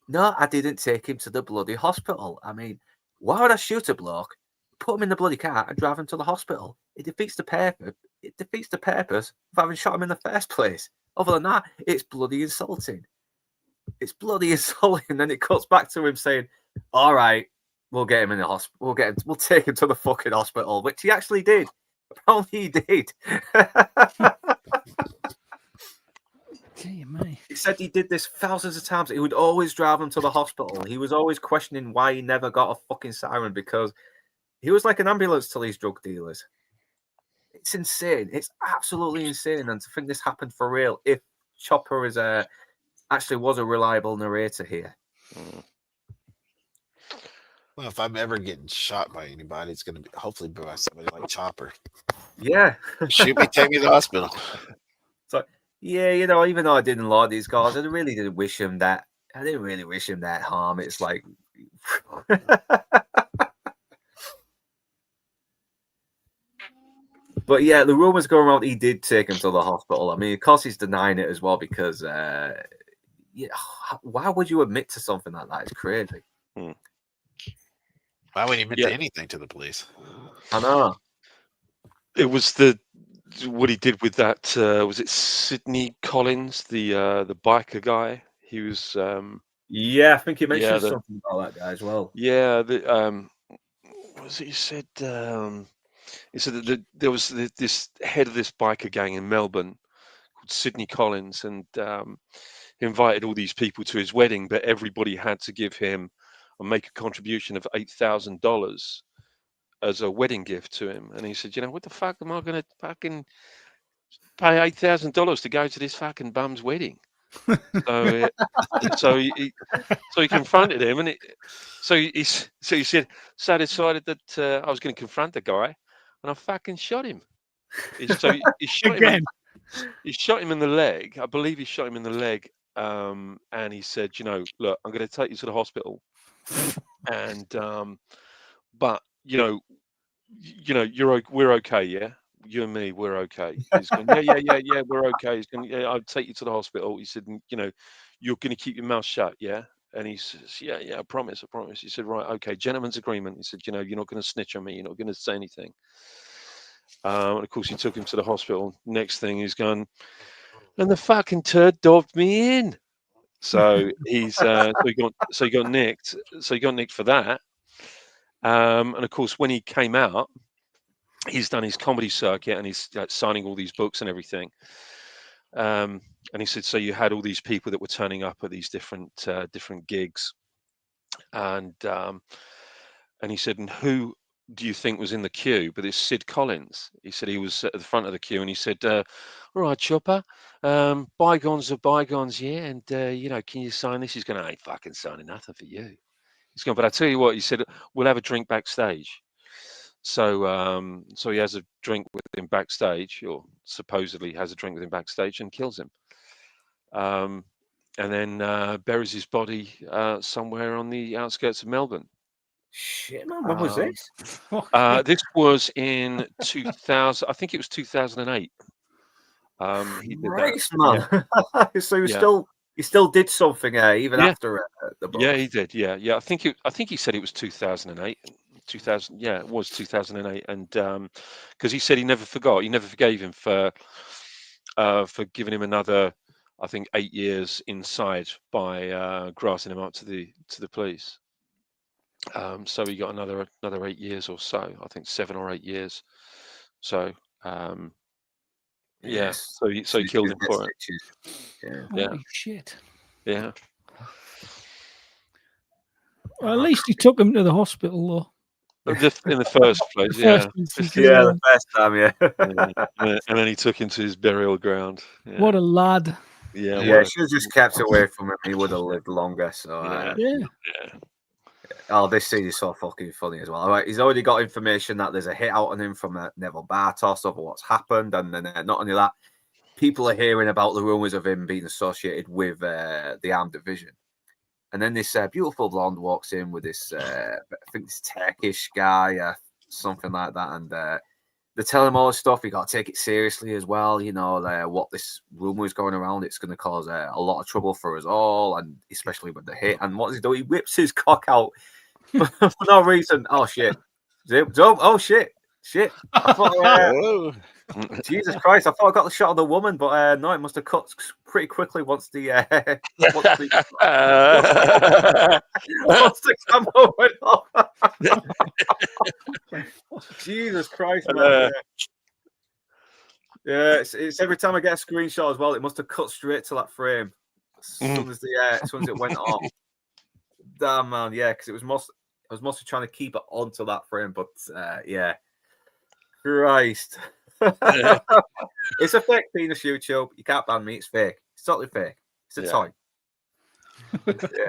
no, I didn't take him to the bloody hospital. I mean, why would I shoot a bloke, put him in the bloody car, and drive him to the hospital? It defeats the purpose. It defeats the purpose of having shot him in the first place. Other than that, it's bloody insulting. It's bloody insulting. And then it cuts back to him saying, "All right, we'll get him in the hospital. We'll take him to the fucking hospital," which he actually did. Apparently, he did. He said he did this thousands of times. He would always drive him to the hospital. He was always questioning why he never got a fucking siren, because he was like an ambulance to these drug dealers. It's insane. It's absolutely insane. And to think this happened for real, if Chopper is actually was a reliable narrator here. Well, if I'm ever getting shot by anybody, it's going to be hopefully by somebody like Chopper. Yeah. Shoot me, take me to the hospital. So, yeah, even though I didn't like these guys, I really didn't wish him that. I didn't really wish him that harm. It's like. But yeah, the rumors going around he did take him to the hospital. I mean, of course, he's denying it as well because, why would you admit to something like that? It's crazy. Why would he admit to anything to the police? I know. It was what he did with that. Was it Sidney Collins, the biker guy? He was. Yeah, I think he mentioned something about that guy as well. Yeah. What was it? He said. He said that there was this head of this biker gang in Melbourne called Sidney Collins, and he invited all these people to his wedding, but everybody had to give him or make a contribution of $8,000 as a wedding gift to him. And he said, what the fuck am I going to fucking pay $8,000 to go to this fucking bum's wedding? So he confronted him, and he said, so I decided that I was going to confront the guy, and I fucking shot him. So he shot him. Again. He shot him in the leg. I believe he shot him in the leg. And he said, look, I'm going to take you to the hospital. And but we're okay, yeah. You and me, we're okay. He's going, yeah, we're okay. He's going, yeah, I'll take you to the hospital. He said, you're going to keep your mouth shut, yeah. And he says, yeah, I promise. He said, right, okay, gentleman's agreement. He said, you're not going to snitch on me. You're not going to say anything. And of course, he took him to the hospital. Next thing, he's gone, and the fucking turd dobbed me in. So he got nicked. So he got nicked for that. And of course, when he came out, he's done his comedy circuit and he's signing all these books and everything. And he said, so you had all these people that were turning up at these different gigs, and he said, and who do you think was in the queue? But it's Sid Collins. He said he was at the front of the queue, and he said, all right, Chopper, bygones are bygones, yeah, and can you sign this? He's going, I ain't fucking signing nothing for you. He's going, but I tell you what, he said, we'll have a drink backstage. So he has a drink with him backstage, or supposedly has a drink with him backstage, and kills him. And then buries his body somewhere on the outskirts of Melbourne. Shit, man, when was this? This was in 2000. I think it was 2008. He did Christ, that. Man. So you still did something even after the book. Yeah, he did. Yeah. I think he said it was 2008. 2000. Yeah, it was 2008. And because he said he never forgot. He never forgave him for giving him another, I think, 8 years inside by grassing him up to the police. So he got another 8 years or so. I think 7 or 8 years. So Yes. So he killed him for it. Holy shit. Yeah. Well, at least he took him to the hospital, though. In the first place, The first time, yeah. And then he took him to his burial ground. Yeah. What a lad. Yeah, should have just kept away from him. He would have lived longer. So this scene is so fucking funny as well. All right, he's already got information that there's a hit out on him from Neville Bartos over what's happened, and then not only that, people are hearing about the rumours of him being associated with the armed division. And then this beautiful blonde walks in with this, I think this Turkish guy, something like that, and they're telling him all this stuff. You got to take it seriously as well. What this rumor is going around, it's going to cause a lot of trouble for us all, and especially with the hit. And what does he do? He whips his cock out for no reason. Oh shit! Oh shit! I thought, Jesus Christ! I thought I got the shot of the woman, but no, it must have cut pretty quickly once the once the camera went off. Jesus Christ, man! Yeah, it's every time I get a screenshot as well. It must have cut straight to that frame as soon as it went off. Damn, man, yeah, because I was mostly trying to keep it onto that frame, but yeah, Christ. It's a fake penis, YouTube. You can't ban me. It's fake. It's totally fake. It's a toy. Yeah.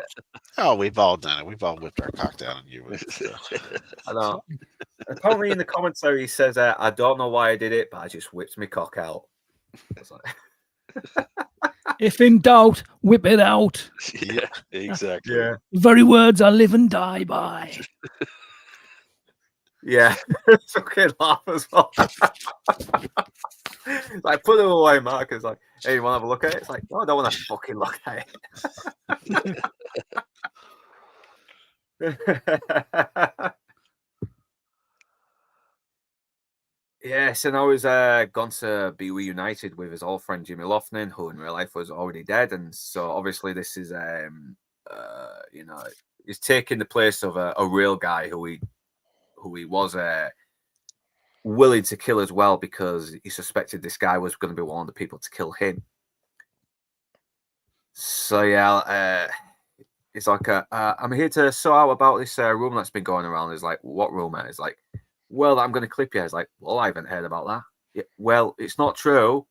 Oh, we've all done it. We've all whipped our cock down on you. I know. Apparently, in the commentary, he says, "I don't know why I did it, but I just whipped my cock out." If in doubt, whip it out. Yeah, exactly. Yeah. The very words I live and die by. Yeah, it's okay to laugh as well. Like, put them away, Mark. It's like, hey, you want to have a look at it? It's like, no, I don't want to fucking look at it. Yeah, so now he's gone to be reunited with his old friend Jimmy Loughnane, who in real life was already dead, and so obviously this is, he's taking the place of a real guy who he was willing to kill as well, because he suspected this guy was going to be one of the people to kill him. So yeah, it's like, I'm here to sort out about this rumor that's been going around. It's like, what rumor? It's like, well, I'm going to clip you. It's like, well, I haven't heard about that. Yeah, well, it's not true.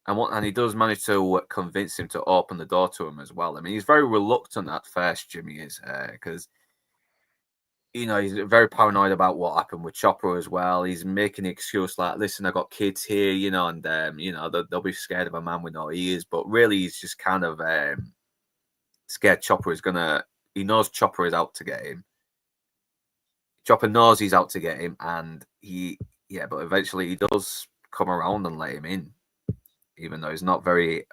And he does manage to convince him to open the door to him as well. I mean, he's very reluctant at first, Jimmy is, because he's very paranoid about what happened with Chopper as well. He's making the excuse like, listen, I got kids here, and they'll be scared of a man with no ears. But really, he's just kind of scared Chopper is gonna. He knows Chopper is out to get him. Chopper knows he's out to get him, and but eventually he does come around and let him in, even though he's not very.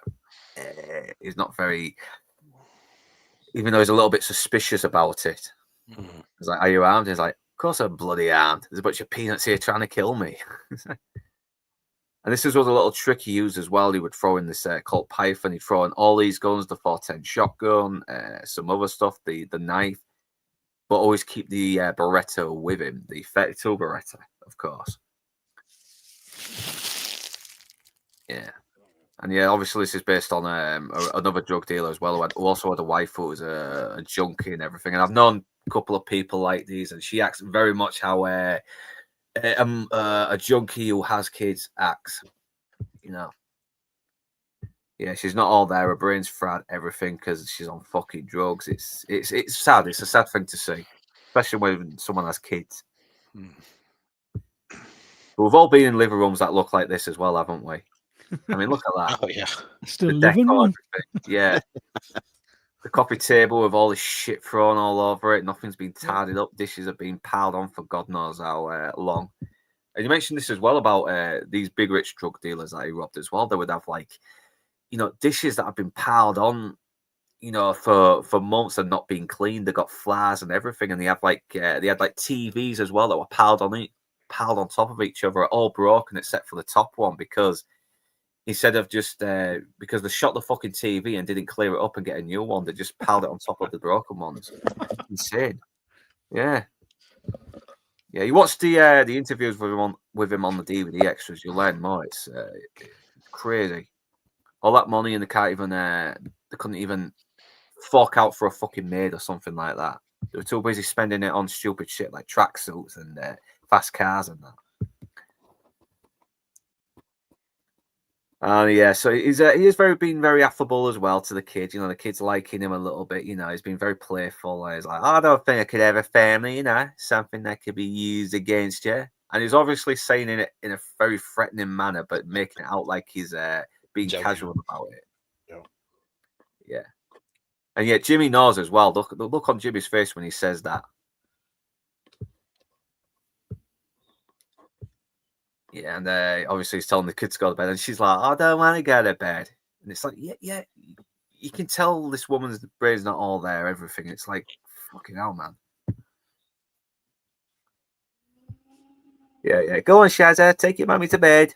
Even though he's a little bit suspicious about it. He's like, are you armed? He's like, of course I'm bloody armed. There's a bunch of peanuts here trying to kill me. And this was a little trick he used as well. He would throw in this Colt Python. He'd throw in all these guns, the 410 shotgun, some other stuff, the knife, but always keep the Beretta with him, the 32 Beretta, of course. Yeah. And yeah, obviously this is based on another drug dealer as well, who also had a wife who was a junkie and everything. And I've known a couple of people like these, and she acts very much how a junkie who has kids acts. Yeah, she's not all there. Her brain's fried, everything, because she's on fucking drugs. It's sad. It's a sad thing to see, especially when someone has kids. But we've all been in living rooms that look like this as well, haven't we? I mean, look at that. Oh yeah, Still living one. Yeah. The coffee table with all this shit thrown all over it. Nothing's been tidied up. Dishes are being piled on for God knows how long. And you mentioned this as well about these big rich drug dealers that he robbed as well. They would have dishes that have been piled on, for months and not being cleaned. They got flies and everything, and they had TVs as well that were piled on top of each other, all broken except for the top one, because instead of just because they shot the fucking TV and didn't clear it up and get a new one, they just piled it on top of the broken ones. Insane. Yeah. Yeah, you watch the interviews with him on the DVD extras, you'll learn more. It's crazy. All that money, and they couldn't even fork out for a fucking maid or something like that. They were too busy spending it on stupid shit like tracksuits and fast cars and that. Yeah, so he is been very affable as well to the kids. The kids liking him a little bit. He's been very playful. He's like, I don't think I could have a family. Something that could be used against you. And he's obviously saying it in a very threatening manner, but making it out like he's being casual about it. Yeah. And yet Jimmy knows as well. The look on Jimmy's face when he says that. Yeah, and obviously he's telling the kids to go to bed, and she's like, I don't want to go to bed. And it's like, yeah, you can tell this woman's brain's not all there, everything. It's like, fucking hell, man. Yeah, go on, Shazza, take your mummy to bed.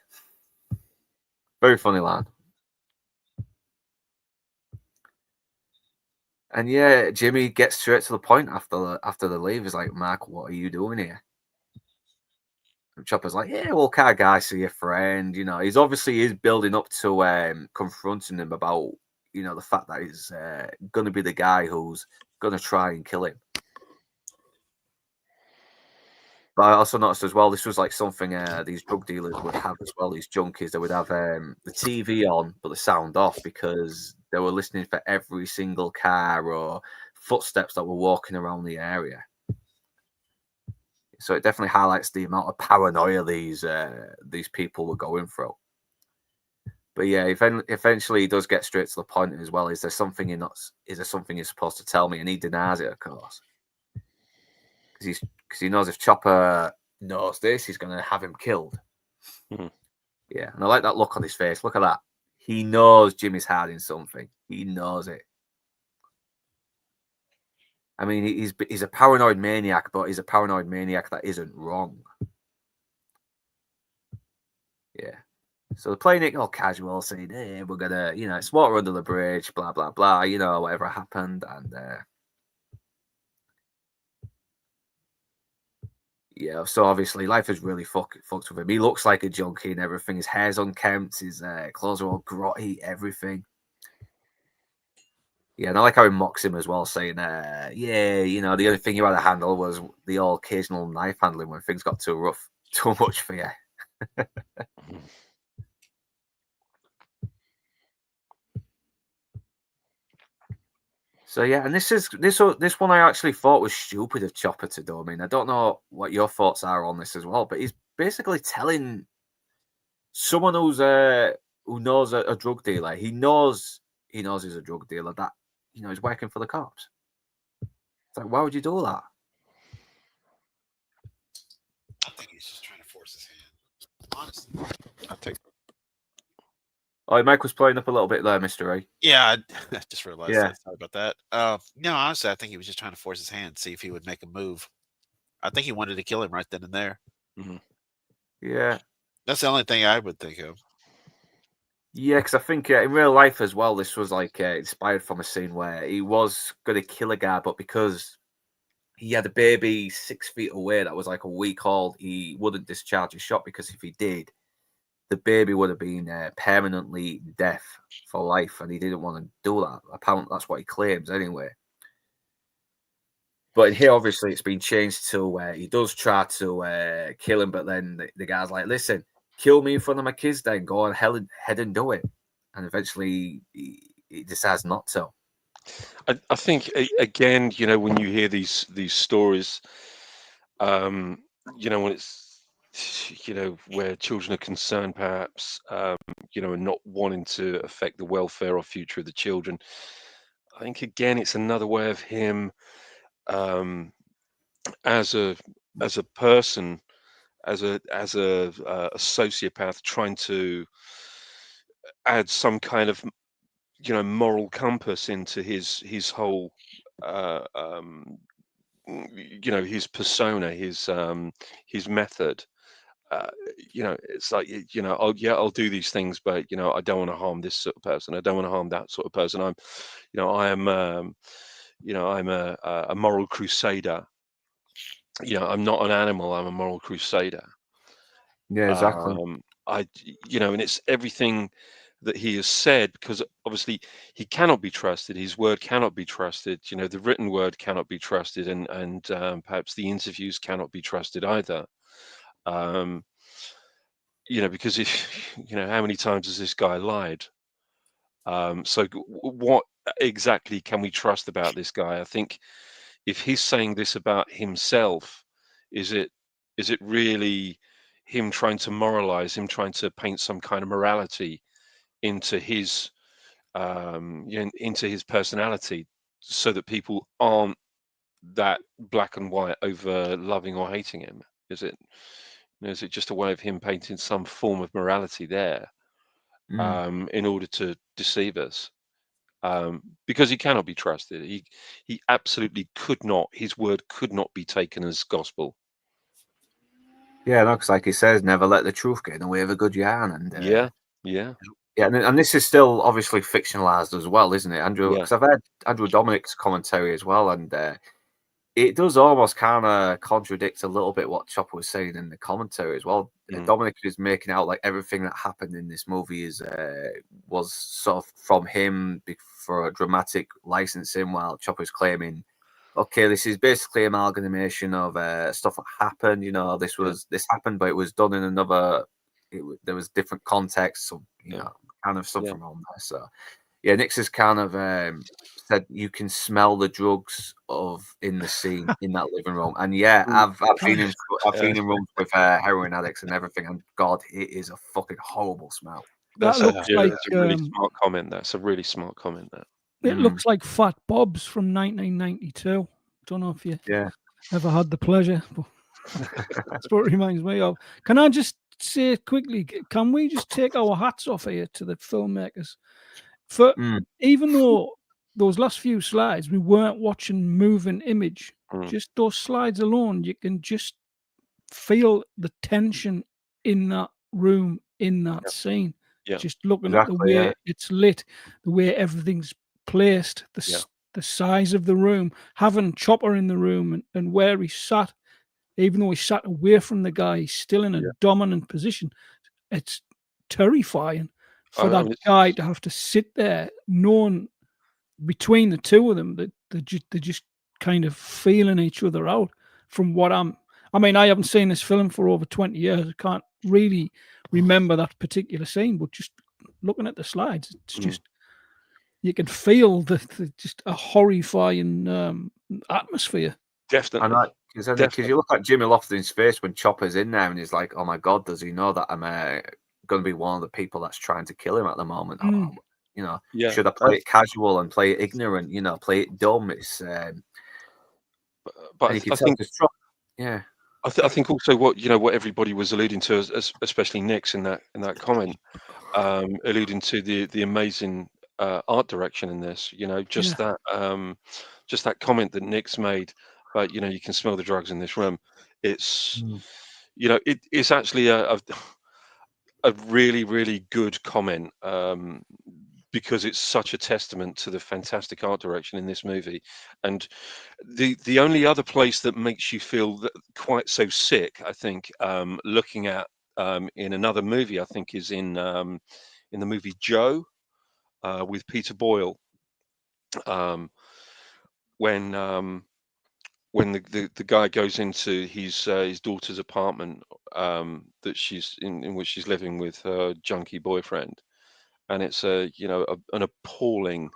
Very funny line. And yeah, Jimmy gets straight to the point after the leave. He's like, Mark, what are you doing here? And Chopper's like, yeah, well, can't a guy see a friend? He's obviously building up to confronting him about, the fact that he's going to be the guy who's going to try and kill him. But I also noticed as well, this was like something these drug dealers would have as well, these junkies. They would have the TV on, but the sound off, because they were listening for every single car or footsteps that were walking around the area. So it definitely highlights the amount of paranoia these people were going through. But yeah, eventually he does get straight to the point as well. Is there something you're supposed to tell me? And he denies it, of course, because he knows if Chopper knows this, he's going to have him killed. Mm-hmm. Yeah, and I like that look on his face. Look at that. He knows Jimmy's hiding something. He knows it. I mean, he's a paranoid maniac, but he's a paranoid maniac that isn't wrong. Yeah. So they're playing it all casual, saying, hey, we're going to, it's water under the bridge, blah, blah, blah, whatever happened. And yeah, so obviously life is really fucked with him. He looks like a junkie and everything. His hair's unkempt, his clothes are all grotty, everything. Yeah, and I like how he mocks him as well, saying, the only thing you had to handle was the occasional knife handling when things got too rough, too much for you. So yeah, and this one I actually thought was stupid of Chopper to do. I mean, I don't know what your thoughts are on this as well, but he's basically telling someone who knows a drug dealer. He knows he's a drug dealer, that he's working for the cops. It's like, why would you do that? I think he's just trying to force his hand. Honestly, I think. Oh, Mike was playing up a little bit there, Mr. A. Yeah, I just realized Yeah. that. Sorry about that. No, honestly, I think he was just trying to force his hand, see if he would make a move. I think he wanted to kill him right then and there. Mm-hmm. Yeah. That's the only thing I would think of. Yeah, because I think in real life as well, this was like inspired from a scene where he was going to kill a guy, but because he had a baby 6 feet away that was like a week old, he wouldn't discharge a shot, because if he did, the baby would have been permanently deaf for life, and he didn't want to do that. Apparently, that's what he claims anyway. But here, obviously, it's been changed to where he does try to kill him, but then the guy's like, listen, kill me in front of my kids, then go ahead and do it. And eventually, he decides not to. I think again, when you hear these stories, when it's where children are concerned, perhaps, and not wanting to affect the welfare or future of the children. I think again, it's another way of him, as a person, as a sociopath, trying to add some kind of moral compass into his whole his persona, his method. It's like, I'll do these things, but I don't want to harm this sort of person. I don't want to harm that sort of person. I'm a moral crusader. I'm not an animal. I'm a moral crusader. Yeah, exactly. And it's everything that he has said, because obviously he cannot be trusted. His word cannot be trusted. The written word cannot be trusted, and perhaps the interviews cannot be trusted either. Because if how many times has this guy lied? So what exactly can we trust about this guy? I think if he's saying this about himself, is it really him trying to moralize, him trying to paint some kind of morality into his into his personality, so that people aren't that black and white over loving or hating him? Is it just a way of him painting some form of morality there, in order to deceive us? Because he cannot be trusted. He absolutely could not. His word could not be taken as gospel. Yeah, no, because like he says, never let the truth get in the way of a good yarn. And Yeah. and this is still obviously fictionalized as well, isn't it, Andrew? Yeah. Because I've heard Andrew Dominic's commentary as well, and it does almost kind of contradict a little bit what Chopper was saying in the commentary as well. Dominic is making out like everything that happened in this movie was sort of from him for a dramatic licensing, while Chopper's claiming, okay, this is basically amalgamation of stuff that happened. This happened, but it was done in another. There was different contexts, so kind of something on there. So yeah, Nix has kind of said you can smell the drugs in the scene in that living room, and I've been in rooms with heroin addicts and everything, and God, it is a fucking horrible smell. That looks like that's a really smart comment. That's a really smart comment. It looks like Fat Bob's from 1992. Don't know if you ever had the pleasure, but that's what it reminds me of. Can I just say quickly, can we just take our hats off here to the filmmakers? For even though those last few slides, we weren't watching moving image, just those slides alone, you can just feel the tension in that room, in that scene. Just looking at the way it's lit, the way everything's placed, the size of the room, having Chopper in the room, and where he sat, even though he sat away from the guy, he's still in a dominant position. It's terrifying for that guy to have to sit there, knowing between the two of them that they're just kind of feeling each other out. From what I haven't seen this film for over 20 years. I can't really remember that particular scene, but just looking at the slides, it's just, you can feel the just a horrifying atmosphere. Definitely. And because you look at Jimmy Lofton's face when Chopper's in there, and he's like, "Oh my God, does he know that I'm going to be one of the people that's trying to kill him at the moment? Mm. You know, Yeah. should I play it casual and play it ignorant? You know, play it dumb? It's But and you can I tell think just yeah. I think also what everybody was alluding to, especially Nick's in that comment, alluding to the amazing art direction in this. Just that comment that Nick's made about you can smell the drugs in this room. It's it's actually a really, really good comment, because it's such a testament to the fantastic art direction in this movie. And the only other place that makes you feel quite so sick, I think, looking at in another movie, I think, is in the movie Joe, with Peter Boyle, um, when the guy goes into his daughter's apartment, that she's in which she's living with her junkie boyfriend, and it's an appalling,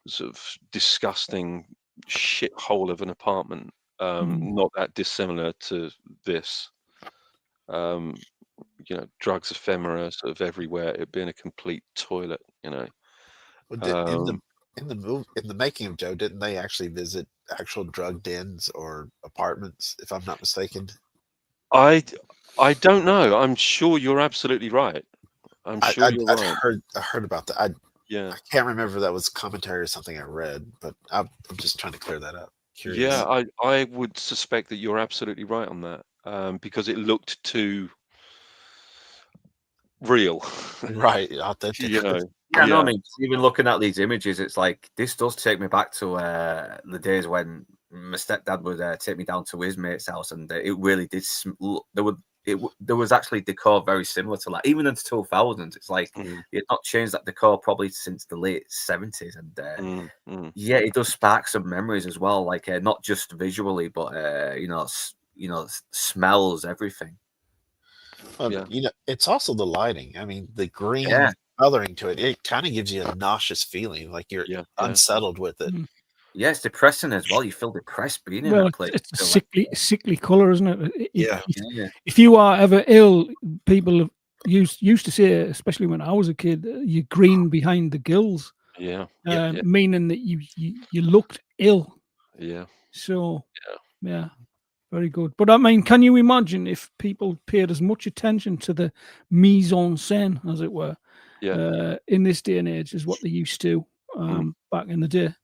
sort of disgusting shithole of an apartment, not that dissimilar to this. Drugs ephemera sort of everywhere, it being a complete toilet. Well, Um, in the making of Joe, didn't they actually visit actual drug dens or apartments, if I'm not mistaken? I don't know. I'm sure you're absolutely right. I'm sure you're I'd right. heard about that. Yeah. I can't remember if that was commentary or something I read, but I'm just trying to clear that up. Curious. Yeah, I would suspect that you're absolutely right on that, because it looked too real. Right, authentic. Yeah, no, Yeah. I mean, even looking at these images, it's like this does take me back to the days when my stepdad would take me down to his mate's house, and it really did. There was actually decor very similar to that, even into 2000s. It's like it not changed that decor probably since the late 70s, and yeah, it does spark some memories as well, like not just visually, but smells, everything. Well, it's also the lighting. I mean, the green Yeah. coloring to it, it kind of gives you a nauseous feeling, like you're unsettled with it. Yeah, it's depressing as well. You feel depressed being in Well, that place. it's a sickly colour, isn't it? Yeah. If you are ever ill, people used to say, especially when I was a kid, you're green behind the gills. Yeah. Meaning that you looked ill. Yeah. So yeah, very good. But I mean, can you imagine if people paid as much attention to the mise en scène, as it were, in this day and age as what they used to back in the day?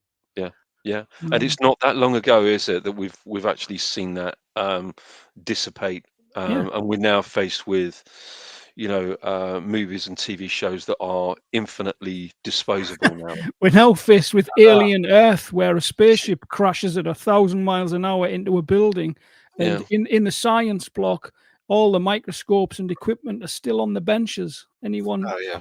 Yeah. And it's not that long ago, is it, that we've actually seen that dissipate, and we're now faced with movies and TV shows that are infinitely disposable now. We're now faced with Alien Earth, where a spaceship crashes at 1,000 miles an hour into a building, and in the science block, all the microscopes and equipment are still on the benches. Anyone? Oh yeah.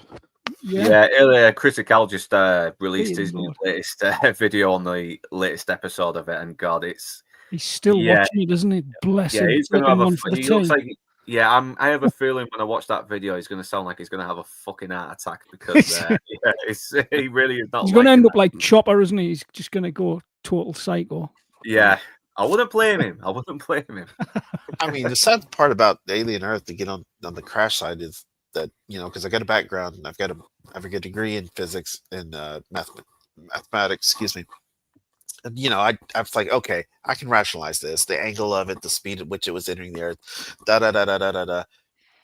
Yeah, Critical just released Dear his Lord. latest video on the latest episode of it, and God, he's still watching it, isn't he? Bless him. He's going to have he looks like, I have a feeling when I watch that video, he's going to sound like he's going to have a fucking heart attack because he really is not. He's going to end up like Chopper, isn't he? He's just going to go total psycho. Yeah, I wouldn't blame him. I mean, the sad part about Alien Earth, to get on the crash side, is that because I got a background and I have a good degree in physics and mathematics, excuse me. And I was like, okay, I can rationalize this, the angle of it, the speed at which it was entering the earth, da da da da da da da.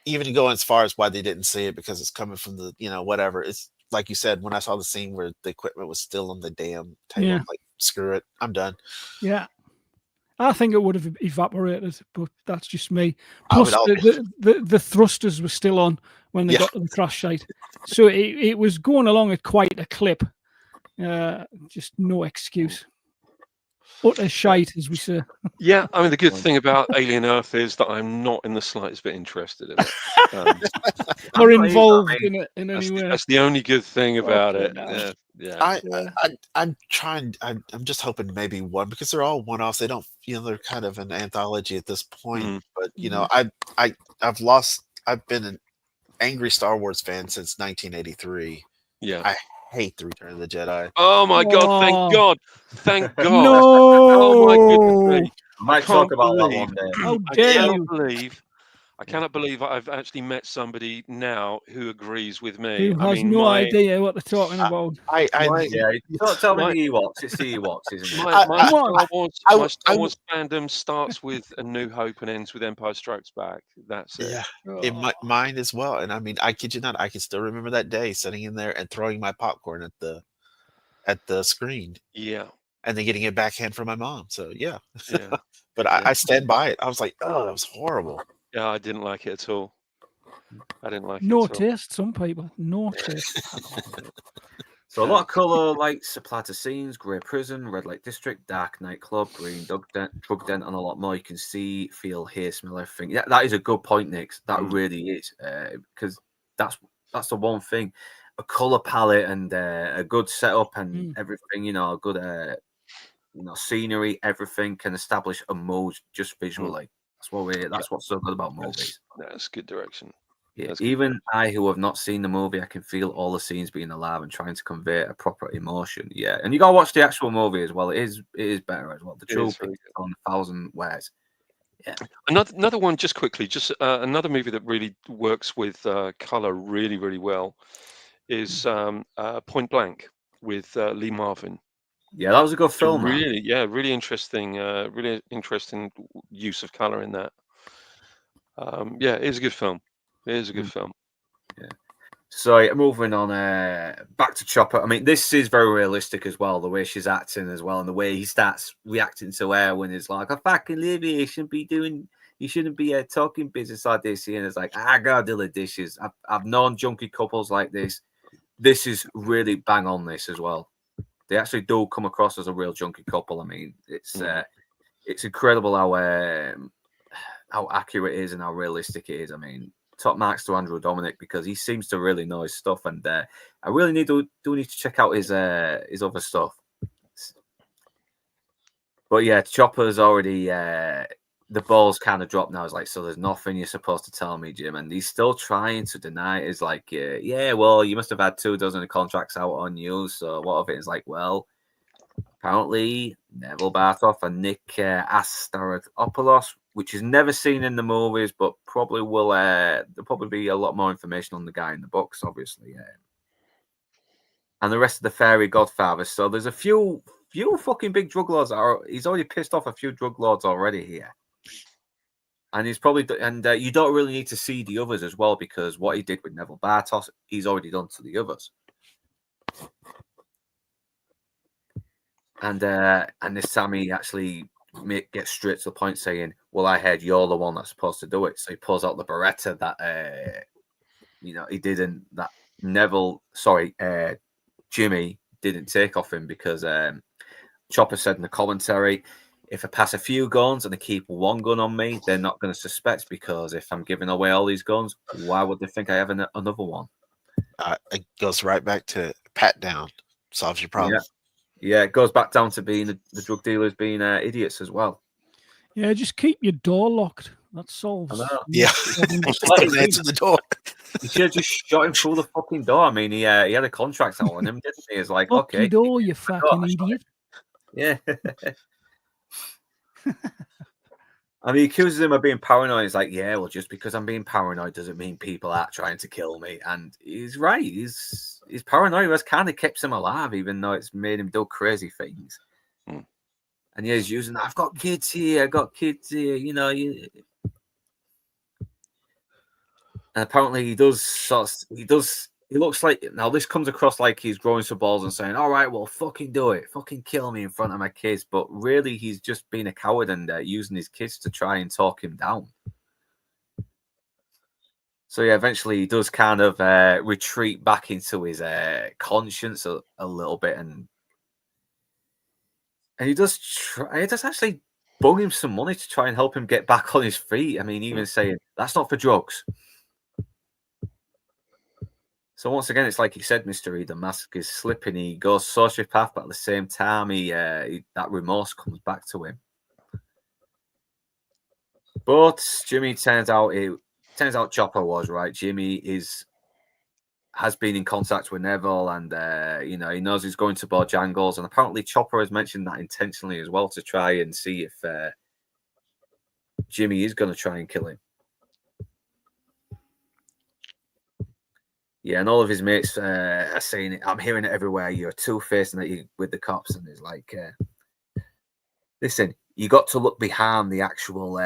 Even going as far as why they didn't see it, because it's coming from the whatever. It's like you said, when I saw the scene where the equipment was still on the damn table, I'm like, screw it, I'm done. Yeah. I think it would have evaporated, but that's just me. Plus, the thrusters were still on when they got to the crash site, so it was going along at quite a clip. Just no excuse. Utter shite, as we say. Yeah, I mean, the good thing about Alien Earth is that I'm not in the slightest bit interested in it. Or involved in it in any way. That's the only good thing about it. Yeah. I'm trying. I'm just hoping maybe one, because they're all one-offs. They don't, they're kind of an anthology at this point. But I've been an angry Star Wars fan since 1983. Yeah. I hate the Return of the Jedi. Oh my God! Oh. Thank God! Thank God! No. Oh my goodness me! I might can't talk about that believe- one day. How I dare cannot you? believe. I cannot believe I've actually met somebody now who agrees with me. Who I has mean, no my idea what they're talking about? I Yeah, don't tell me my- the Ewoks. It's the Ewoks, isn't it? my Come on. Star Wars, I- my I- Star Wars fandom starts with A New Hope and ends with Empire Strikes Back. That's it. yeah, in mine as well. And I mean, I kid you not, I can still remember that day sitting in there and throwing my popcorn at the screen Yeah, and then getting a backhand from my mom. So yeah, yeah, but Yeah. I stand by it. I was like, oh, that was horrible. yeah. I didn't like it at all. I didn't like No it at all. taste, some people. No taste. So a lot of colour lights applied to scenes: grey prison, red light district, dark nightclub, green drug den, and a lot more. You can see, feel, hear, smell everything. Yeah, that is a good point, Nick. That really is, because that's the one thing. A colour palette and a good setup and everything. You know, a good scenery, everything can establish a mood just visually. That's what's so good about movies. That's good direction. Yeah, That's good even I, who have not seen the movie, I can feel all the scenes being alive and trying to convey a proper emotion. Yeah, and you gotta watch the actual movie as well. It is better as well. The true is very picture on 1,000 Wares. Yeah, Another one, just quickly, just another movie that really works with color really, really well is Point Blank with Lee Marvin. yeah, that was a good film. Man. Really interesting use of color in that. Yeah, it is a good film. It is a good film. Yeah. So yeah, moving on, back to Chopper. I mean, this is very realistic as well. The way she's acting as well, and the way he starts reacting to her when it's like, "I fucking live here. You shouldn't be talking business like this." And it's like, "I gotta do the dishes." I've known junkie couples like this. This is really bang on this as well. They actually do come across as a real junkie couple. I mean, it's incredible how accurate it is and how realistic it is. I mean, top marks to Andrew Dominic because he seems to really know his stuff, and I really need to check out his other stuff. But yeah, Chopper's already the ball's kind of dropped now. It's like, so there's nothing you're supposed to tell me, Jim, and he's still trying to deny it. It's like, yeah, well, you must have had 24 contracts out on you. So what of it? It's like, well, apparently Neville Bartoff and Nick Astaropoulos, which is never seen in the movies, but probably will. There'll probably be a lot more information on the guy in the books, obviously. And the rest of the fairy godfathers. So there's a few fucking big drug lords. He's already pissed off a few drug lords already here. And he's probably, and you don't really need to see the others as well, because what he did with Neville Bartos, he's already done to the others. And this time he actually gets straight to the point, saying, "Well, I heard you're the one that's supposed to do it." So he pulls out the Beretta that he didn't. That Jimmy didn't take off him because Chopper said in the commentary, "If I pass a few guns and they keep one gun on me, they're not going to suspect, because if I'm giving away all these guns, why would they think I have another one?" It goes right back to pat down, solves your problem. Yeah, it goes back down to being the drug dealers being idiots as well. Yeah, just keep your door locked. That solves. Yeah, just don't answer the door. You should have just shot him through the fucking door. I mean, he had a contract out on him, didn't he? It's like, Fuck okay, your door, you fucking idiot. Yeah. And he accuses him of being paranoid. He's like, yeah, well, just because I'm being paranoid doesn't mean people are trying to kill me. And he's right. His paranoia has kind of kept him alive, even though it's made him do crazy things. And yeah, he's using that. I've got kids here. You know, and apparently he does. He looks like, now this comes across like he's growing some balls and saying, "All right, well, fucking do it. Fucking kill me in front of my kids." But really, he's just being a coward and using his kids to try and talk him down. So yeah, eventually he does kind of retreat back into his conscience a little bit, and he does actually bung him some money to try and help him get back on his feet. I mean, even saying, "That's not for drugs." So once again, it's like you said, Mr. E, the mask is slipping. He goes sociopath, but at the same time, that remorse comes back to him. But Jimmy turns out Chopper was right. Jimmy is has been in contact with Neville, and you know, he knows he's going to Bojangles, and apparently Chopper has mentioned that intentionally as well to try and see if Jimmy is going to try and kill him. Yeah, and all of his mates are saying it. I'm hearing it everywhere. You're two-faced and that you with the cops, and it's like, listen, you got to look behind the actual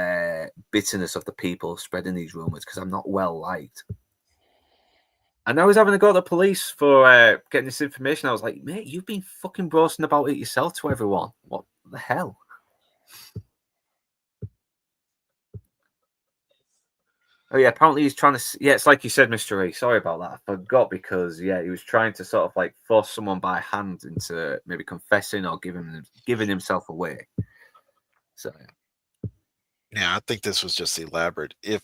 bitterness of the people spreading these rumors, because I'm not well liked. And I was having to go to the police for getting this information. I was like, mate, you've been fucking boasting about it yourself to everyone. What the hell? Oh, yeah, apparently he's trying to... Yeah, it's like you said, Mr. E. Sorry about that. I forgot because, yeah, he was trying to sort of like force someone by hand into maybe confessing or giving himself away. So, Yeah, I think this was just elaborate. If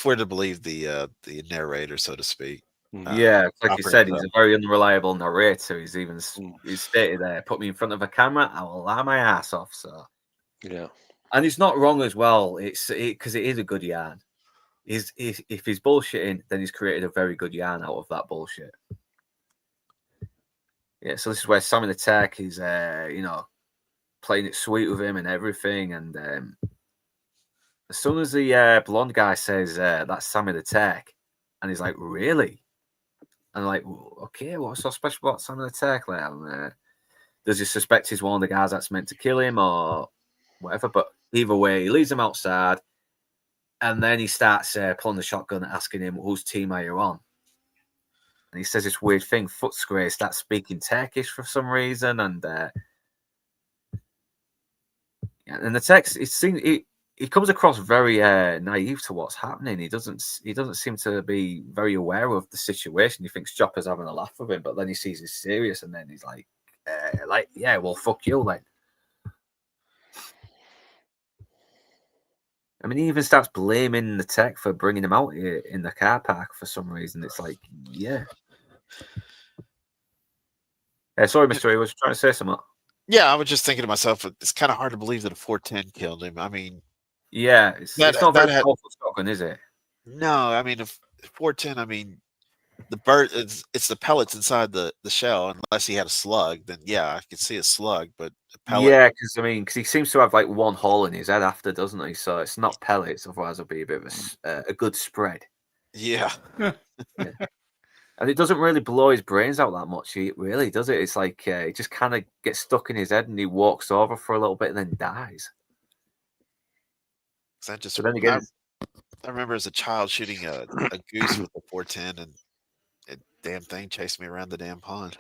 we're to believe the narrator, so to speak. yeah, like you said, he's up. a very unreliable narrator. He's even he's stated there, put me in front of a camera, I will lie my ass off. So, Yeah. and he's not wrong as well. It's because it is a good yarn. If he's bullshitting, then he's created a very good yarn out of that bullshit. Yeah, so this is where Sammy the Tech is, you know, playing it sweet with him and everything. And as soon as the blonde guy says that's Sammy the Tech, and he's like, really? And like, okay, what's so special about Sammy the Tech? Like, does he suspect he's one of the guys that's meant to kill him or whatever? But either way, he leaves him outside. And then he starts pulling the shotgun, asking him, whose team are you on? And he says this weird thing, Footscray, starts speaking Turkish for some reason. And and the text, he comes across very naive to what's happening. He doesn't seem to be very aware of the situation. He thinks Chopper's having a laugh with him, but then he sees he's serious, and then he's like, yeah, well, fuck you, then. I mean, he even starts blaming the tech for bringing him out here in the car park for some reason. It's like, yeah. Sorry, Mr. E, was trying to say something. Yeah, I was just thinking to myself, it's kind of hard to believe that a 410 killed him. I mean, yeah, it's not very powerful shotgun, is it? No, I mean, if 410, I mean, the bird, it's the pellets inside the shell. Unless he had a slug, then yeah, I could see a slug. But a pellet, yeah, because he seems to have like one hole in his head after, doesn't he? So it's not pellets, otherwise it'll be a bit of a good spread. yeah. Yeah. And it doesn't really blow his brains out that much, really, does it? It's like it just kind of gets stuck in his head, and he walks over for a little bit and then dies. So then again, I remember as a child shooting a goose with a 410, and a damn thing chased me around the damn pond.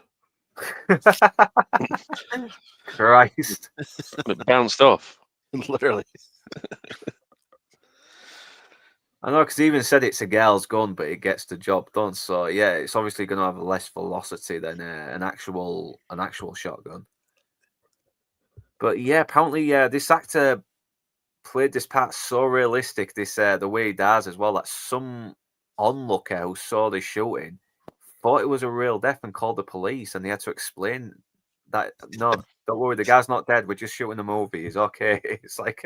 Christ. It bounced off. Literally. I know, because he even said it's a girl's gun, but it gets the job done. So yeah, it's obviously going to have less velocity than an actual shotgun. But yeah, apparently, this actor played this part so realistic. This the way he does as well. That some onlooker who saw the shooting thought it was a real death and called the police, and they had to explain that no, don't worry, the guy's not dead. We're just shooting the movie. He's okay. It's like.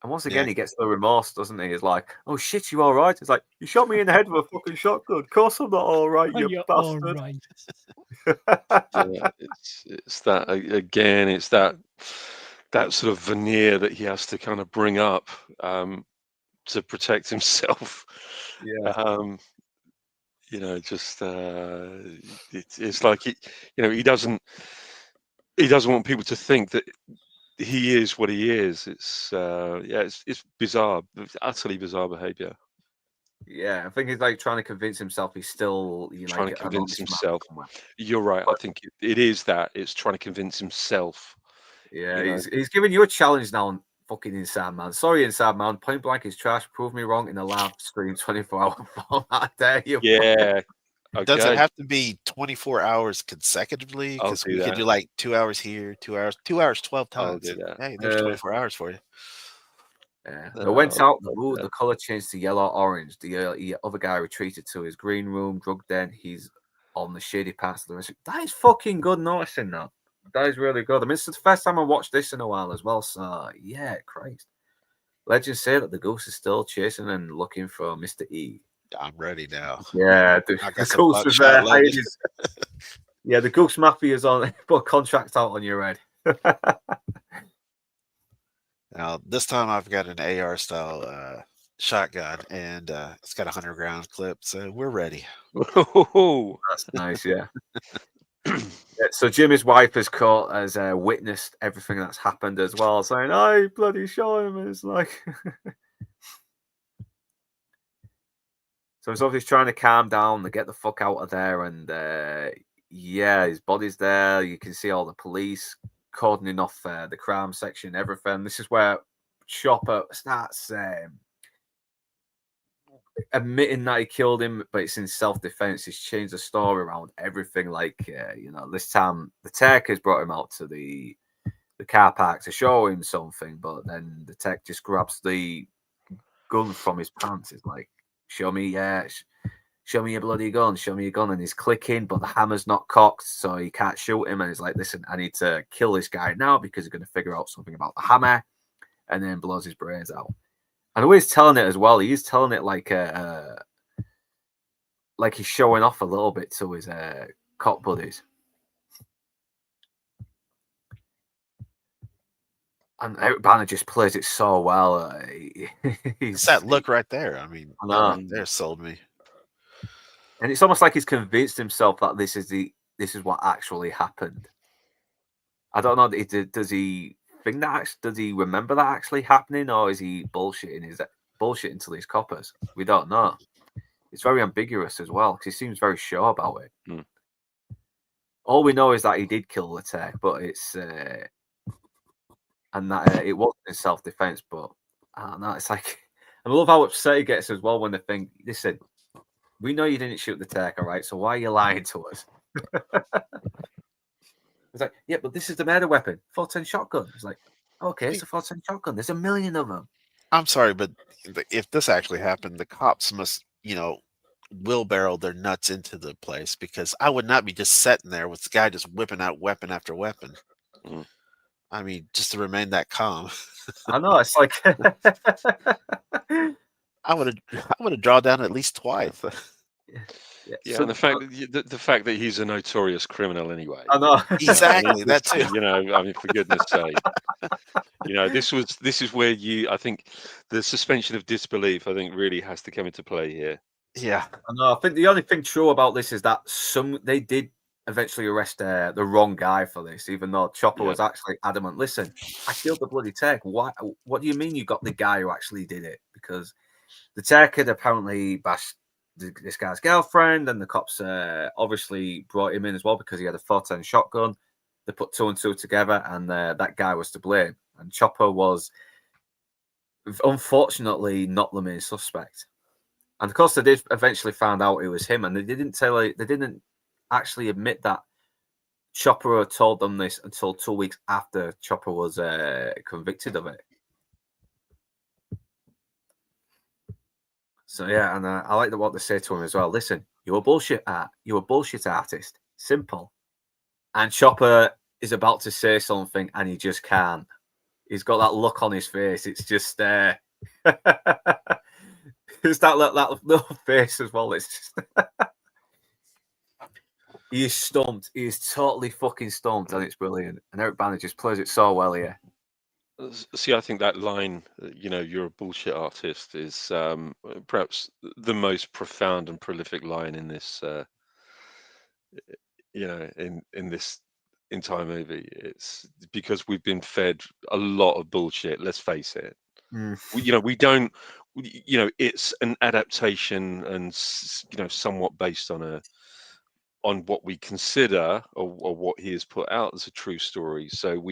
And once again, he gets no remorse, doesn't he? He's like, "Oh shit, you all right?" It's like, "You shot me in the head with a fucking shotgun. Of course, I'm not all right, you You're bastard." all right. Yeah, it's that again. It's that sort of veneer that he has to kind of bring up to protect himself. Yeah. You know, just it's like he doesn't want people to think that he is what he is. It's it's bizarre, utterly bizarre behavior. Yeah, I think he's like trying to convince himself he's still, Trying to like, an convince honest man himself. somewhere. You're right. I think it is that. It's trying to convince himself. Yeah, You know. he's giving you a challenge now on fucking Inside Man. Sorry, Inside Man. Point blank is trash. Prove me wrong in the live stream 24-hour format. I dare you. Yeah. Okay. Does it have to be 24 hours consecutively? I'll Because do we could that. do like 2 hours here, 2 hours, 12 I'll times. do that. Hey, there's 24 hours for you. Yeah. They went I'll out. do that. The color changed to yellow orange. The other guy retreated to his green room, drug den. He's on the shady parts of the restaurant. That is fucking good noticing that. That is really good. I mean, it's the first time I watched this in a while as well. So yeah, Christ. Legends say that the ghost is still chasing and looking for Mr. E. I'm ready now. Yeah, I the got some ghost was buckshot hiding loaded. his. Yeah, the ghost mafia's on. Put a contract out on your head. Now this time I've got an AR style shotgun, and it's got a 100-round clip, so we're ready. That's nice. Yeah. Yeah, so Jimmy's wife has caught as witnessed everything that's happened as well, saying, "I bloody show him." And it's like, so he's obviously trying to calm down to get the fuck out of there, and yeah, his body's there. You can see all the police cordoning off the crime section, everything. This is where Chopper starts admitting that he killed him, but it's in self-defense. He's changed the story around everything. Like, this time the tech has brought him out to the car park to show him something, but then the tech just grabs the gun from his pants. It's like, show me your bloody gun, show me your gun. And he's clicking, but the hammer's not cocked, so he can't shoot him. And he's like, listen, I need to kill this guy now because he's going to figure out something about the hammer, and then blows his brains out. And the way he's telling it as well, he's telling it like he's showing off a little bit to his cop buddies. And Eric Banner just plays it so well. It's that look right there. I mean, that right there sold me. And it's almost like he's convinced himself that this is what actually happened. I don't know. Does he think that? Does he remember that actually happening, or is he bullshitting? Bullshitting to these coppers? We don't know. It's very ambiguous as well because he seems very sure about it. Mm. All we know is that he did kill the tech, but it's and that it wasn't in self-defense. But I don't know. It's like, and I love how upset he gets as well when they think, listen, we know you didn't shoot the tech, all right? So why are you lying to us? It's like, yeah, but this is the murder weapon, 410 shotgun. It's like, okay, it's a 410 shotgun. There's a million of them. I'm sorry, but if this actually happened, the cops must, wheelbarrow their nuts into the place, because I would not be just sitting there with the guy just whipping out weapon after weapon. Mm. I mean, just to remain that calm. I know, it's like I would have drawn down at least twice. Yeah, so, and the fact that he's a notorious criminal anyway. I know. Exactly, that too. I mean, for goodness sake. This is where I think the suspension of disbelief, I think, really has to come into play here. Yeah. I know. I think the only thing true about this is that they did eventually arrest the wrong guy for this, even though Chopper was actually adamant. Listen, I killed the bloody tech. What do you mean you got the guy who actually did it? Because the tech had apparently bashed this guy's girlfriend, and the cops obviously brought him in as well because he had a 410 shotgun. They put two and two together, and that guy was to blame. And Chopper was unfortunately not the main suspect. And of course, they did eventually find out it was him, and they didn't actually admit that Chopper had told them this until 2 weeks after Chopper was convicted of it. So yeah, and I like what they say to him as well. Listen, you're a bullshit artist. Simple. And Chopper is about to say something, and he just can't. He's got that look on his face. It's just it's that little face as well. It's just he is stumped. He is totally fucking stumped, and it's brilliant. And Eric Banner just plays it so well here. See, I think that line, you're a bullshit artist, is perhaps the most profound and prolific line in this, in this entire movie. It's because we've been fed a lot of bullshit. Let's face it. We don't. It's an adaptation, and somewhat based on what we consider or what he has put out as a true story. So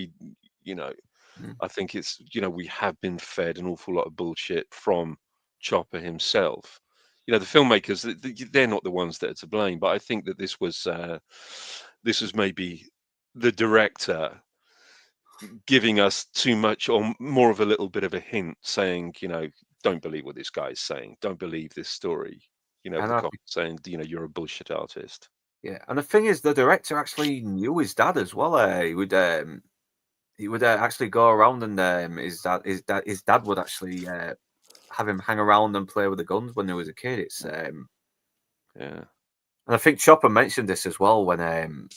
I think it's, we have been fed an awful lot of bullshit from Chopper himself. The filmmakers, they're not the ones that are to blame, but I think that this was maybe the director giving us too much, or more of a little bit of a hint, saying, don't believe what this guy's saying. Don't believe this story. The cop saying, you're a bullshit artist. Yeah, and the thing is, the director actually knew his dad as well. he would actually go around, and his dad would actually have him hang around and play with the guns when he was a kid. It's yeah. and I think Chopper mentioned this as well when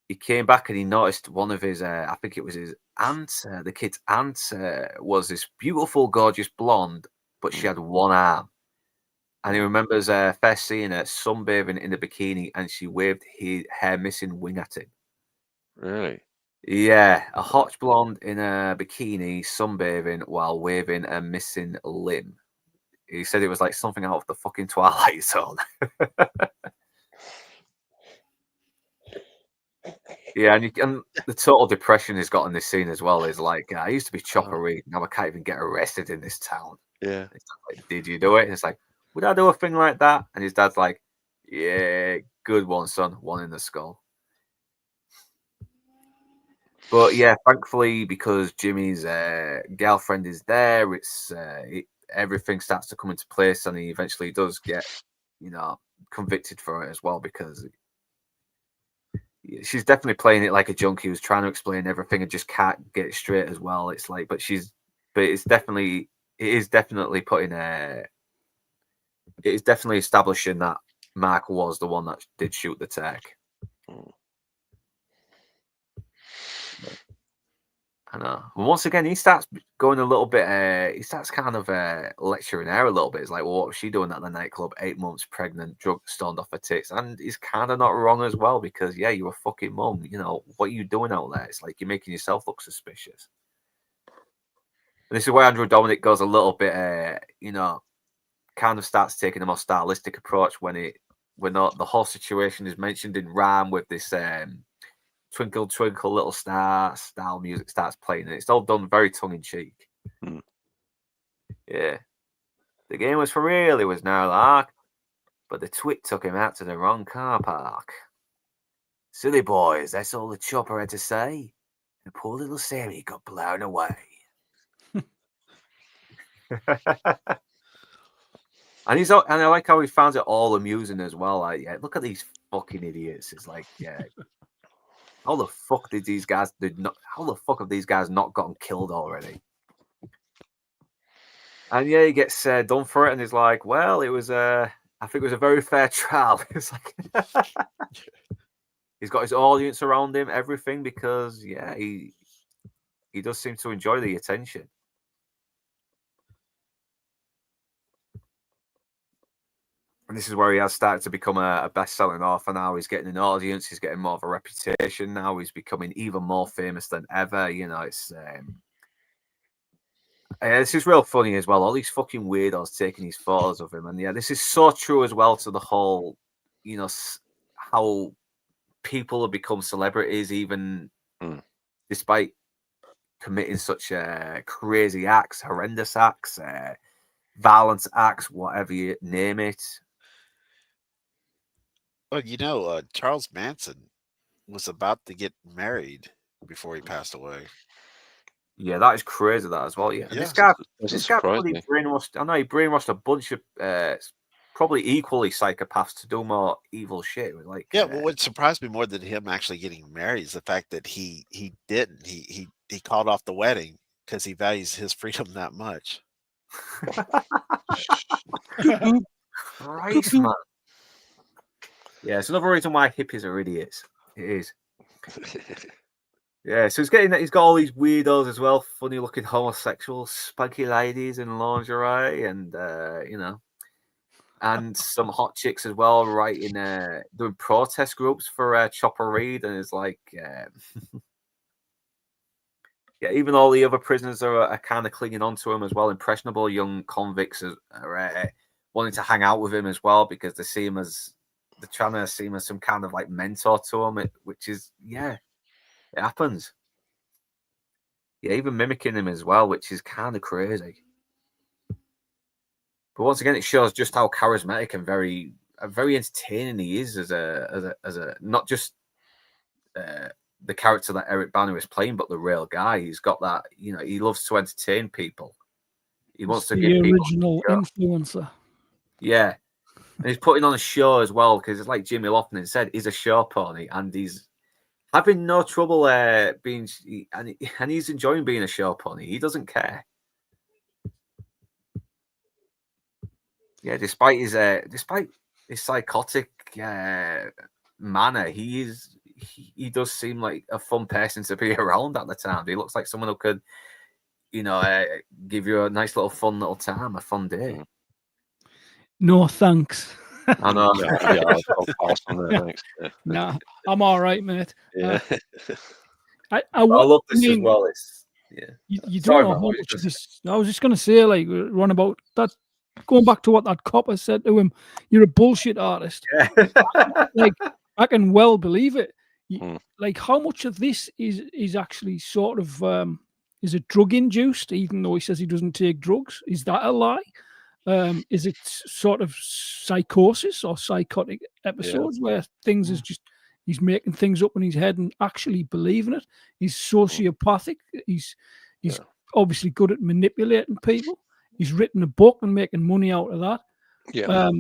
he came back and he noticed one of his, I think it was his aunt, the kid's aunt, was this beautiful, gorgeous blonde, but she had one arm. And he remembers first seeing her sunbathing in a bikini, and she waved her missing wing at him. Really? Yeah, a hot blonde in a bikini sunbathing while waving a missing limb. He said it was like something out of the fucking Twilight Zone. Yeah, and the total depression he's got in this scene as well is like, I used to be Chopper Reed, now I can't even get arrested in this town. Yeah. It's like, did you do it? And it's like, would I do a thing like that? And his dad's like, yeah, good one, son, one in the skull. But yeah, thankfully, because Jimmy's girlfriend is there, everything starts to come into place, and he eventually does get, convicted for it as well, because she's definitely playing it like a junkie who's trying to explain everything and just can't get it straight as well. It's like, but it is definitely establishing that Mark was the one that did shoot the tech. I know. Well, once again, he starts going a little bit. He starts kind of lecturing her a little bit. It's like, well, what was she doing at the nightclub? 8 months pregnant, drug stoned off her tits, and he's kind of not wrong as well, because yeah, you're a fucking mum. What are you doing out there? It's like you're making yourself look suspicious. And this is where Andrew Dominic goes a little bit, kind of starts taking a more stylistic approach when the whole situation is mentioned in rhyme with this. Twinkle, twinkle, little star style music starts playing, and it's all done very tongue-in-cheek. Yeah. The game was for real, it was no lark, but the twit took him out to the wrong car park. Silly boys, that's all the Chopper had to say, and poor little Sammy got blown away. And I like how he found it all amusing as well. Like, yeah, look at these fucking idiots. It's like, yeah. How the fuck have these guys not gotten killed already? And yeah, he gets done for it, and he's like, well, I think it was a very fair trial. It's like he's got his audience around him, everything, because yeah, he does seem to enjoy the attention. And this is where he has started to become a best-selling author now. He's getting an audience. He's getting more of a reputation now. He's becoming even more famous than ever. It's this is real funny as well. All these fucking weirdos taking these photos of him. And yeah, this is so true as well to the whole, how people have become celebrities, even despite committing such crazy acts, horrendous acts, violent acts, whatever you name it. Well, Charles Manson was about to get married before he passed away. Yeah, that is crazy, that as well. Yeah, and this guy probably brainwashed. I know he brainwashed a bunch of probably equally psychopaths to do more evil shit. Like, well, what surprised me more than him actually getting married is the fact that he didn't. He called off the wedding because he values his freedom that much. Christ, man. Yeah, it's another reason why hippies are idiots. It is. Yeah, so he's got all these weirdos as well, funny looking homosexuals, spunky ladies in lingerie, and and some hot chicks as well, writing doing protest groups for Chopper Reed, and it's like yeah, even all the other prisoners are kind of clinging on to him as well. Impressionable young convicts are wanting to hang out with him as well, because they're trying to see him as some kind of like mentor to him, which is it happens. Yeah, even mimicking him as well, which is kind of crazy. But once again, it shows just how charismatic and very entertaining he is as a not just the character that Eric Bana is playing, but the real guy. He's got that, he loves to entertain people. He wants to give the original influencer. Yeah. And he's putting on a show as well, because it's like Jimmy Lofton said, he's a show pony, and he's having no trouble being, and he's enjoying being a show pony. He doesn't care. Yeah, despite his psychotic manner, he does seem like a fun person to be around at the time. He looks like someone who could, give you a nice little fun little time, a fun day. No thanks. I know. Yeah, I'll pass on that. Thanks. Yeah. Nah, I'm all right, mate. Yeah. I love this mean, as well. It's you Sorry, don't know Matt, how what you much of just this. I was just going to say, like, run about that. Going back to what that copper said to him, you're a bullshit artist. yeah. Like, I can well believe it. Hmm. Like, how much of this is actually sort of is it drug induced? Even though he says he doesn't take drugs, is that a lie? Is it sort of psychosis or psychotic episodes where things is just he's making things up in his head and actually believing it? He's sociopathic. He's obviously good at manipulating people. He's written a book and making money out of that. Yeah.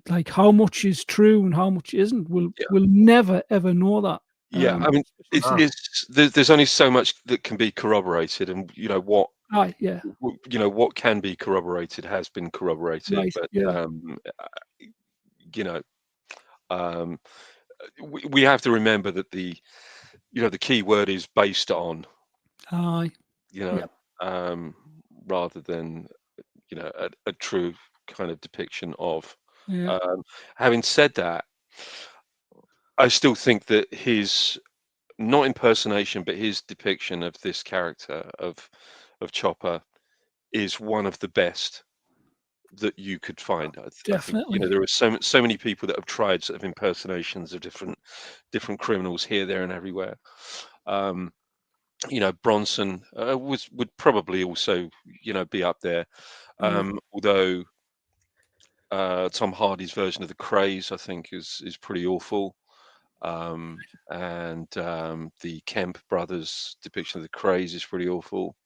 Like how much is true and how much isn't, we'll never ever know that. Yeah, I mean, there's only so much that can be corroborated, and what what can be corroborated has been corroborated. Right, But yeah. We have to remember that the key word is based on, Aye. rather than a true kind of depiction of. Yeah. Having said that, I still think that his not impersonation, but his depiction of this character of Chopper is one of the best that you could find. I think, Definitely. there are so many people that have tried sort of impersonations of different criminals here, there, and everywhere. Bronson would probably also be up there, although Tom Hardy's version of the Krays I think is pretty awful. And the Kemp brothers depiction of the Krays is pretty awful.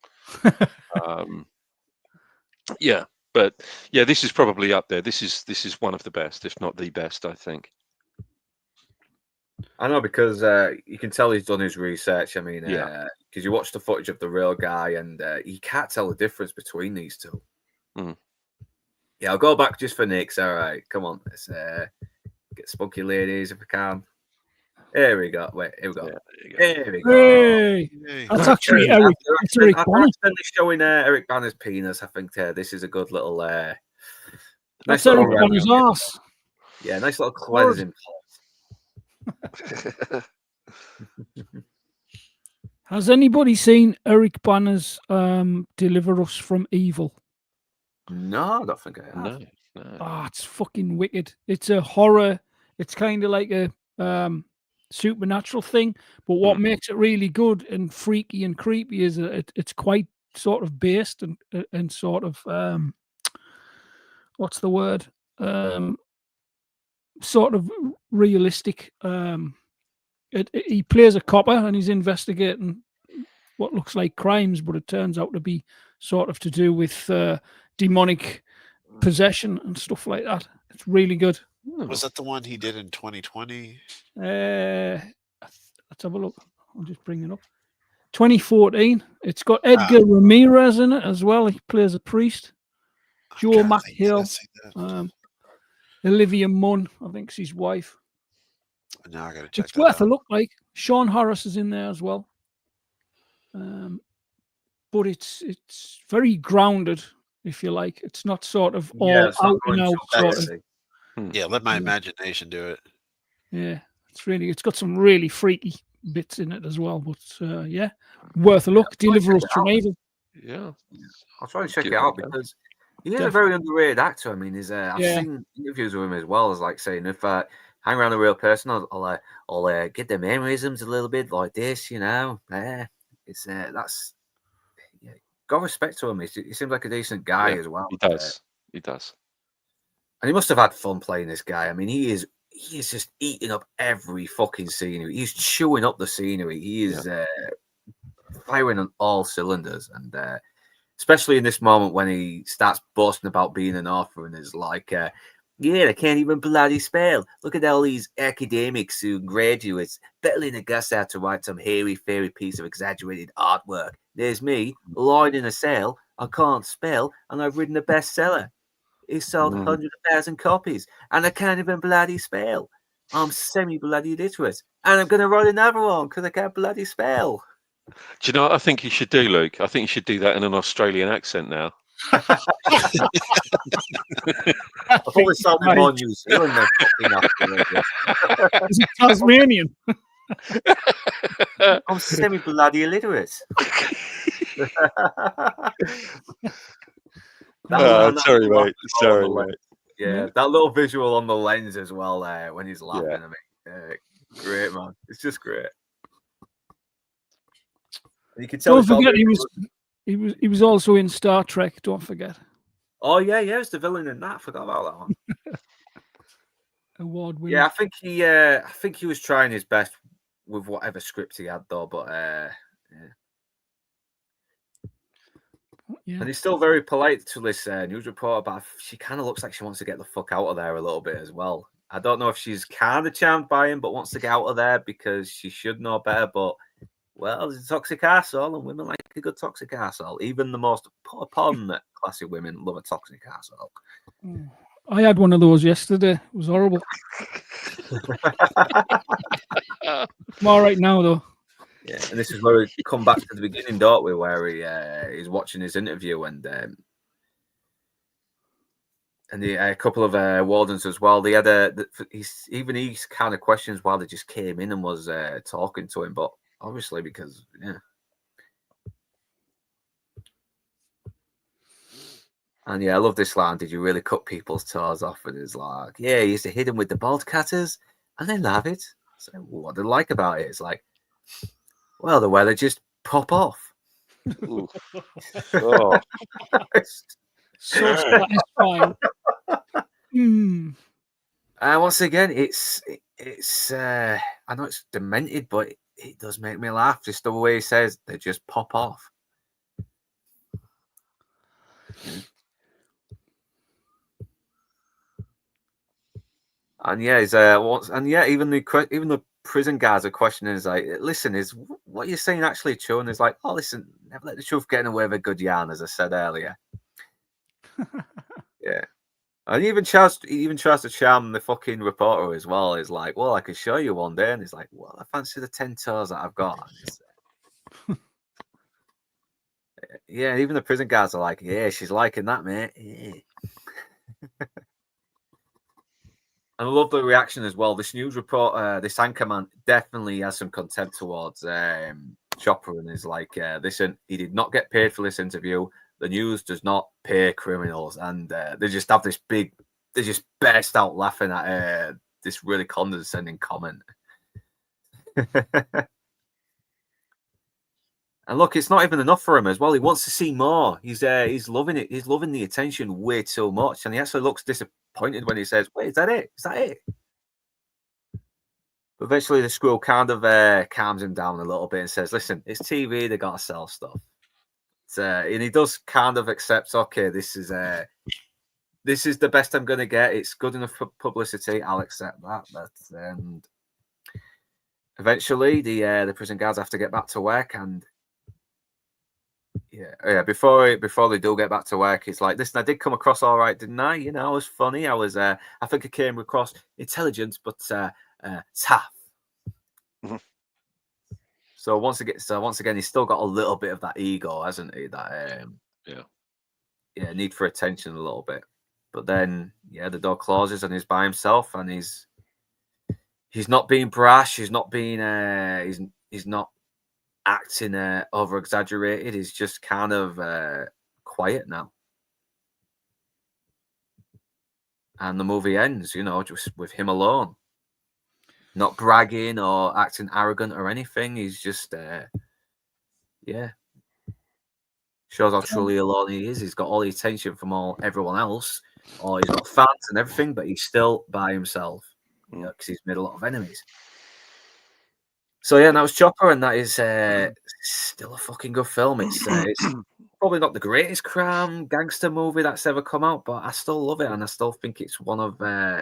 But this is probably up there. This is one of the best, if not the best, I think. I know, because you can tell he's done his research. I mean, because you watch the footage of the real guy, and you can't tell the difference between these two. Yeah, I'll go back just for Nick's. All right, come on, let's get spunky ladies if we can. Here we go. Wait, here we go. Here we go. Hey, that's actually Eric. It's Eric After Bana. showing Eric Banner's penis, I think this is a good little. That's nice Eric little Bana's arse. Yeah, nice little cleansing. Has anybody seen Eric Bana's Deliver Us from Evil? No, I don't think I have. No. Ah, it's fucking wicked. It's a horror. It's kind of like a supernatural thing, but what makes it really good and freaky and creepy is that it's quite sort of based and sort of what's the word? Sort of realistic. He plays a copper and he's investigating what looks like crimes, but it turns out to be sort of to do with demonic possession and stuff like that. It's really good. Was that the one he did in 2020? Let's have a look. I'll just bring it up. 2014. It's got Edgar Ramirez in it as well. He plays a priest. Joe McHale. Olivia Munn, I think she's his wife. Now I gotta check. It's worth a look. Like Sean Harris is in there as well. But it's very grounded, if you like. It's not sort of all out and out sort of. Yeah, let my imagination do it. Yeah, it's got some really freaky bits in it as well. But worth a look. Deliver Us from Evil. Yeah, I'll try and check it out because he is a very underrated actor. I mean, I've seen interviews with him as well as like saying if I hang around a real person, I'll get their mannerisms a little bit like this, It's that's got respect to him. He seems like a decent guy as well. He does. He does. And he must have had fun playing this guy. I mean, he is just eating up every fucking scenery. He's chewing up the scenery. He is firing on all cylinders. And especially in this moment when he starts boasting about being an author and is like, Yeah, they can't even bloody spell. Look at all these academics who graduates battling the guts out to write some hairy-fairy piece of exaggerated artwork. There's me, lying in a cell. I can't spell, and I've written a bestseller. It sold 100,000 copies, and I can't even bloody spell. I'm semi-bloody literate, and I'm going to write another one because I can't bloody spell. Do you know what I think you should do, Luke? I think you should do that in an Australian accent now. I probably sounded more New Zealand than fucking Australia. Is it Tasmanian? I'm semi-bloody illiterate. Sorry, mate. Sorry, mate. Yeah, that little visual on the lens as well when he's laughing at me. Great, man. It's just great. And you can tell. Don't forget, he was also in Star Trek. Don't forget. Oh yeah, it's the villain in that. I forgot about that one. Award winner. Yeah, I think he was trying his best with whatever script he had though, but yeah. And he's still very polite to this news reporter, but she kind of looks like she wants to get the fuck out of there a little bit as well. I don't know if she's kind of charmed by him, but wants to get out of there because she should know better. But, well, it's a toxic arsehole, and women like a good toxic arsehole. Even the most put-upon classy women love a toxic arsehole. I had one of those yesterday. It was horrible. I'm all right now, though. Yeah, and this is where we come back to the beginning, don't we? Where he's watching his interview and a couple of wardens as well. They had he's kind of questions while they just came in and was talking to him, but obviously because And I love this line. Did you really cut people's toes off? And it's like, yeah, he used to hit them with the bolt cutters, and they love it. So what they like about it is like, well, the way they just pop off. Oh. So satisfying. And once again, it's I know it's demented, but it does make me laugh. Just the way he says they just pop off. And even the prison guards are questioning. Is like, listen, is what you're saying actually true? And it's like, oh, listen, never let the truth get in the way of a good yarn, as I said earlier. Yeah. And he even tries to charm the fucking reporter as well. He's like, well, I could show you one day. And he's like, well, I fancy the 10 toes that I've got. Yeah, even the prison guards are like, yeah, she's liking that, mate. Yeah. And I love the reaction as well. This news reporter, this anchorman, definitely has some contempt towards Chopper and is like, listen, he did not get paid for this interview. The news does not pay criminals. And they just have this they just burst out laughing at this really condescending comment. And look, it's not even enough for him as well. He wants to see more. He's loving it. He's loving the attention way too much. And he actually looks disappointed when he says, wait, is that it? Is that it? But eventually the squirrel kind of calms him down a little bit and says, listen, it's TV. They got to sell stuff. And he does kind of accept, okay, this is the best I'm going to get. It's good enough for publicity. I'll accept that. And eventually the prison guards have to get back to work. And before they do get back to work, it's like, listen, I did come across all right, didn't I? You know, I was funny. I think I came across intelligent, but tough. Mm-hmm. So once again, he's still got a little bit of that ego, hasn't he? That need for attention a little bit. But then, the door closes and he's by himself, and he's not being brash. He's not being he's not acting over exaggerated. He's just kind of quiet now. And the movie ends, just with him alone. Not bragging or acting arrogant or anything. He's just, shows how truly alone he is. He's got all the attention from everyone else, or he's got fans and everything, but he's still by himself, because he's made a lot of enemies. So that was Chopper, and that is still a fucking good film. It's probably not the greatest crime gangster movie that's ever come out, but I still love it, and I still think it's one of.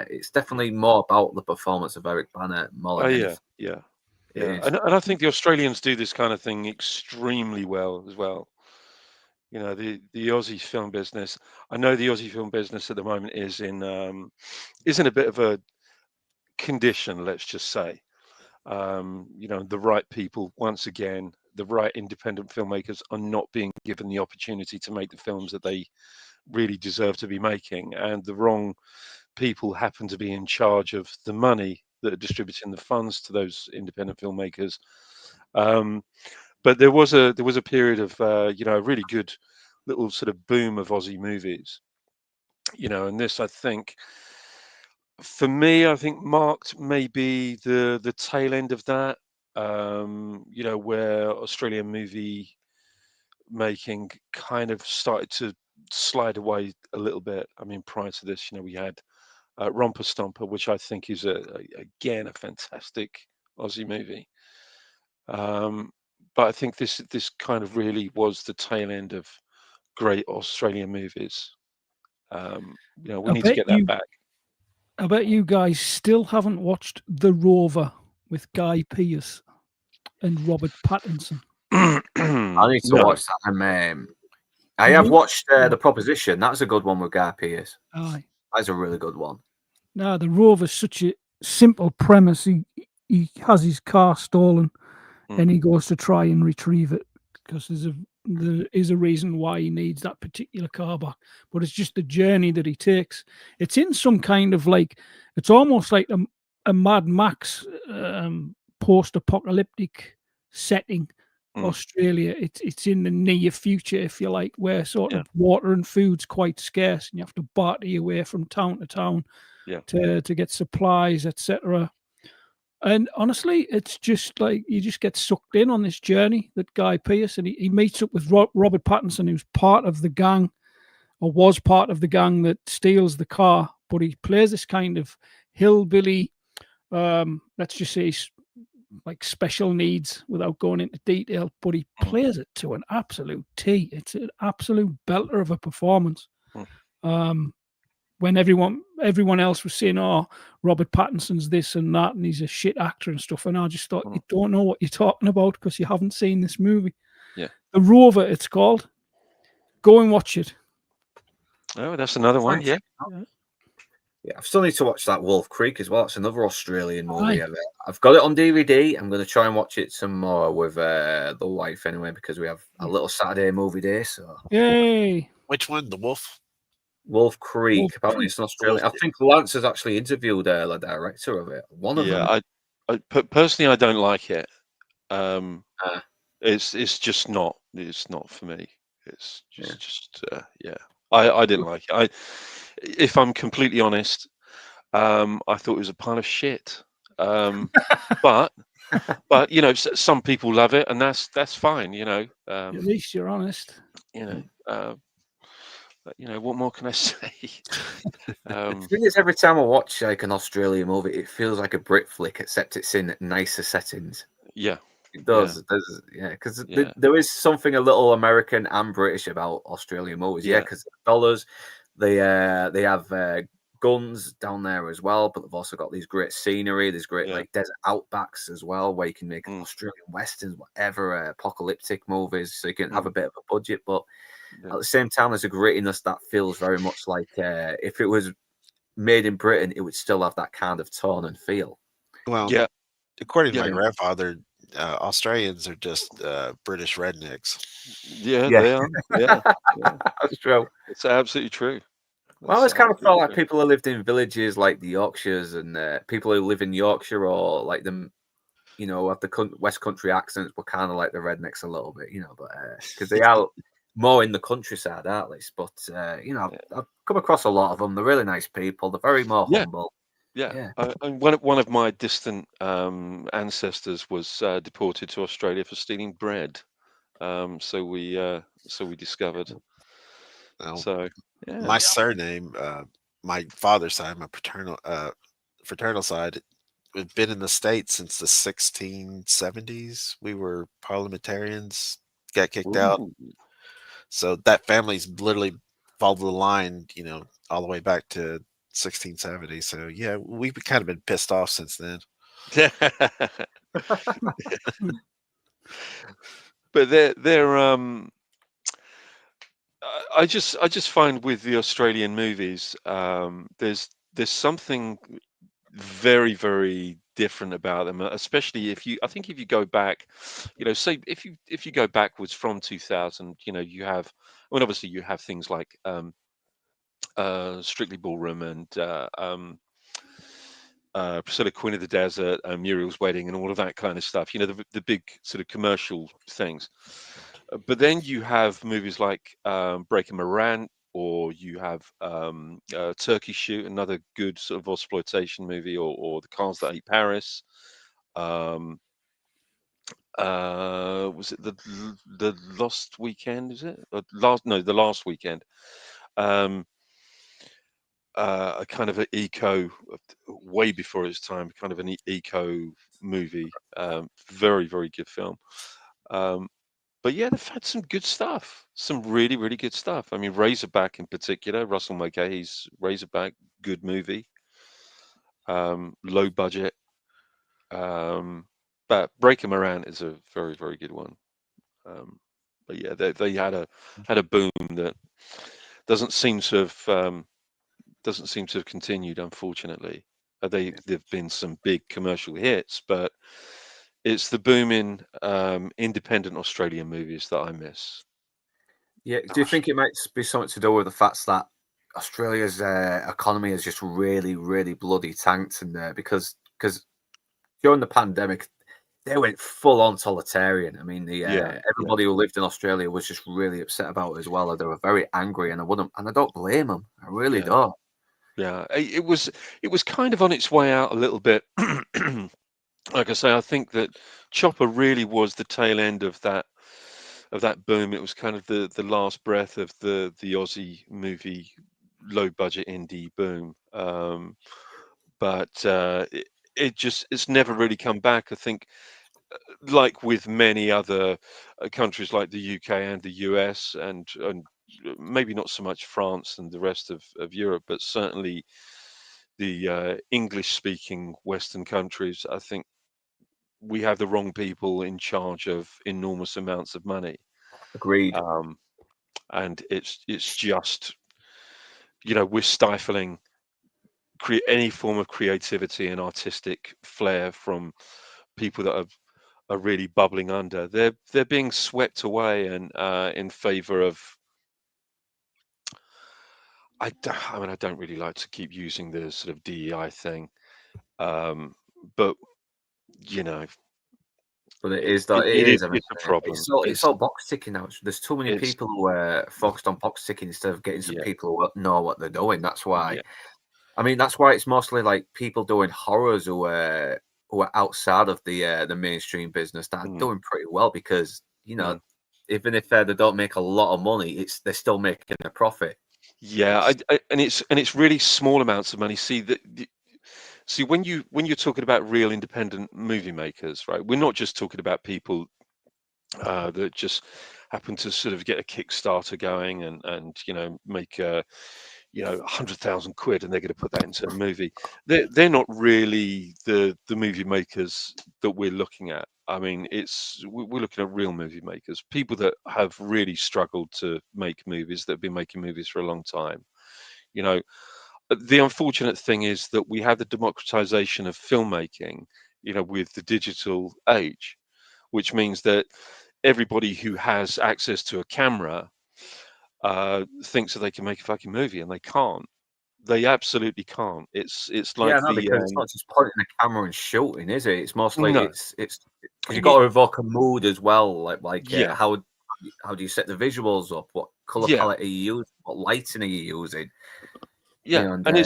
It's definitely more about the performance of Eric Bana more Oh than yeah, anything. yeah, It yeah. is. And I think the Australians do this kind of thing extremely well as well. You know, the Aussie film business. I know the Aussie film business at the moment is in a bit of a condition, let's just say. You know, the right people, once again, the right independent filmmakers are not being given the opportunity to make the films that they really deserve to be making, and the wrong people happen to be in charge of the money that are distributing the funds to those independent filmmakers. Um, but there was a period of you know, a really good little sort of boom of Aussie movies. You know, and this, I think, for me, I think marked maybe the tail end of that. You know, where Australian movie making kind of started to slide away a little bit. I mean, prior to this, you know, we had Romper Stomper, which I think is again a fantastic Aussie movie. Um, but I think this kind of really was the tail end of great Australian movies. You know, we I need to bet get that you, back. I bet you guys still haven't watched The Rover with Guy Pearce and Robert Pattinson. I need to No. watch that. I have watched The Proposition. That's a good one with Guy Pearce. Aye. That's a really good one. No, The Rover's such a simple premise. He has his car stolen, and he goes to try and retrieve it because there is a reason why he needs that particular car back. But it's just the journey that he takes. It's in some kind of like, it's almost like a Mad Max post-apocalyptic setting. Australia, it's in the near future, if you like, where sort of water and food's quite scarce, and you have to barter your way from town to town to get supplies, etc. And honestly, it's just like you just get sucked in on this journey that Guy Pearce, and he meets up with Robert Pattinson, who's part of the gang, or was part of the gang that steals the car, but he plays this kind of hillbilly, let's just say like special needs without going into detail, but he plays it to an absolute T. It's an absolute belter of a performance. When everyone else was saying, "Oh, Robert Pattinson's this and that, and he's a shit actor and stuff," and I just thought, you don't know what you're talking about because you haven't seen this movie. Yeah. The Rover, it's called. Go and watch it. Oh, that's another one. Yeah. Yeah, I still need to watch that Wolf Creek as well. It's another Australian movie. Aye. I've got it on DVD. I'm going to try and watch it some more with the wife anyway, because we have a little Saturday movie day. So, Yay! Which one? The Wolf? Wolf Creek. Wolf Apparently, Creek. it's an Australian. I think Lance has actually interviewed the director of it. One of them. Personally, I don't like it. Ah. It's just not. It's not for me. It's just yeah. I didn't like it. If I'm completely honest, I thought it was a pile of shit. But you know, some people love it, and that's fine. You know, At least you're honest. you know, but, you know, what more can I say? The thing is, every time I watch like an Australian movie, it feels like a Brit flick, except it's in nicer settings. Yeah. It does. Yeah, because there is something a little American and British about Australian movies. Yeah, because dollars, they have guns down there as well, but they've also got these great scenery. There's great like desert outbacks as well, where you can make Australian westerns, whatever, apocalyptic movies, so you can have a bit of a budget. But at the same time, there's a grittiness that feels very much like if it was made in Britain, it would still have that kind of tone and feel. Well, according to my grandfather, Australians are just British rednecks. Yeah, they are. Yeah, that's true. It's absolutely true. Well, I always kind of felt like people who lived in villages like the Yorkshires and people who live in Yorkshire or like them, you know, have the West Country accents were kind of like the rednecks a little bit, you know, but because they are more in the countryside, aren't they? But, you know, I've come across a lot of them. They're really nice people. They're very more humble. Yeah. And one of my distant ancestors was deported to Australia for stealing bread. So we discovered. Well, my surname, my father's side, my fraternal side, we've been in the States since the 1670s. We were parliamentarians, got kicked out. So that family's literally followed the line, all the way back to 1670. So yeah, we've kind of been pissed off since then. But I just find with the Australian movies, there's something very, very different about them, especially I think if you go back, say if you go backwards from 2000, you have, obviously you have things like Strictly Ballroom and Priscilla, Queen of the Desert, Muriel's Wedding, and all of that kind of stuff. The big sort of commercial things. But then you have movies like Breaking Morant, or you have Turkey Shoot, another good sort of exploitation movie, or The Cars That Ate Paris. Was it the Lost Weekend? Is it the Last Weekend? A kind of an eco, way before its time, kind of an eco movie. Very, very good film. But yeah, they've had some good stuff, some really, really good stuff. I mean, Razorback in particular, Russell Mulcahy's Razorback, good movie. Low budget. But Breaking Morant is a very, very good one. But yeah, they had a boom that doesn't seem to have continued, unfortunately. There've been some big commercial hits, but it's the booming independent Australian movies that I miss. Yeah. Do you think it might be something to do with the fact that Australia's economy is just really, really bloody tanked, and because during the pandemic they went full on totalitarian. I mean, everybody who lived in Australia was just really upset about it as well. They were very angry, and I don't blame them. I really don't. Yeah, it was kind of on its way out a little bit. Like I say, I think that Chopper really was the tail end of that boom. It was kind of the last breath of the Aussie movie low budget indie boom. But it's never really come back. I think, like with many other countries like the UK and the US, and maybe not so much France and the rest of Europe, but certainly the English-speaking Western countries, I think we have the wrong people in charge of enormous amounts of money. Agreed. And it's just, we're stifling any form of creativity and artistic flair from people that are really bubbling under. They're being swept away and in favor of. I mean, I don't really like to keep using the sort of DEI thing, but But it is that it is. I mean, it's a problem. It's all box ticking now. There's too many people who are focused on box ticking instead of getting some people who know what they're doing. That's why. I mean, that's why it's mostly like people doing horrors who are outside of the mainstream business that are doing pretty well, because even if they don't make a lot of money, they're still making a profit. Yeah, and it's really small amounts of money. See, when you're talking about real independent movie makers, right? We're not just talking about people that just happen to sort of get a Kickstarter going and make 100,000 quid, and they're going to put that into a movie. They're not really the movie makers that we're looking at. I mean, we're looking at real movie makers, people that have really struggled to make movies, that have been making movies for a long time. The unfortunate thing is that we have the democratization of filmmaking, with the digital age, which means that everybody who has access to a camera thinks that they can make a fucking movie, and they can't. They absolutely can't. It's like because it's not just pointing the camera and shooting, is it? It's mostly No. it's because you've got to evoke a mood as well. How do you set the visuals up? What color palette are you using? What lighting are you using? Yeah, and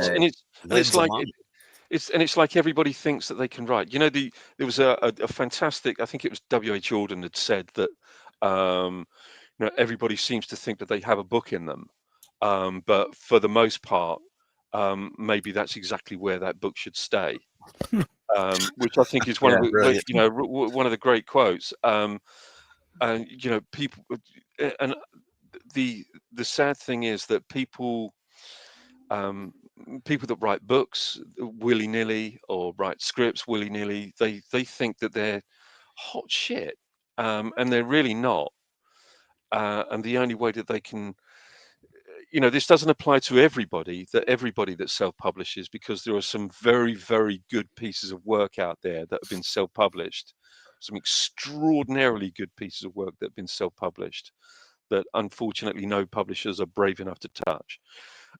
it's like everybody thinks that they can write. There was a fantastic. I think it was W.H. Jordan had said that everybody seems to think that they have a book in them, but for the most part, maybe that's exactly where that book should stay. Which I think is one of the great quotes. And people, and the sad thing is that people people that write books willy-nilly or write scripts willy-nilly, they think that they're hot shit, and they're really not. And the only way that they can, this doesn't apply to everybody that self-publishes, because there are some very, very good pieces of work out there that have been self-published, some extraordinarily good pieces of work that have been self-published that unfortunately no publishers are brave enough to touch.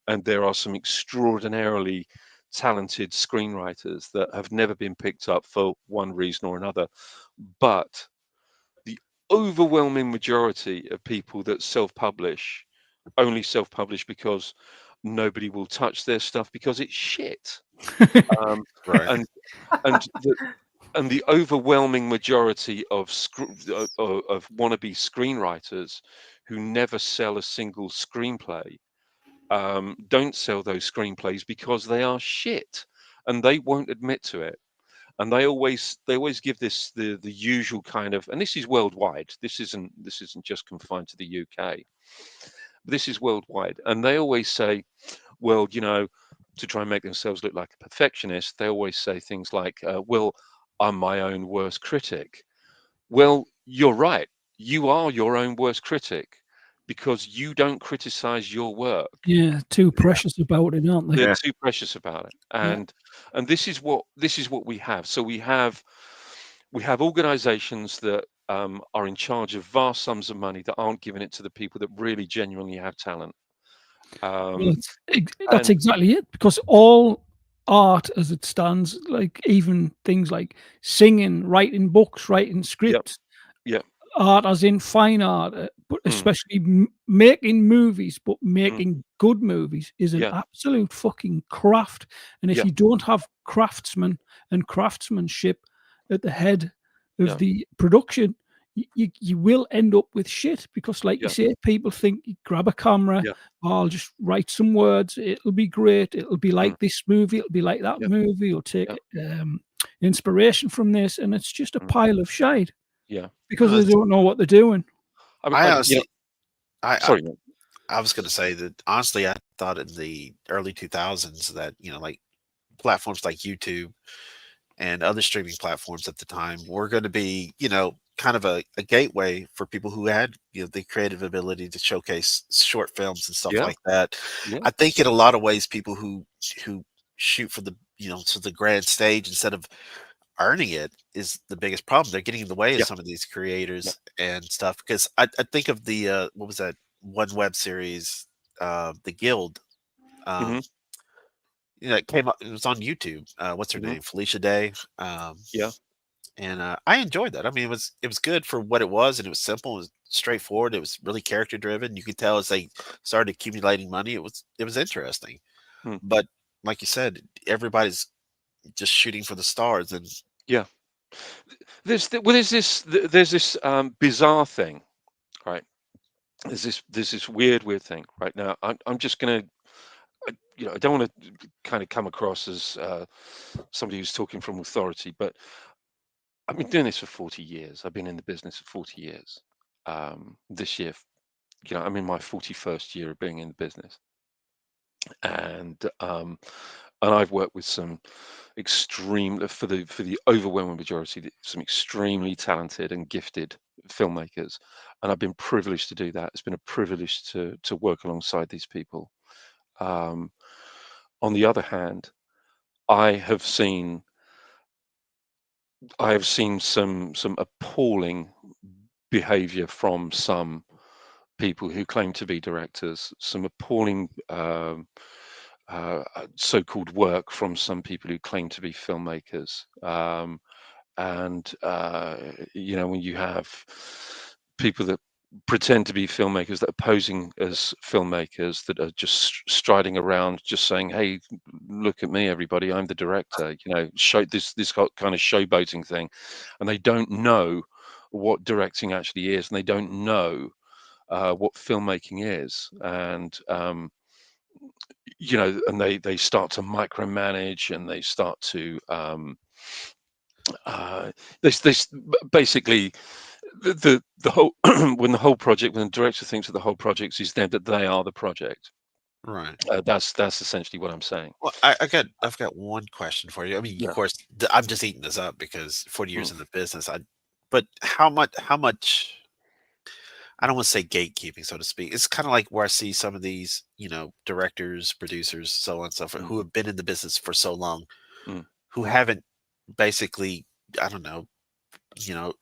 And there are some extraordinarily talented screenwriters that have never been picked up for one reason or another. But the overwhelming majority of people that self-publish only self-publish because nobody will touch their stuff because it's shit. Right. And the overwhelming majority of wannabe screenwriters who never sell a single screenplay don't sell those screenplays because they are shit, and they won't admit to it. And they always give this the usual kind of, and this is worldwide. This isn't just confined to the UK. This is worldwide, and they always say, well, to try and make themselves look like a perfectionist, they always say things like, well, I'm my own worst critic. Well, you're right. You are your own worst critic because you don't criticize your work. Yeah, too precious about it, aren't they? They're too precious about it. And this is what we have. So we have organizations that are in charge of vast sums of money that aren't giving it to the people that really genuinely have talent. Well, that's exactly it, because all art as it stands, like even things like singing, writing books, writing scripts, yeah, art as in fine art, but especially making movies, but making good movies is an absolute fucking craft. And if you don't have craftsmen and craftsmanship at the head of the production, you will end up with shit, because like you say, people think you grab a camera, I'll just write some words, it'll be great, it'll be like this movie, it'll be like that movie, or take inspiration from this, and it's just a pile of shite. Because they don't know what they're doing. I honestly, sorry, I was going to say that honestly, I thought in the early 2000s that like platforms like YouTube and other streaming platforms at the time were going to be kind of a gateway for people who had the creative ability to showcase short films and stuff like that. I think in a lot of ways, people who shoot for the to the grand stage instead of earning it is the biggest problem. They're getting in the way of some of these creators and stuff. Because I think of the what was that one web series, The Guild. It came up. It was on YouTube. What's her name? Felicia Day. And I enjoyed that. I mean, it was good for what it was, and it was simple, it was straightforward, it was really character driven. You could tell as they started accumulating money, it was interesting. But like you said, everybody's just shooting for the stars, and there's this bizarre thing, right? There's this weird thing right now. I'm just gonna, I don't want to kind of come across as somebody who's talking from authority, but I've been doing this for 40 years. I've been in the business for 40 years. This year, I'm in my 41st year of being in the business, and I've worked with some for the overwhelming majority, some extremely talented and gifted filmmakers, and I've been privileged to do that. It's been a privilege to work alongside these people. On the other hand, I have seen some appalling behavior from some people who claim to be directors, some appalling so-called work from some people who claim to be filmmakers. And when you have people that pretend to be filmmakers that are posing as filmmakers, that are just striding around just saying, hey, look at me, everybody, I'm the director, show this kind of showboating thing, and they don't know what directing actually is, and they don't know what filmmaking is, and and they start to micromanage, and they start to basically the whole when the director thinks that the whole project is them, that they are the project. Right. That's essentially what I'm saying. Well, I've got one question for you. I mean, of Yeah. course, I'm just eating this up because 40 years Mm. in the business. But how much? I don't want to say gatekeeping, so to speak. It's kind of like where I see some of these, directors, producers, so on and so forth, Mm. who have been in the business for so long, Mm. who haven't basically, I don't know, you know,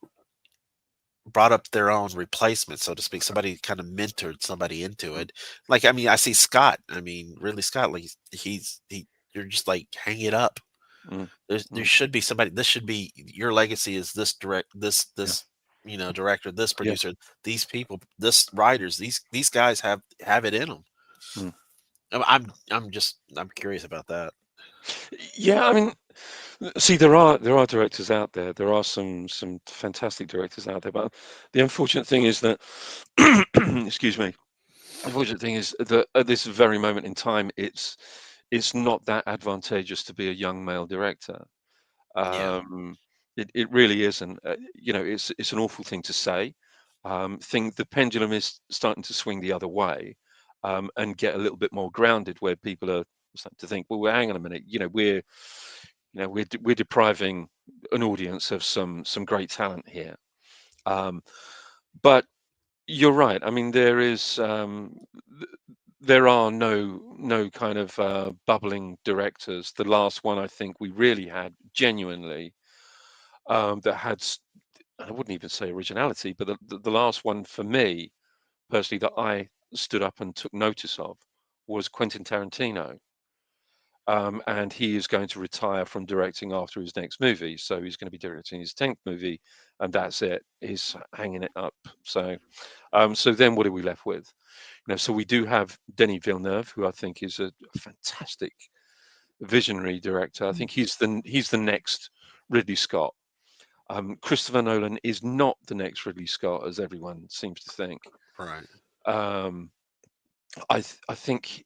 brought up their own replacement, so to speak. Somebody kind of mentored somebody into Mm. it. Like, I mean, I see Scott. I mean, really, Scott. Like, you're just like, hang it up. Mm. There Mm. should be somebody. This should be your legacy. Is this Yeah. director, this Yeah. producer, these people, this writers. These guys have it in them. Mm. I'm curious about that. Yeah, I mean, see, there are directors out there. There are some fantastic directors out there, but the unfortunate thing is that, excuse me, unfortunate thing is that at this very moment in time, it's not that advantageous to be a young male director. Yeah, It really isn't. It's an awful thing to say. Think the pendulum is starting to swing the other way, and get a little bit more grounded, where people are starting to think, well, hang on a minute, we're depriving an audience of some great talent here. Um, but you're right. I mean, there are no kind of bubbling directors. The last one I think we really had genuinely, that had, I wouldn't even say originality, but the last one for me personally that I stood up and took notice of was Quentin Tarantino. And he is going to retire from directing after his next movie. So he's going to be directing his 10th movie, and that's it. He's hanging it up. So then what are we left with? So we do have Denis Villeneuve, who I think is a fantastic visionary director. I think he's the next Ridley Scott. Christopher Nolan is not the next Ridley Scott, as everyone seems to think. right. Um, I think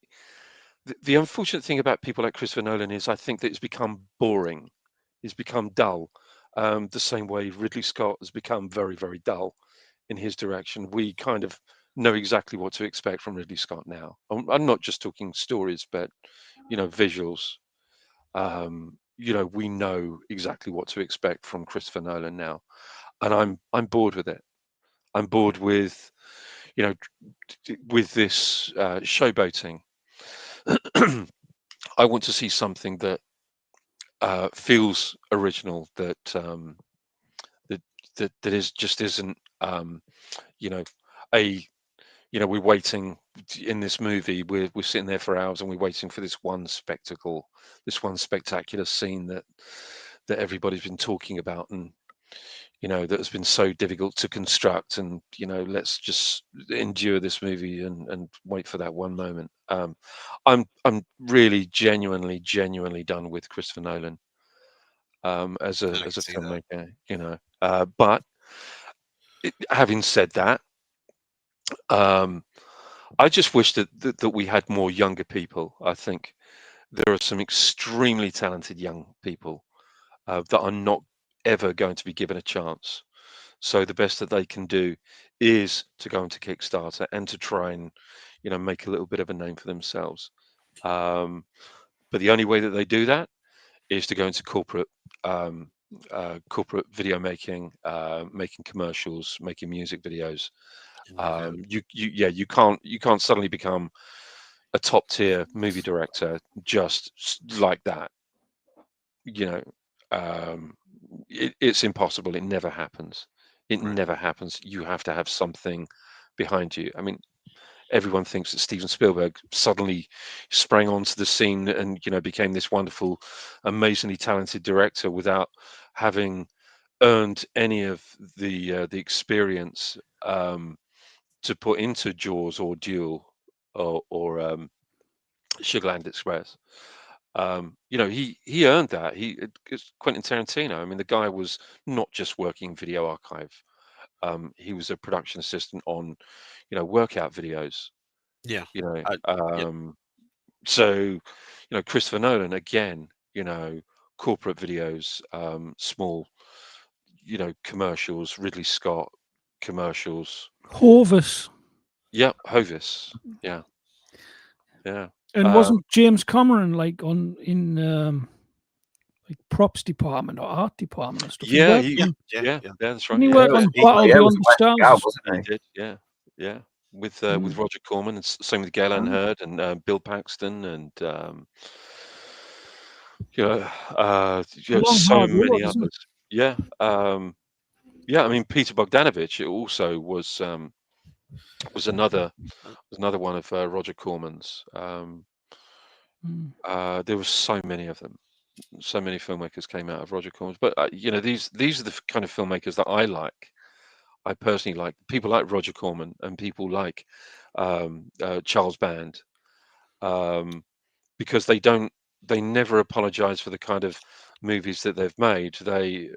the unfortunate thing about people like Christopher Nolan is I think that it's become boring. It's become dull. The same way Ridley Scott has become very, very dull in his direction. We kind of know exactly what to expect from Ridley Scott now. I'm not just talking stories, but visuals. We know exactly what to expect from Christopher Nolan now, and I'm bored with it. I'm bored with you know with this showboating. I want to see something that feels original, that that is just isn't you know a we're waiting in this movie. We're sitting there for hours and we're waiting for this one spectacle, this one spectacular scene that everybody's been talking about, and that has been so difficult to construct, and let's just endure this movie and wait for that one moment. I'm really genuinely done with Christopher Nolan, as a I can see that. filmmaker. But having said that, um I just wish that we had more younger people. I think there are some extremely talented young people that are not ever going to be given a chance. So the best that they can do is to go into Kickstarter and to try and, make a little bit of a name for themselves. Um, but the only way that they do that is to go into corporate video making, making commercials, making music videos. Okay. You can't suddenly become a top tier movie director just like that. You know, um, it's impossible. It never happens. It Right. never happens. You have to have something behind you. I mean, everyone thinks that Steven Spielberg suddenly sprang onto the scene and became this wonderful, amazingly talented director without having earned any of the experience, to put into Jaws or Duel or Sugarland Express. He earned that. It's Quentin Tarantino. I mean, the guy was not just working Video Archive. He was a production assistant on, workout videos. Yeah. You know, I, yeah. so Christopher Nolan again. Corporate videos, small, commercials. Ridley Scott, commercials. Hovis. Yeah, Hovis. Yeah, yeah. And wasn't James Cameron like in like props department or art department and stuff? He Yeah, worked on, yeah, that's right. didn't he Yeah, work was on he? Battle Yeah, it was Beyond a the West Stars? guy, or something? wasn't he did. Yeah, yeah. With Mm. Roger Corman and same with Galen Oh. Hurd and Bill Paxton and A long so hard road, many isn't it? others. Yeah, yeah. I mean, Peter Bogdanovich also was another one of Roger Corman's. Mm. There were so many of them. So many filmmakers came out of Roger Corman's, but these are the kind of filmmakers that I like. I personally like people like Roger Corman and people like Charles Band, because they never apologize for the kind of movies that they've made. They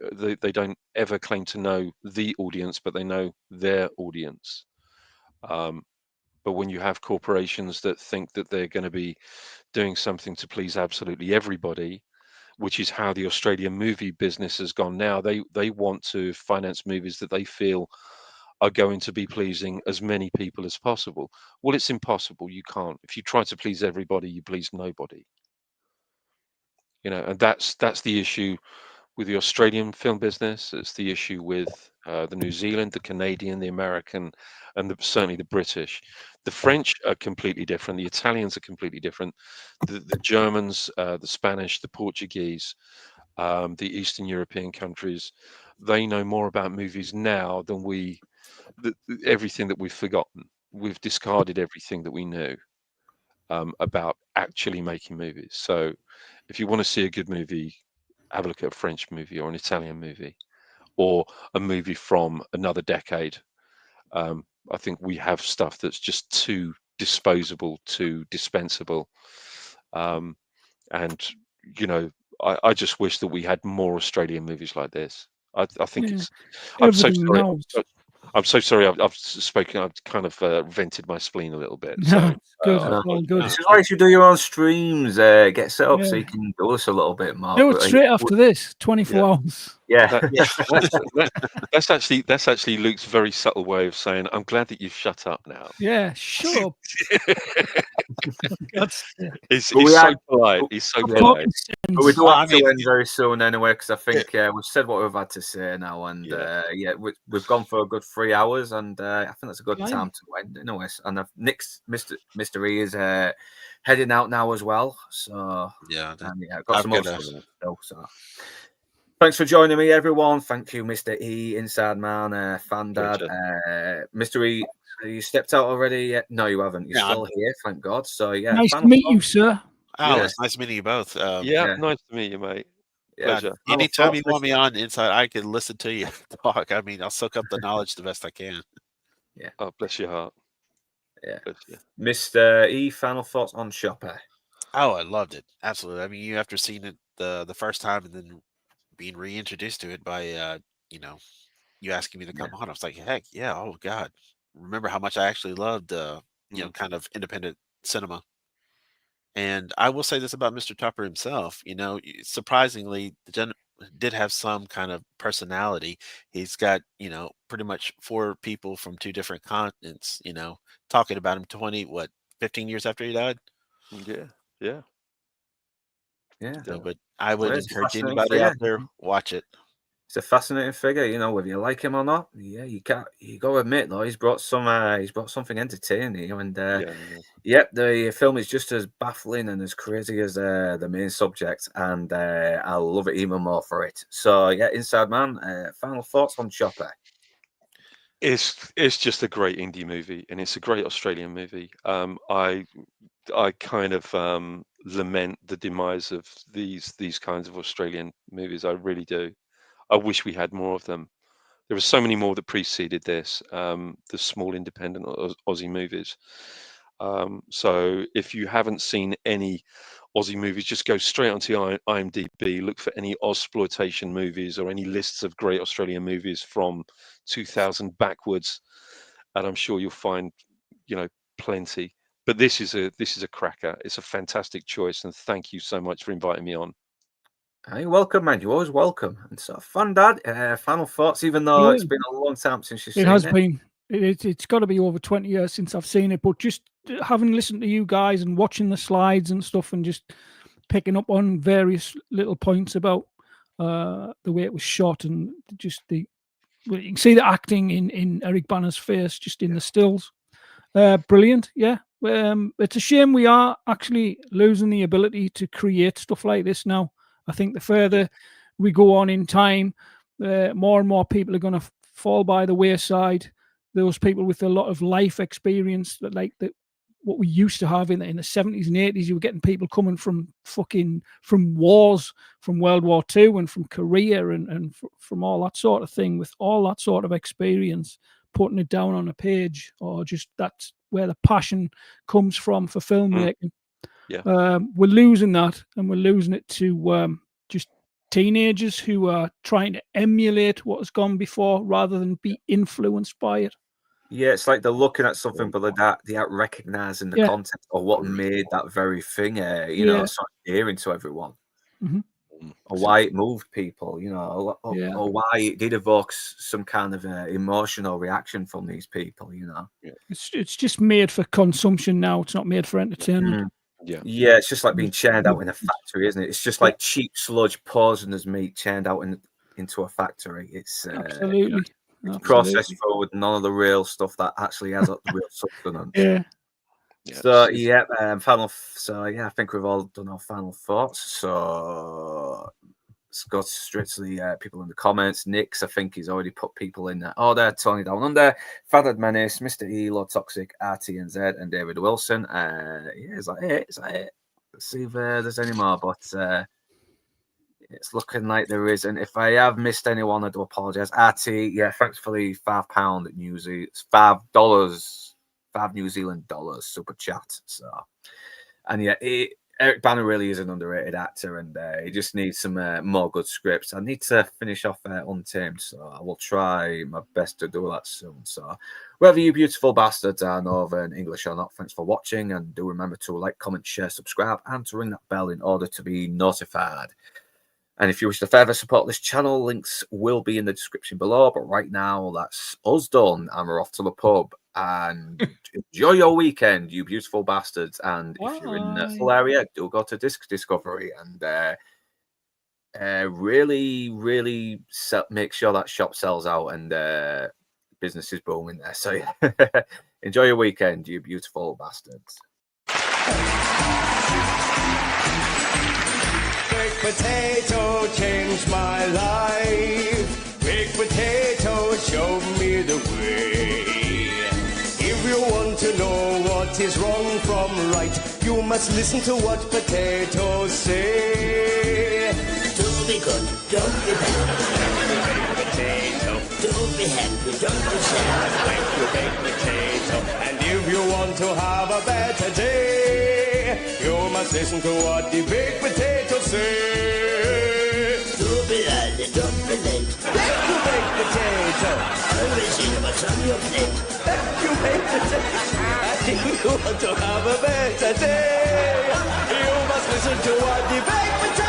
don't ever claim to know the audience, but they know their audience. But when you have corporations that think that they're going to be doing something to please absolutely everybody, which is how the Australian movie business has gone now, they want to finance movies that they feel are going to be pleasing as many people as possible. Well, it's impossible. You can't. If you try to please everybody, you please nobody. And that's the issue with the Australian film business. It's the issue with the New Zealand, the Canadian, the American, and certainly the British. The French are completely different. The Italians are completely different. The Germans, the Spanish, the Portuguese, the Eastern European countries, they know more about movies now than everything that we've forgotten. We've discarded everything that we knew about actually making movies. So if you want to see a good movie, have a look at a French movie or an Italian movie or a movie from another decade. I think we have stuff that's just too disposable, too dispensable. And, you know, I just wish that we had more Australian movies like this. I think Yeah. I'm so Everything sorry. now. I'm so sorry. I've spoken. I've kind of vented my spleen a little bit. No, So good. No. All good. This is why you should do your own streams. Get set up so Yeah. you can do us a little bit more. Do it But, straight after this. 24 hours. yeah. that's actually Luke's very subtle way of saying, "I'm glad that you've shut up now." Yeah. Shut up. God's sake. He's But we so had- polite. He's so Stop Yeah. polite. talking But we sense. do Well, have I to mean- end very soon anyway, because I think we've said what we've had to say now, and we've gone for a good 3 hours, and I think that's a good Blimey. time to end. Anyways, and Nick's Mr. E is heading out now as well, so Yeah, got I've some got more a- stuff to do, so. Thanks for joining me, everyone. Thank you, Mr. E, Inside Man, Fan Dad, Mr. E. You stepped out already? No, you haven't. You're No, still here, thank God. So yeah, Nice to final meet you, thoughts? sir. Oh, Yeah. it's nice meeting you both. Yeah, yeah. nice to meet you, mate. Yeah. Pleasure. Final Anytime you thoughts, want me on Inside, I can listen to you talk. I mean, I'll soak up the knowledge the best I can. Oh, bless your heart. Yeah. Bless you. Mr. E, final thoughts on Shopper? Oh, I loved it. Absolutely. I mean, you after seeing it the first time and then being reintroduced to it by you asking me to come on, I was like, heck yeah, oh God. Remember how much I actually loved kind of independent cinema. And I will say this about Mr. Tupper himself, surprisingly, did have some kind of personality. He's got, pretty much 4 people from 2 different continents, talking about him 15 years after he died. Yeah, yeah. Yeah. So, but I would it's a encourage fascinating anybody out figure. there, watch it. It's a fascinating figure, whether you like him or not. Yeah, you got to admit though, he's brought something entertaining, and the film is just as baffling and as crazy as the main subject, and I love it even more for it. So yeah, Inside Man, final thoughts on Chopper? It's just a great indie movie, and it's a great Australian movie. I kind of lament the demise of these kinds of Australian movies. I really do. I wish we had more of them. There were so many more that preceded this, the small independent Aussie movies. So if you haven't seen any Aussie movies, just go straight onto IMDb, look for any Ozploitation movies or any lists of great Australian movies from 2000 backwards, and I'm sure you'll find, plenty. But this is a cracker. It's a fantastic choice, and thank you so much for inviting me on. Hey, welcome, man. You're always welcome. And so, fun, Dad. Final thoughts, even though Yeah. it's been a long time since you've It seen has it. been. It's got to be over 20 years since I've seen it. But just having listened to you guys and watching the slides and stuff, and just picking up on various little points about the way it was shot, and just you can see the acting in Eric Banner's face, just in the stills. Brilliant. Yeah. It's a shame we are actually losing the ability to create stuff like this now. I think the further we go on in time, more and more people are going to fall by the wayside. Those people with a lot of life experience, that like what we used to have in the 70s and 80s, you were getting people coming from wars, from World War II and from Korea and from all that sort of thing, with all that sort of experience, putting it down on a page, or just that's where the passion comes from for filmmaking. Yeah. We're losing that, and we're losing it to just teenagers who are trying to emulate what has gone before rather than be influenced by it. Yeah, it's like they're looking at something, but they aren't recognizing the context or what made that very thing, so endearing to everyone. Or why it moved people, or why it did evoke some kind of emotional reaction from these people, It's just made for consumption now. It's not made for entertainment. Yeah, it's just like being churned out in a factory, isn't it? It's just like cheap sludge poisonous as meat churned out into a factory. It's absolutely processed forward, none of the real stuff that actually has the real substance. Yeah. So I think we've all done our final thoughts. So let's go straight to the people in the comments. Nick's, I think he's already put people in there. Oh, there, Tony Down Under, Fathered Menace, Mr. E, Lord Toxic, RT and Z, and David Wilson. Is that it? Let's see if there's any more, but it's looking like there is. And if I have missed anyone, I do apologize. RT, thanks for the £5 it's $5, $5 New Zealand dollars super chat. So, and Eric Banner really is an underrated actor, and he just needs some more good scripts. I need to finish off Untamed, so I will try my best to do that soon. So, whether you beautiful bastards are Northern English or not, thanks for watching, and do remember to like, comment, share, subscribe, and to ring that bell in order to be notified. And if you wish to further support this channel, links will be in the description below. But right now, that's us done, and we're off to the pub. And enjoy your weekend, you beautiful bastards. And if you're in the full area, do go to Disc Discovery and really, really make sure that shop sells out and business is booming there. So enjoy your weekend, you beautiful bastards. Baked potato changed my life. Baked potato showed me the way. If you want to know what is wrong from right, you must listen to what potatoes say. Do be good, don't be bad. Baked potato. Do be happy, don't be sad. Thank you, baked potato. And if you want to have a better day, you must listen to what the baked potato say. Do be early, don't be late. Thank you, baked potato. Always eat what's on your plate. Thank you, baked potato. And if you want to have a better day, you must listen to what the baked potato